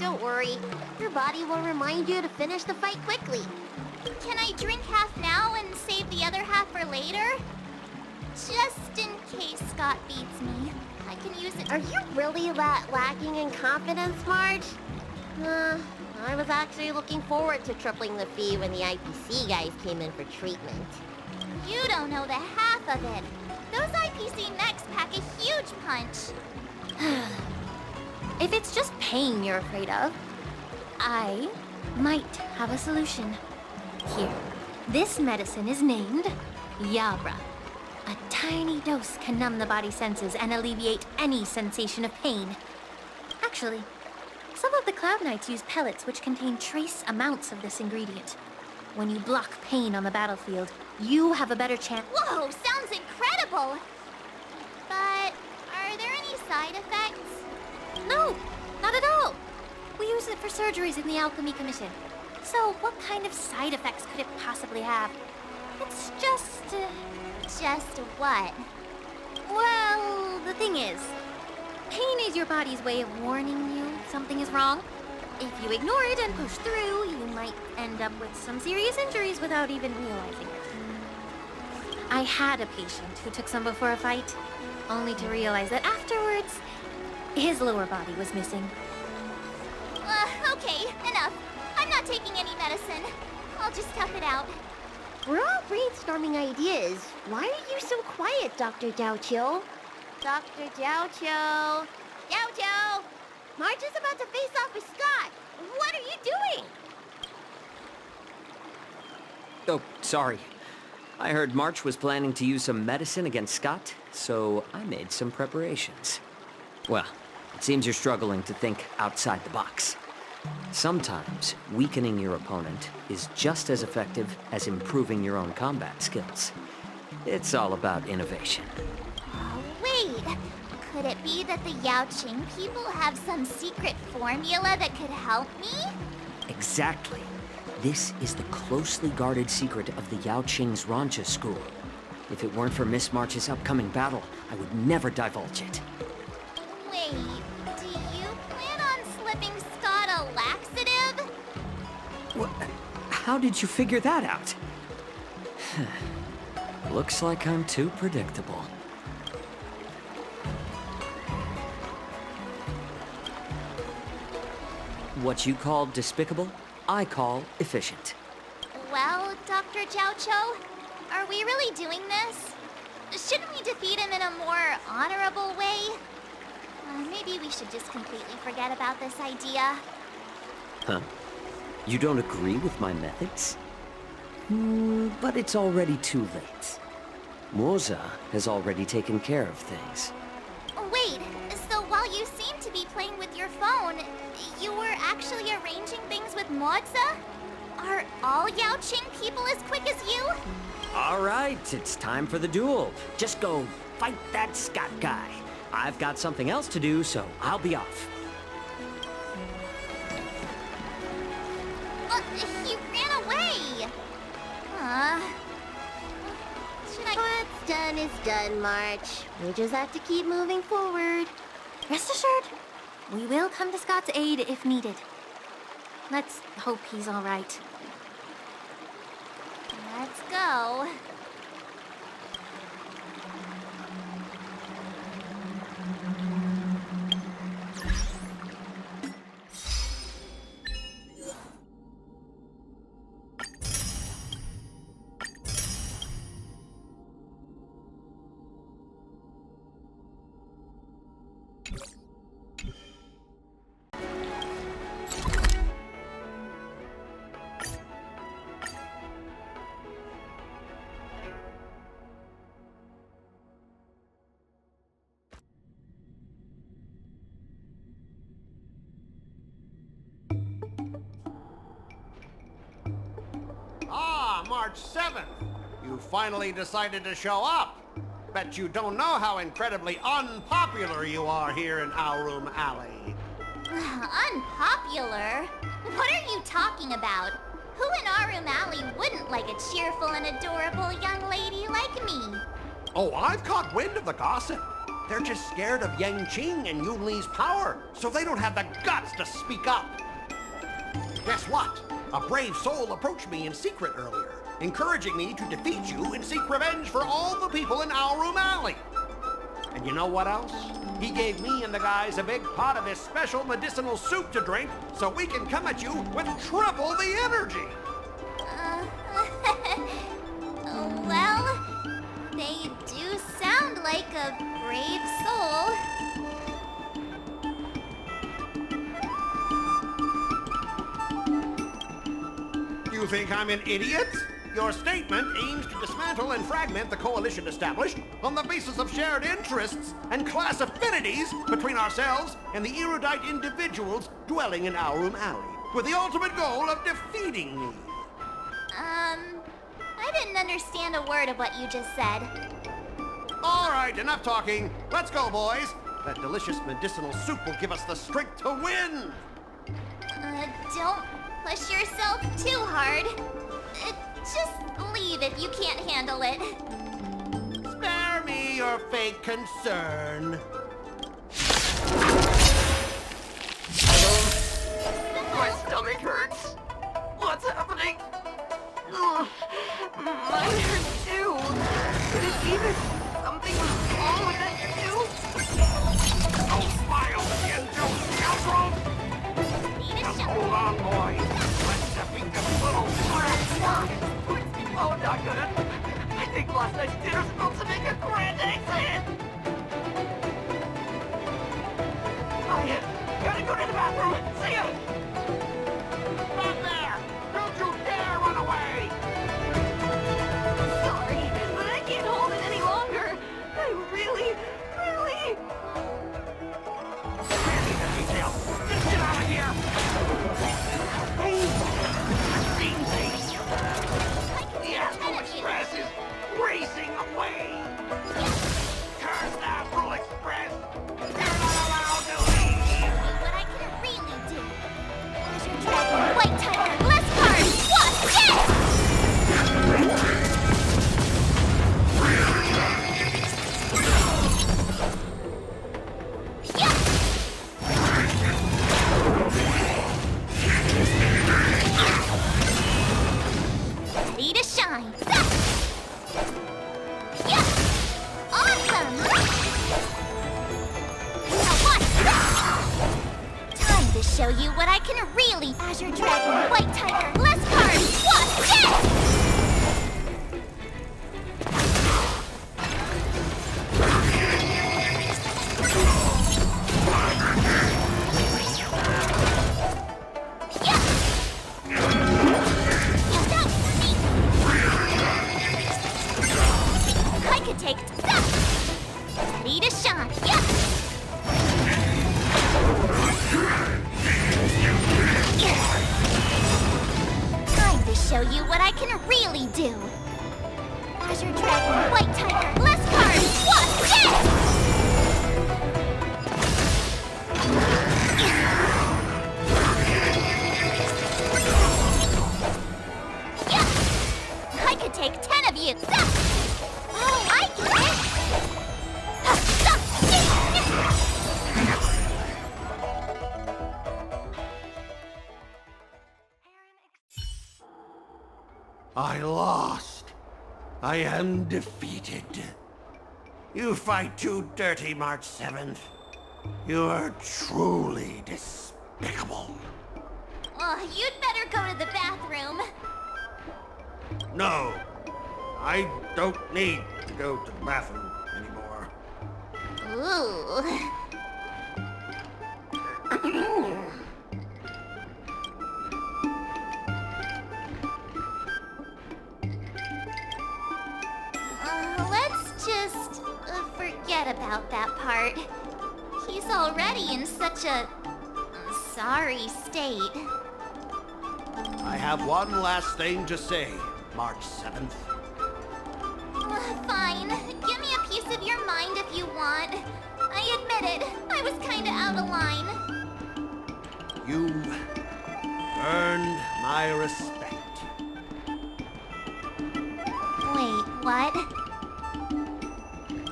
Don't worry. Your body will remind you to finish the fight quickly. Can I drink half now and save the other half for later? Just in case Scott beats me. I can use it. Are you really that lacking in confidence, Marge? I was actually looking forward to tripling the fee when the IPC guys came in for treatment. You don't know the half of it. Those IPC mechs pack a huge punch. If it's just pain you're afraid of, I might have a solution. Here, this medicine is named Yabra. A tiny dose can numb the body's senses and alleviate any sensation of pain. Actually, some of the Cloud Knights use pellets which contain trace amounts of this ingredient. When you block pain on the battlefield, you have a better chance. Whoa, sounds incredible! But are there any side effects? No, not at all. We use it for surgeries in the Alchemy Commission. So what kind of side effects could it possibly have? It's just... Just what? Well, the thing is, pain is your body's way of warning you something is wrong. If you ignore it and push through, you might end up with some serious injuries without even realizing it. I had a patient who took some before a fight, only to realize that afterwards, his lower body was missing. Okay, enough. I'm not taking any medicine. I'll just tough it out. We're all brainstorming ideas. Why are you so quiet, Dr. Jiaoqiu? Dr. Jiaoqiu! Jiaoqiu! Marge is about to face off with Scott! What are you doing? Oh, sorry. I heard March was planning to use some medicine against Scott, so I made some preparations. Well, it seems you're struggling to think outside the box. Sometimes, weakening your opponent is just as effective as improving your own combat skills. It's all about innovation. Oh, wait. Could it be that the Yaoqing people have some secret formula that could help me? Exactly. This is the closely guarded secret of the Yaoqing's Rancha school. If it weren't for Miss March's upcoming battle, I would never divulge it. Wait, do you plan on slipping Scott a laxative? What? How did you figure that out? Looks like I'm too predictable. What you call despicable, I call efficient. Well, Dr. Jiaoqiu, are we really doing this? Shouldn't we defeat him in a more honorable way? Maybe we should just completely forget about this idea. Huh? You don't agree with my methods? But it's already too late. Moza has already taken care of things. Wait, so while you seem to be playing with your phone, you were actually arranging things with Moza? Are all Yaoqing people as quick as you? All right, it's time for the duel. Just go fight that Scott guy. I've got something else to do, so I'll be off. He ran away! Should I... What's done is done, March. We just have to keep moving forward. Rest assured, we will come to Scott's aid if needed. Let's hope he's all right. Let's go. March 7th. You finally decided to show up. Bet you don't know how incredibly unpopular you are here in Aurum Alley. Unpopular? What are you talking about? Who in Aurum Alley wouldn't like a cheerful and adorable young lady like me? Oh, I've caught wind of the gossip. They're just scared of Yangqing and Yunli's power, so they don't have the guts to speak up. Guess what? A brave soul approached me in secret earlier, encouraging me to defeat you and seek revenge for all the people in Aurum Alley. And you know what else? He gave me and the guys a big pot of his special medicinal soup to drink so we can come at you with triple the energy. Well, they do sound like a brave soul. You think I'm an idiot? Your statement aims to dismantle and fragment the coalition established on the basis of shared interests and class affinities between ourselves and the erudite individuals dwelling in Aurum Alley, with the ultimate goal of defeating me. I didn't understand a word of what you just said. All right, enough talking. Let's go, boys. That delicious medicinal soup will give us the strength to win. Don't push yourself too hard. Just leave if you can't handle it. Spare me your fake concern. My stomach hurts. What's happening? Ugh, mine hurts too. Could it be that something was wrong with that too? Oh, smile, Yendo scoundrel! Now hold on, boy. Let's defeat them little brats. Oh, not good. I think last night's dinner's about to make a grand exit. I gotta go to the bathroom. See ya. Not there! Don't you dare run away! Sorry, but I can't hold it any longer. I really... Randy the detail! Just get out of here! The asshole express is racing away! Curse that rule express! You're not allowed to leave! What I can really do. Azure Dragon, White Tiger, Bless Card, What's this? Ready to shine. Yeah! Awesome! Now watch this! Time to show you what I can really. Azure Dragon, White Tiger, Bless Card, What's this? Take that! Ready to shine, yeah! Time to show you what I can really do! Azure Dragon, White Tiger, Bless Card, What's this? Yeah! I could take 10 of you! Oh, I get it! I lost. I am defeated. You fight too dirty, March 7th. You are truly despicable. Oh, you'd better go to the bathroom. No. I don't need to go to the bathroom anymore. Ooh. Let's just forget about that part. He's already in such a sorry state. I have one last thing to say, March 7th. Fine. Give me a piece of your mind if you want. I admit it. I was kinda out of line. You've earned my respect. Wait, what?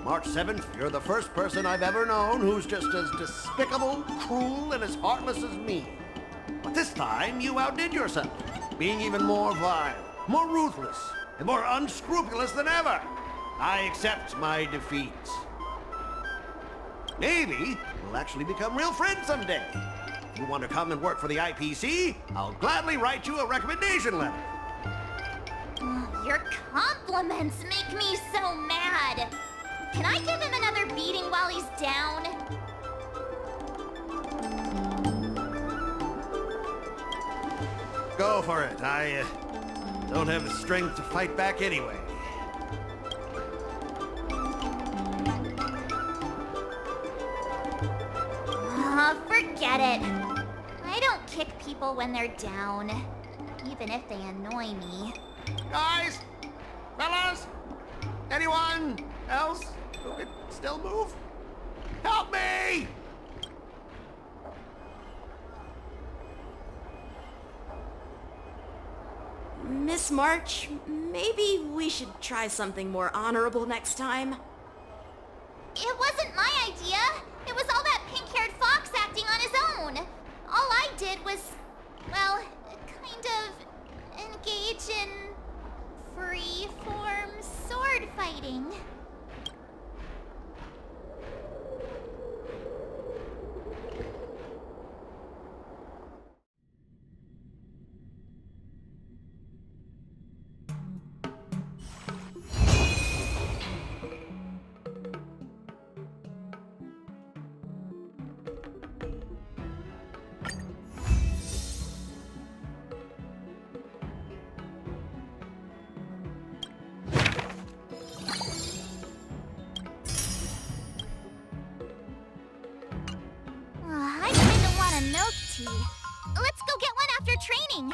March 7th, you're the first person I've ever known who's just as despicable, cruel, and as heartless as me. But this time, you outdid yourself, being even more vile, more ruthless, and more unscrupulous than ever. I accept my defeat. Maybe we'll actually become real friends someday. If you want to come and work for the IPC, I'll gladly write you a recommendation letter. Your compliments make me so mad. Can I give him another beating while he's down? Go for it. I don't have the strength to fight back anyway. Forget it. I don't kick people when they're down, even if they annoy me. Guys! Fellas! Anyone else who can still move? Help me! Miss March, maybe we should try something more honorable next time. It wasn't my idea. It was all that pink-haired fox acting on his own. All I did was, well, kind of engage in free-form sword fighting. I kinda want a milk tea. Let's go get one after training.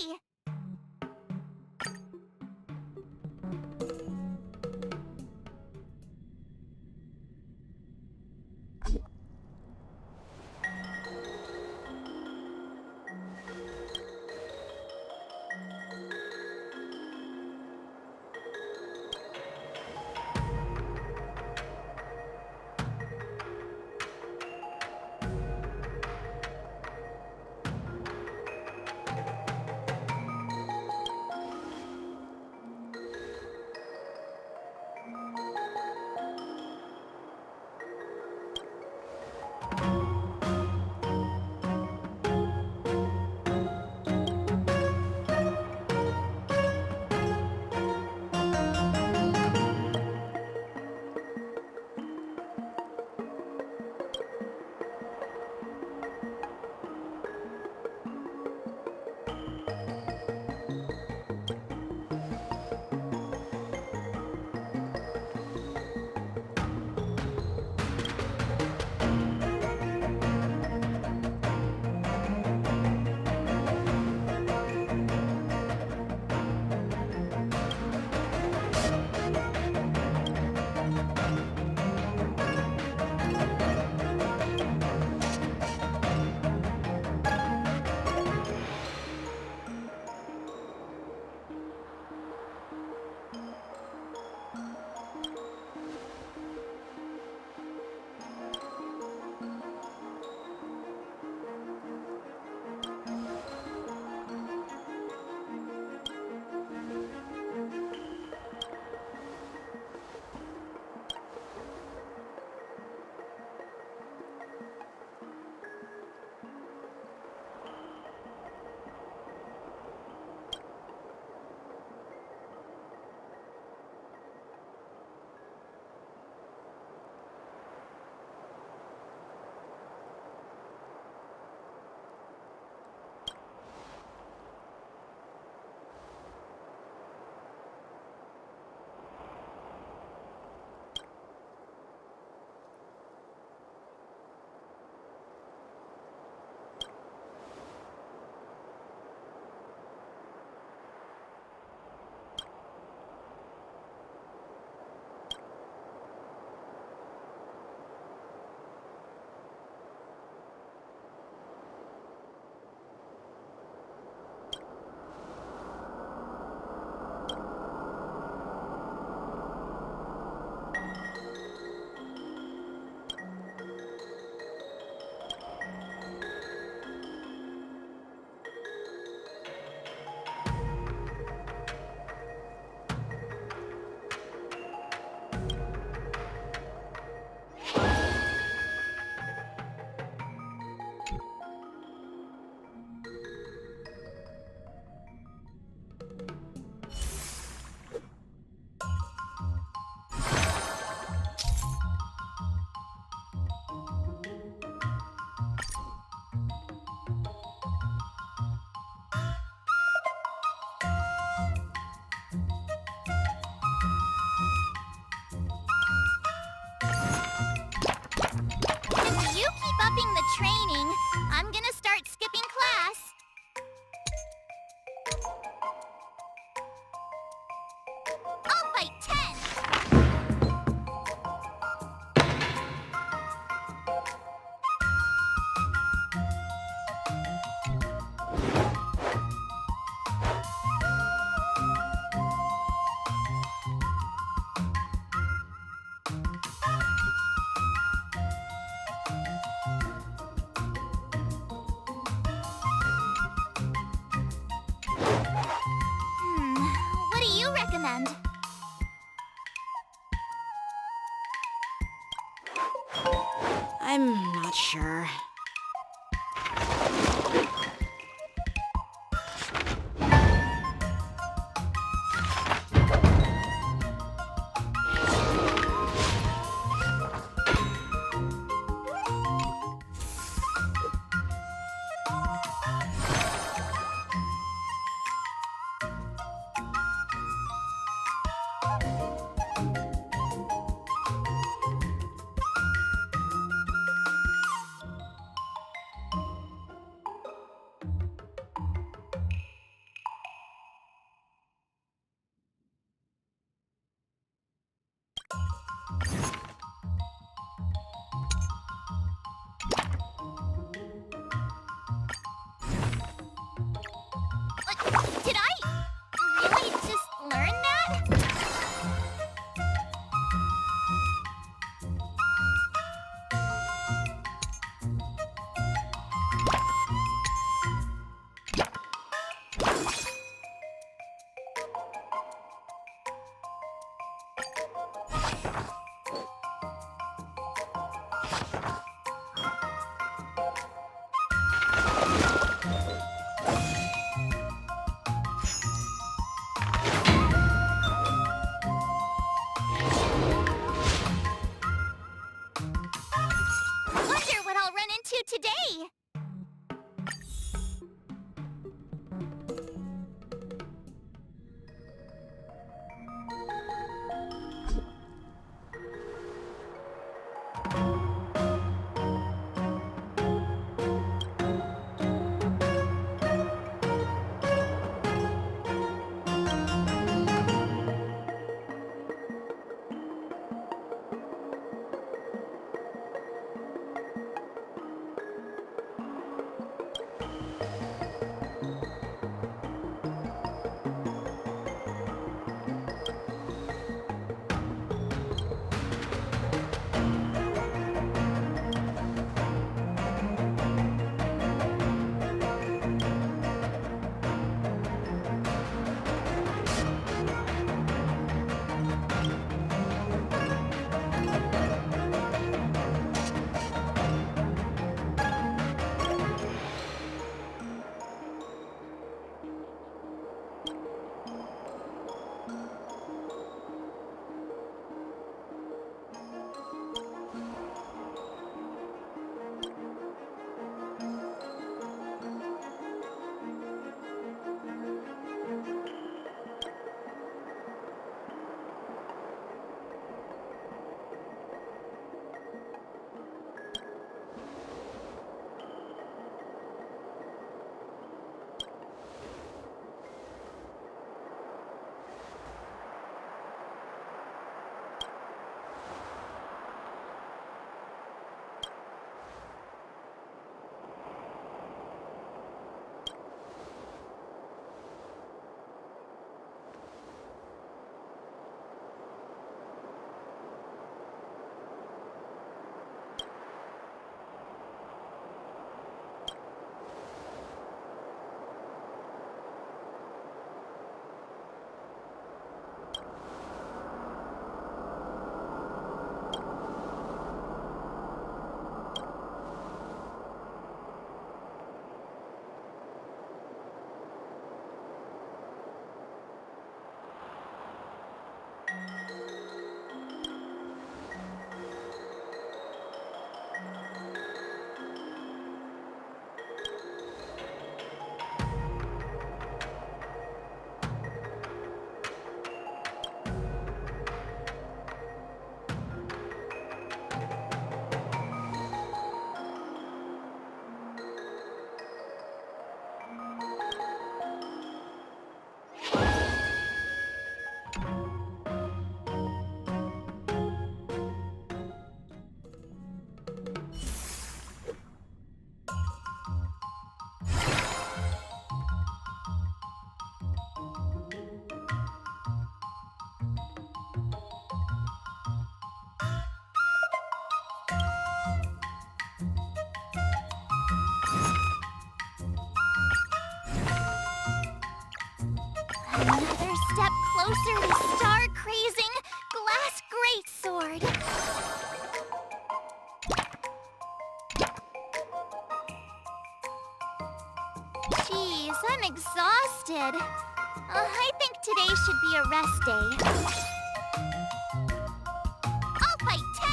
way! training, I'm gonna start skipping class. I'll fight 10! Did I really just learn that? Wonder what I'll run into today. Another step closer to star-crazing glass greatsword. Jeez, I'm exhausted. I think today should be a rest day. I'll fight 10!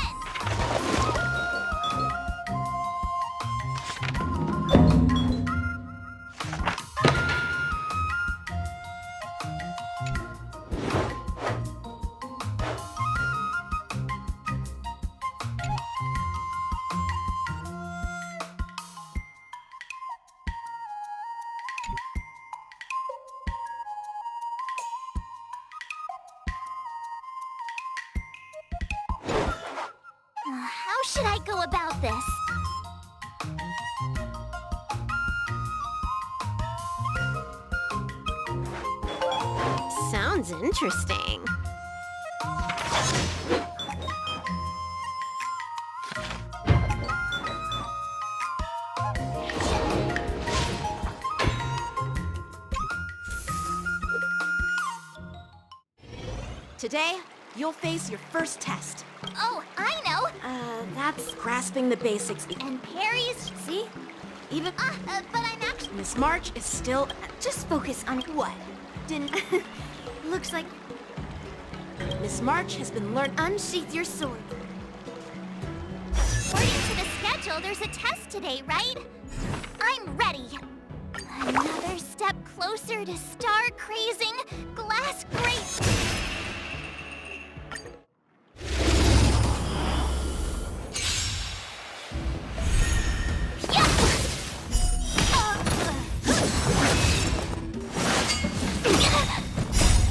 How should I go about this? Sounds interesting. Today, you'll face your first test. Oh, I know! That's grasping the basics. And parries? See? Even... but I'm actually... Miss March is still... Just focus on what? Didn't... Looks like Miss March has been learned... unsheath your sword. According to the schedule, there's a test today, right? I'm ready. Another step closer to star-crazing glass grape.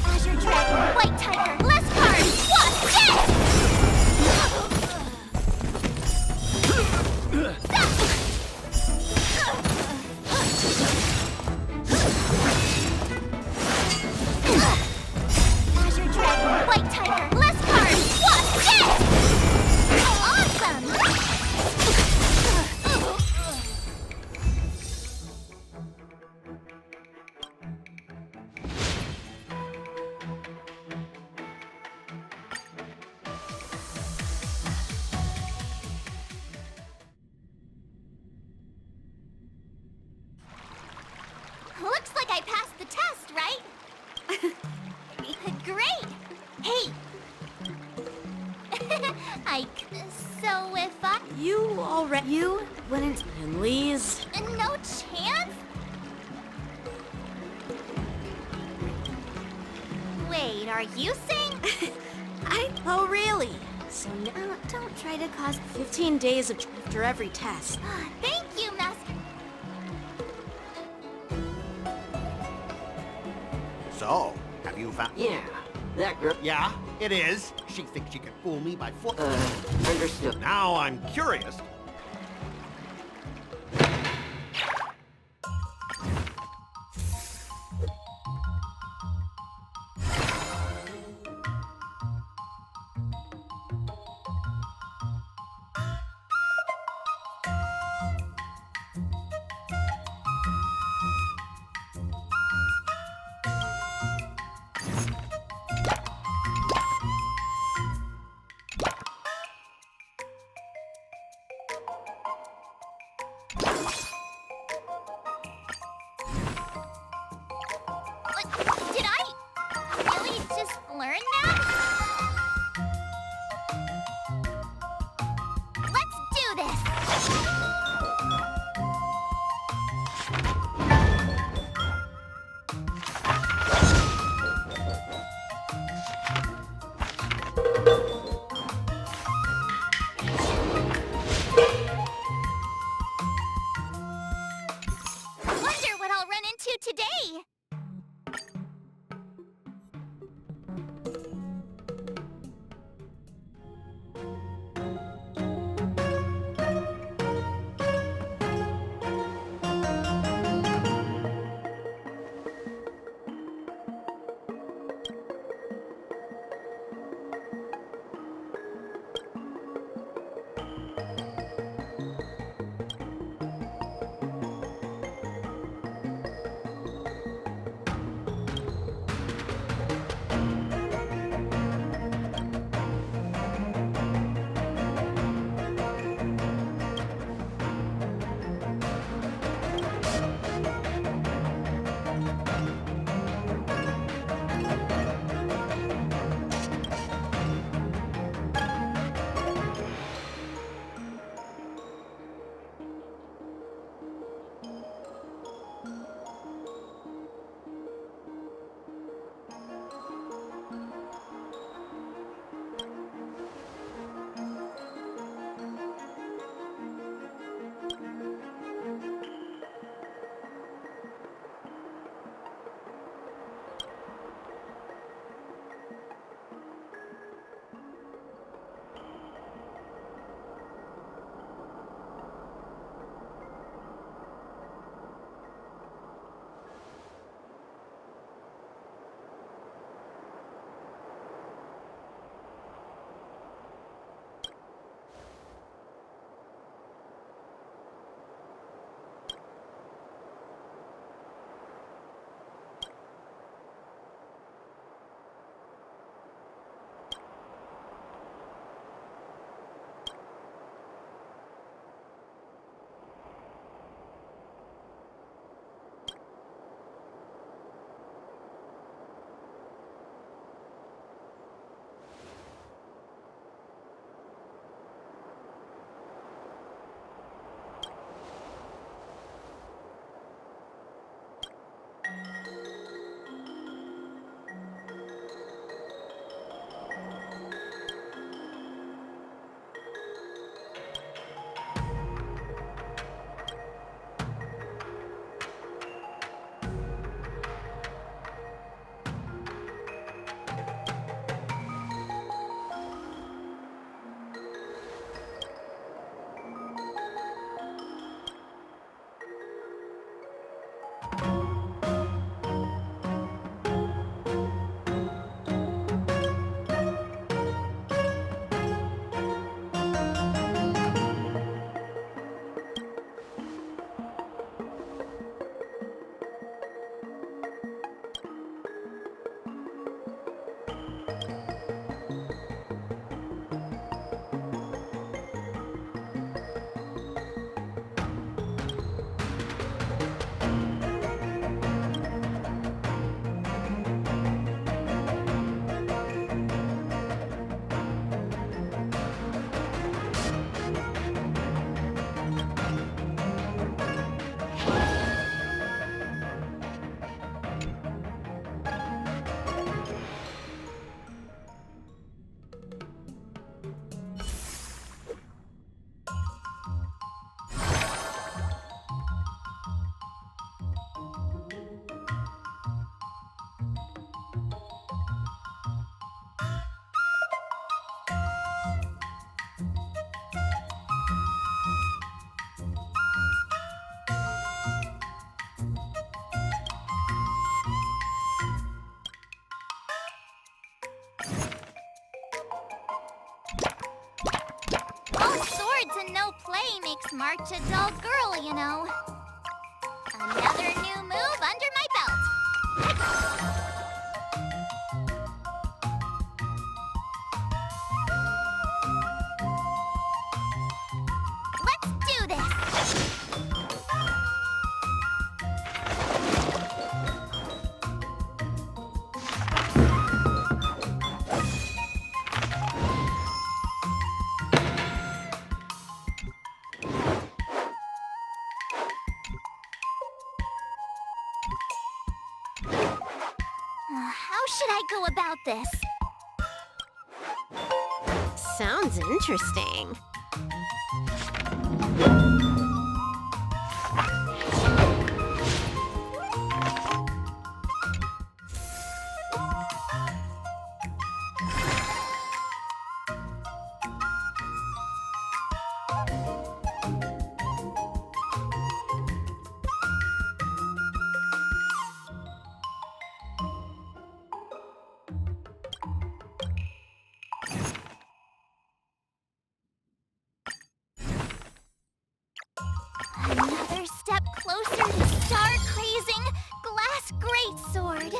Azure Dragon, White Tiger, less cards, what's dead? Azure Dragon, White Tiger, less cards, what's dead? Awesome! Looks like I passed the test, right? Great! Hey! So if I... You already... You wouldn't... And Lee's... No chance? Wait, are you saying... Oh, really? So don't try to cause... 15 days after every test. Thank you, Master. So, have you found... Yeah, that girl... Yeah, it is. She thinks she can fool me by understood. Now I'm curious. Did I really just learn that? Let's do this! Wonder what I'll run into today! All swords and no play makes March a dull girl, you know. Another new move under my belt. Let's do this! How should I go about this? Sounds interesting. Another step closer to star-crazing glass greatsword.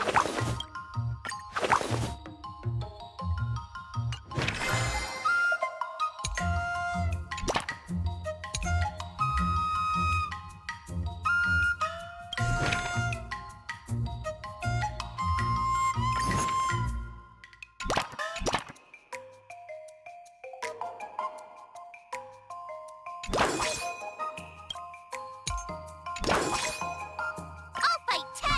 I'll fight 10!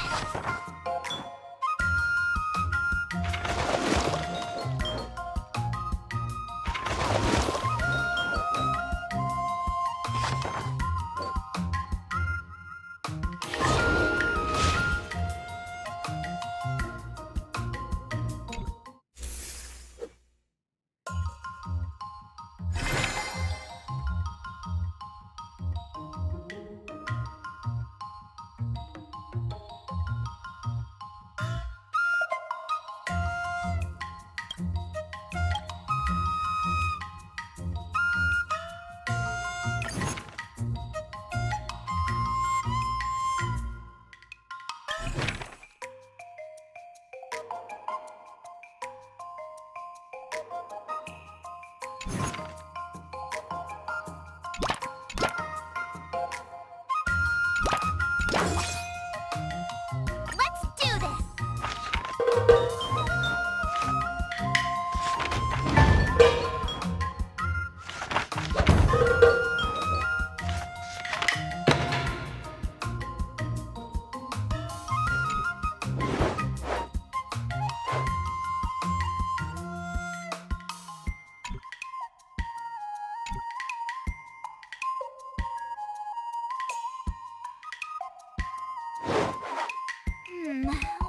Let's do this!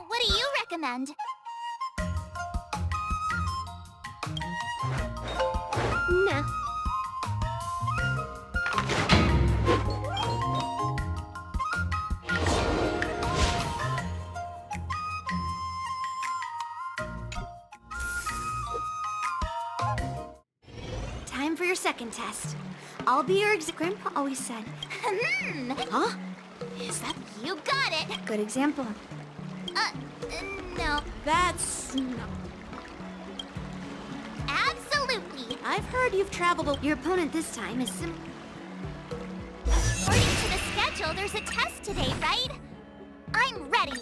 What do you recommend? Nah. Time for your second test. I'll be your Grandpa always said. Huh? Is that... You got it! Good example. No. That's... no. I've heard you've traveled Your opponent this time is According to the schedule, there's a test today, right? I'm ready.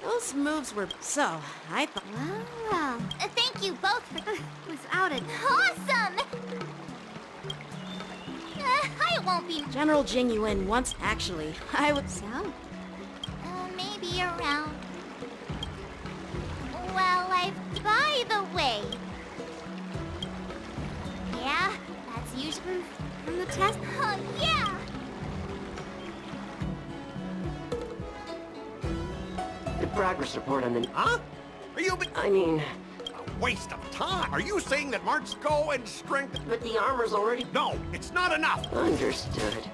Those moves were so. I thought. Wow. Thank you both for... Without it. Awesome! I won't be... General Jing Yuan once, actually. I would... So? Maybe around... Well, by the way... Yeah, that's usually... From the test? Oh, yeah! The progress report on the... Huh? Are you... I mean... A waste of time. Are you saying that March's go and strength... But the armor's already... No, it's not enough. Understood.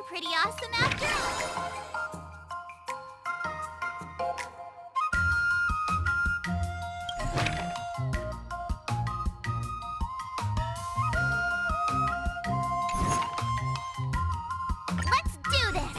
pretty awesome after all. Let's do this!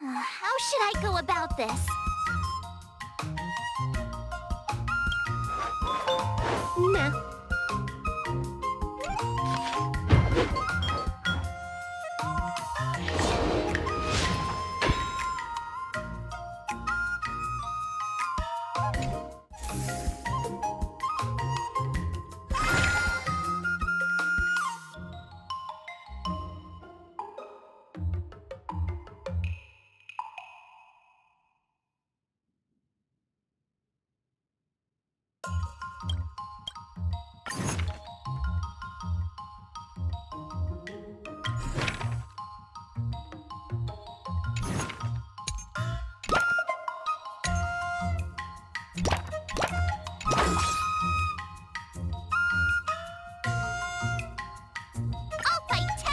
How should I go about this? Nah. I'll fight 10!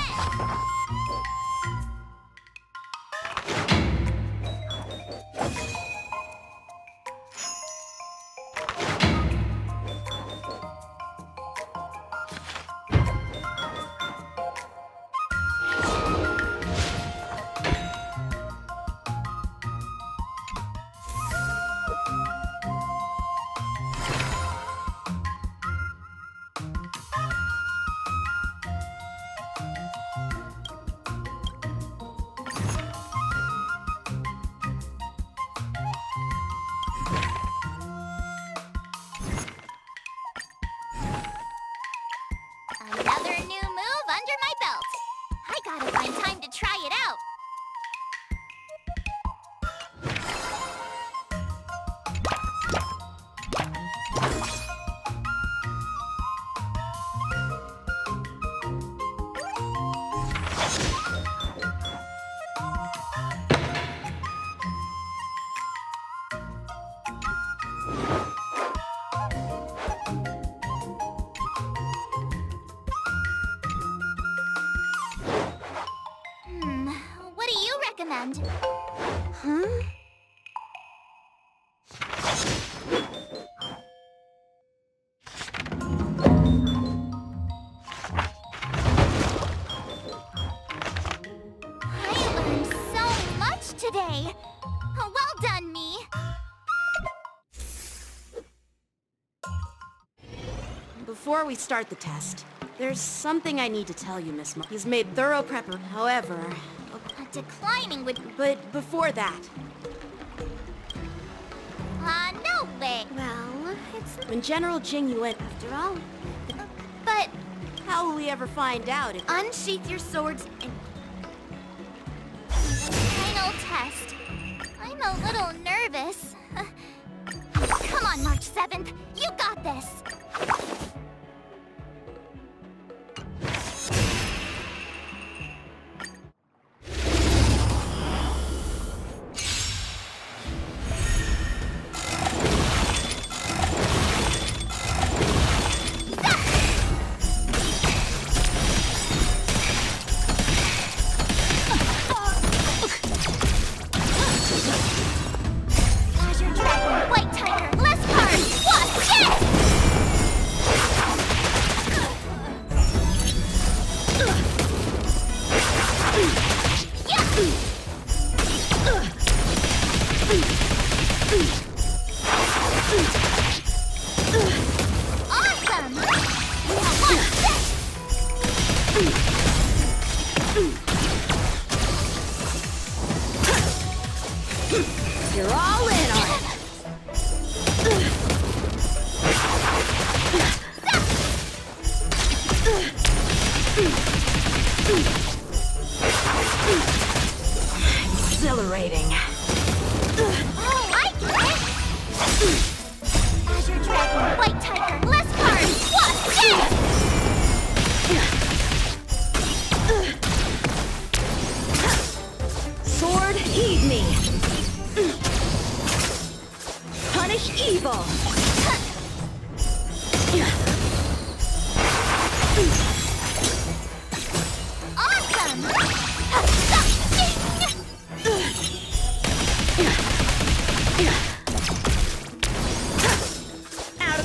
Another new move under my belt. I gotta find time to try it out. What do you recommend? Huh? I learned so much today. Well done, me. Before we start the test, there's something I need to tell you, Miss March. He's made thorough prepper. However, Declining would... but before that, no way. Well, it's... when General Jing Yuan, After all, But how will we ever find out if... Unsheath your swords and final test. I'm a little nervous. Come on, March 7th. You got this. Azure Dragon, White Tiger, less cards. What? Yes!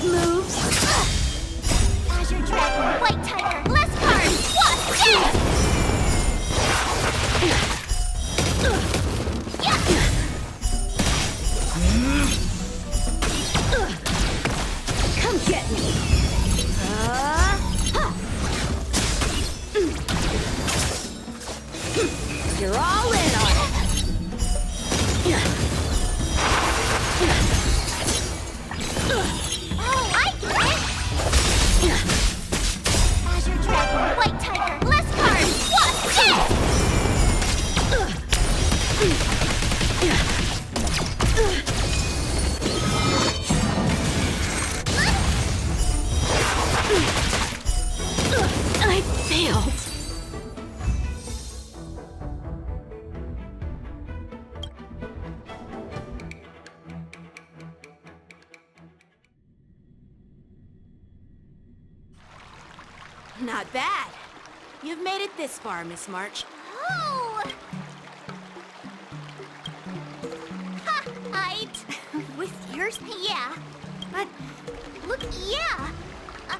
of moves. Azure Dragon, White Tiger, less cards! What? Yeah! Come get me. You're all in on it. Oh, I get it! Azure Dragon, White Tiger, less cards! What? I failed. Not bad. You've made it this far, Miss March. Oh! Ha! With yours? Yeah. But, look, yeah.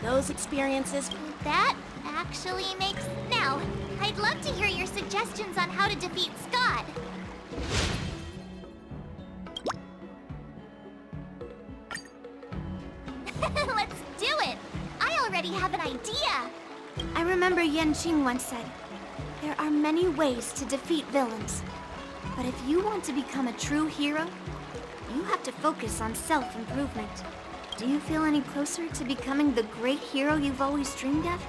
Those experiences... That actually makes... Now, I'd love to hear your suggestions on how to defeat Scott. Let's do it! I already have an idea! I remember Yanqing once said, there are many ways to defeat villains. But if you want to become a true hero, you have to focus on self-improvement. Do you feel any closer to becoming the great hero you've always dreamed of?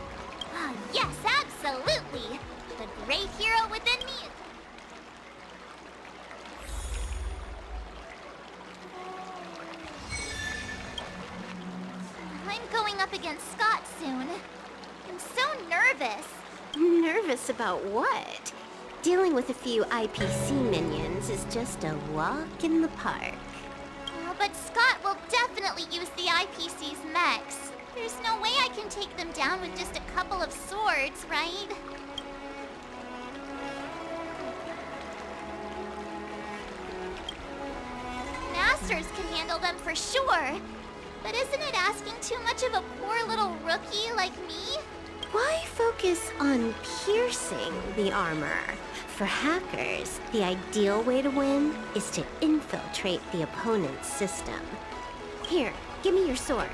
Yes, absolutely! The great hero within me is... I'm going up against Scott soon. I'm so nervous. Nervous about what? Dealing with a few IPC minions is just a walk in the park. But Scott will definitely use the IPC's mechs. There's no way I can take them down with just a couple of swords, right? Masters can handle them for sure. But isn't it asking too much of a poor little rookie like me? Why focus on piercing the armor? For hackers, the ideal way to win is to infiltrate the opponent's system. Here, give me your sword.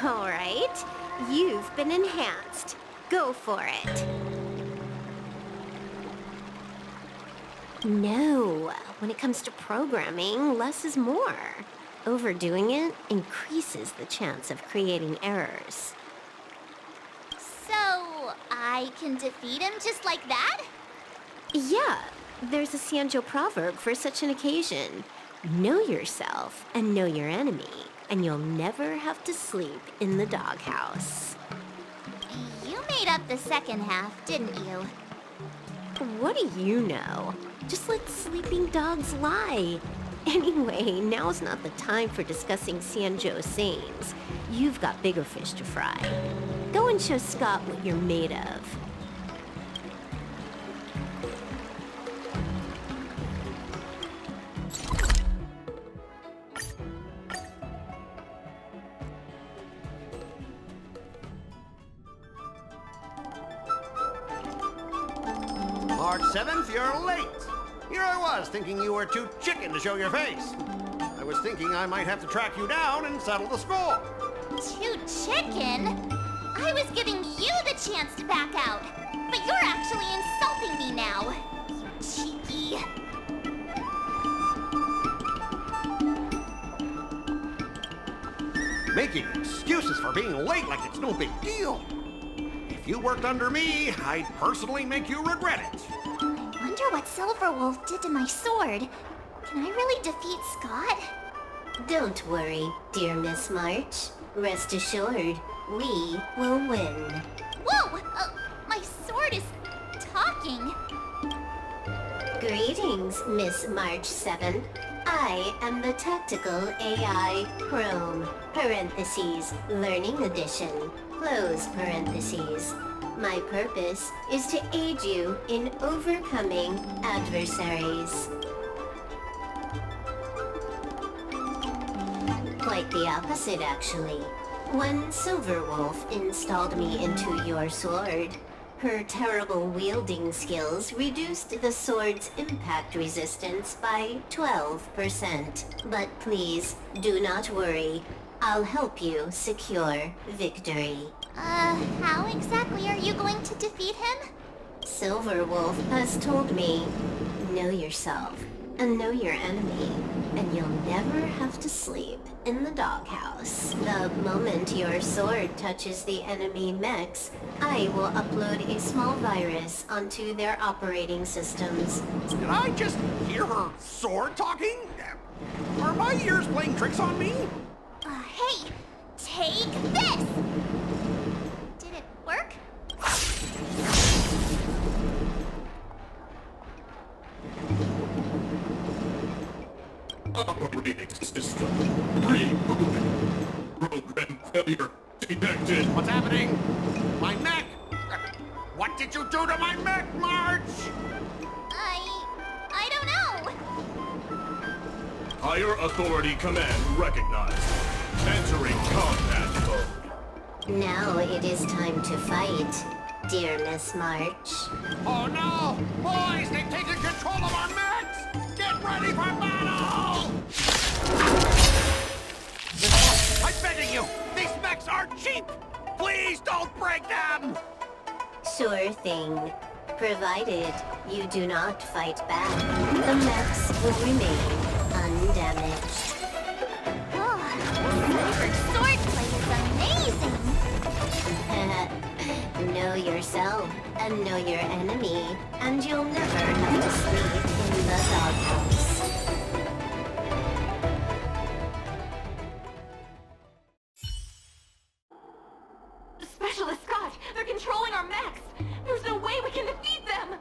All right, you've been enhanced. Go for it. No, when it comes to programming, less is more. Overdoing it increases the chance of creating errors. So, I can defeat him just like that? Yeah, there's a Xianzhou proverb for such an occasion. Know yourself and know your enemy, and you'll never have to sleep in the doghouse. You made up the second half, didn't you? What do you know? Just let sleeping dogs lie. Anyway, now's not the time for discussing Xianzhou sayings. You've got bigger fish to fry. Go and show Scott what you're made of. March 7th, you're late. Here I was, thinking you were too chicken to show your face. I was thinking I might have to track you down and settle the score. Too chicken? I was giving you the chance to back out, but you're actually insulting me now. You cheeky. Making excuses for being late like it's no big deal. If you worked under me, I'd personally make you regret it. I wonder what Silverwolf did to my sword. Can I really defeat Scott? Don't worry, dear Miss March. Rest assured, we will win. Whoa! My sword is talking. Greetings, Miss March 7. I am the Tactical AI Chrome, parentheses, Learning Edition, close parentheses. My purpose is to aid you in overcoming adversaries. Quite the opposite, actually. When Silverwolf installed me into your sword, her terrible wielding skills reduced the sword's impact resistance by 12%. But please, do not worry. I'll help you secure victory. How exactly are you going to defeat him? Silverwolf has told me, know yourself and know your enemy, and you'll never have to sleep in the doghouse. The moment your sword touches the enemy mechs, I will upload a small virus onto their operating systems. Did I just hear her sword talking? Are my ears playing tricks on me? Hey! Take this! Did it work? Operating system rebooting. Program failure detected. What's happening? My mech! What did you do to my mech, March? I don't know. Higher authority command recognized. Entering combat mode. Now it is time to fight, dear Miss March. Oh no! Boys, they've taken control of our mechs! Get ready for battle! I'm begging you! These mechs are cheap! Please don't break them! Sure thing. Provided you do not fight back, the mechs will remain undamaged. Swordplay is amazing! Know yourself and know your enemy, and you'll never have to sleep in the doghouse. Specialist Scott! They're controlling our mechs! There's no way we can defeat them!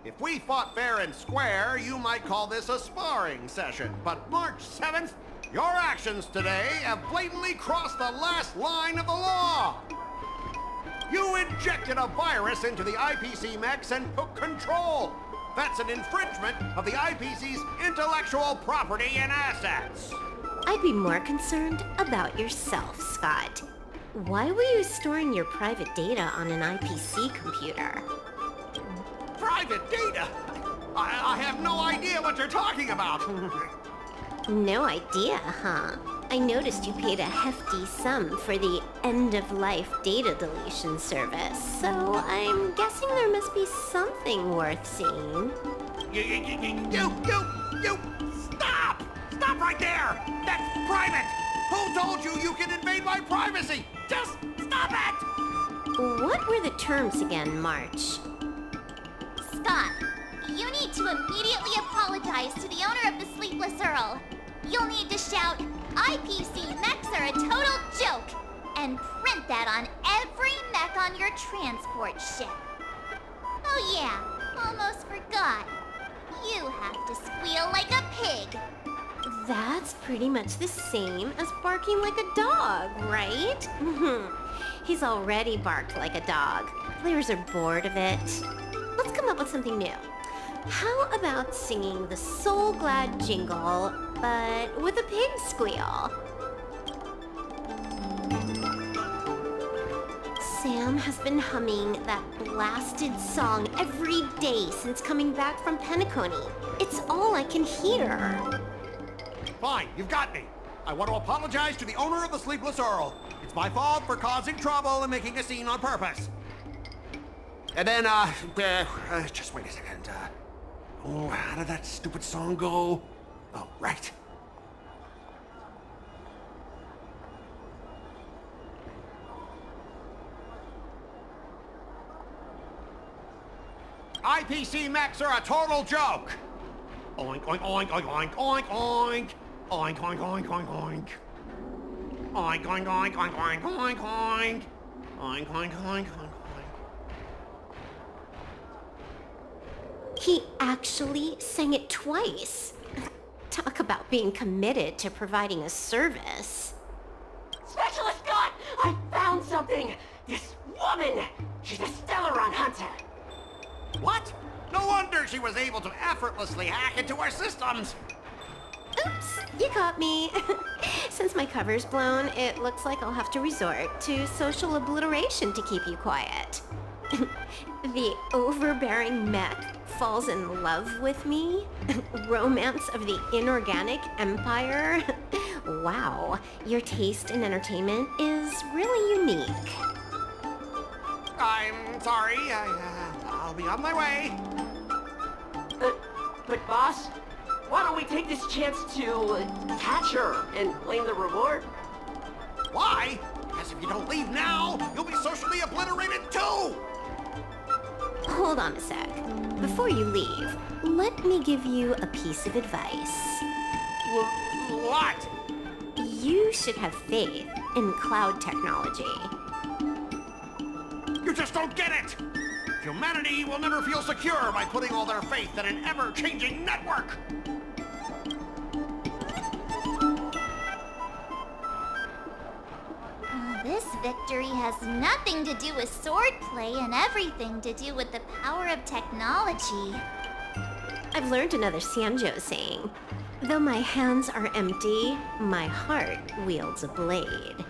If we fought fair and square, you might call this a sparring session. But March 7th, your actions today have blatantly crossed the last line of the law. You injected a virus into the IPC mechs and took control. That's an infringement of the IPC's intellectual property and assets. I'd be more concerned about yourself, Scott. Why were you storing your private data on an IPC computer? Private data? I have no idea what you're talking about. No idea, huh? I noticed you paid a hefty sum for the end-of-life data deletion service, so I'm guessing there must be something worth seeing. You! Stop! Stop right there! That's private! Who told you you can invade my privacy? Just stop it! What were the terms again, March? Scott, you need to immediately apologize to the owner of the Sleepless Earl. You'll need to shout, IPC mechs are a total joke, and print that on every mech on your transport ship. Oh yeah, almost forgot. You have to squeal like a pig. That's pretty much the same as barking like a dog, right? He's already barked like a dog. Players are bored of it. Let's come up with something new. How about singing the Soul Glad jingle, but with a pig squeal? Sam has been humming that blasted song every day since coming back from Penacony. It's all I can hear. Fine, you've got me. I want to apologize to the owner of the Sleepless Earl. It's my fault for causing trouble and making a scene on purpose. And then, just wait a second. How did that stupid song go? Oh, right. IPC mechs are a total joke. Oink, oink, oink, oink, oink, oink, oink. Oink, oink, oink, oink, oink. Oink, oink, oink, oink, oink, oink, oink. Oink, oink, oink, oink. He actually sang it twice. Talk about being committed to providing a service. Specialist Scott! I found something! This woman! She's a Stellaron hunter! What? No wonder she was able to effortlessly hack into our systems. Oops, you caught me. Since my cover's blown, it looks like I'll have to resort to social obliteration to keep you quiet. The overbearing mech falls in love with me? Romance of the inorganic empire? Wow, your taste in entertainment is really unique. I'm sorry. I'll be on my way. But boss, why don't we take this chance to catch her and claim the reward? Why? Because if you don't leave now, you'll be socially obliterated too! Hold on a sec. Before you leave, let me give you a piece of advice. What? You should have faith in cloud technology. You just don't get it! Humanity will never feel secure by putting all their faith in an ever-changing network! This victory has nothing to do with swordplay and everything to do with the power of technology. I've learned another Sanjo saying. Though my hands are empty, my heart wields a blade.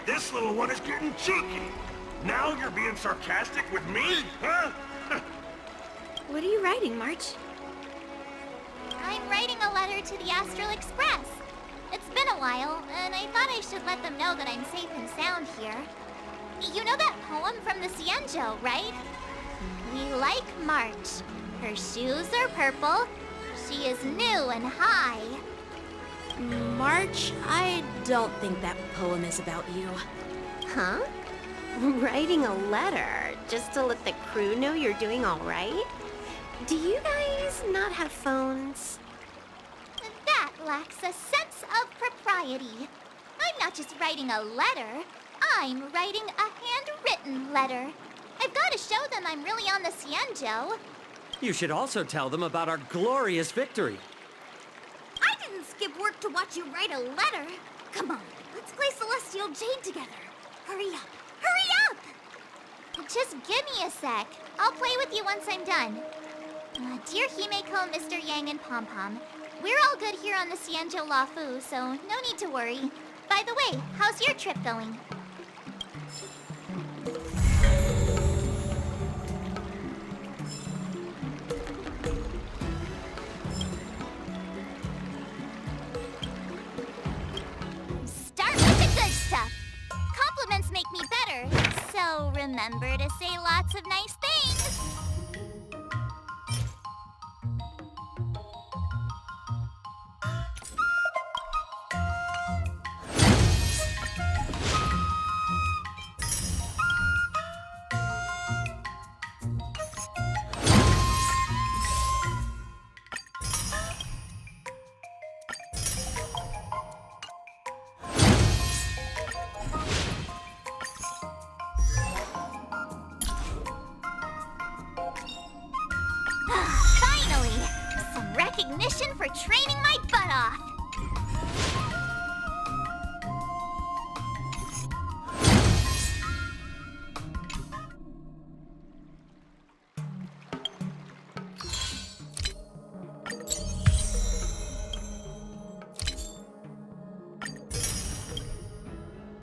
This little one is getting cheeky. Now you're being sarcastic with me, huh? What are you writing, March? I'm writing a letter to the Astral Express. It's been a while, and I thought I should let them know that I'm safe and sound here. You know that poem from the Cienjo, right? We like March. Her shoes are purple. She is new and high. March, I don't think that poem is about you. Huh? Writing a letter just to let the crew know you're doing all right? Do you guys not have phones? That lacks a sense of propriety. I'm not just writing a letter. I'm writing a handwritten letter. I've got to show them I'm really on the Cienjo. You should also tell them about our glorious victory. I didn't skip work to watch you write a letter. Come on, let's play Celestial Jade together. Hurry up! Hurry up! Just give me a sec. I'll play with you once I'm done. Dear Himeko, Mr. Yang, and Pom Pom, we're all good here on the Cienjo Lafu, so no need to worry. By the way, how's your trip going? Start with the good stuff. Compliments make me better, so remember to say lots of nice things.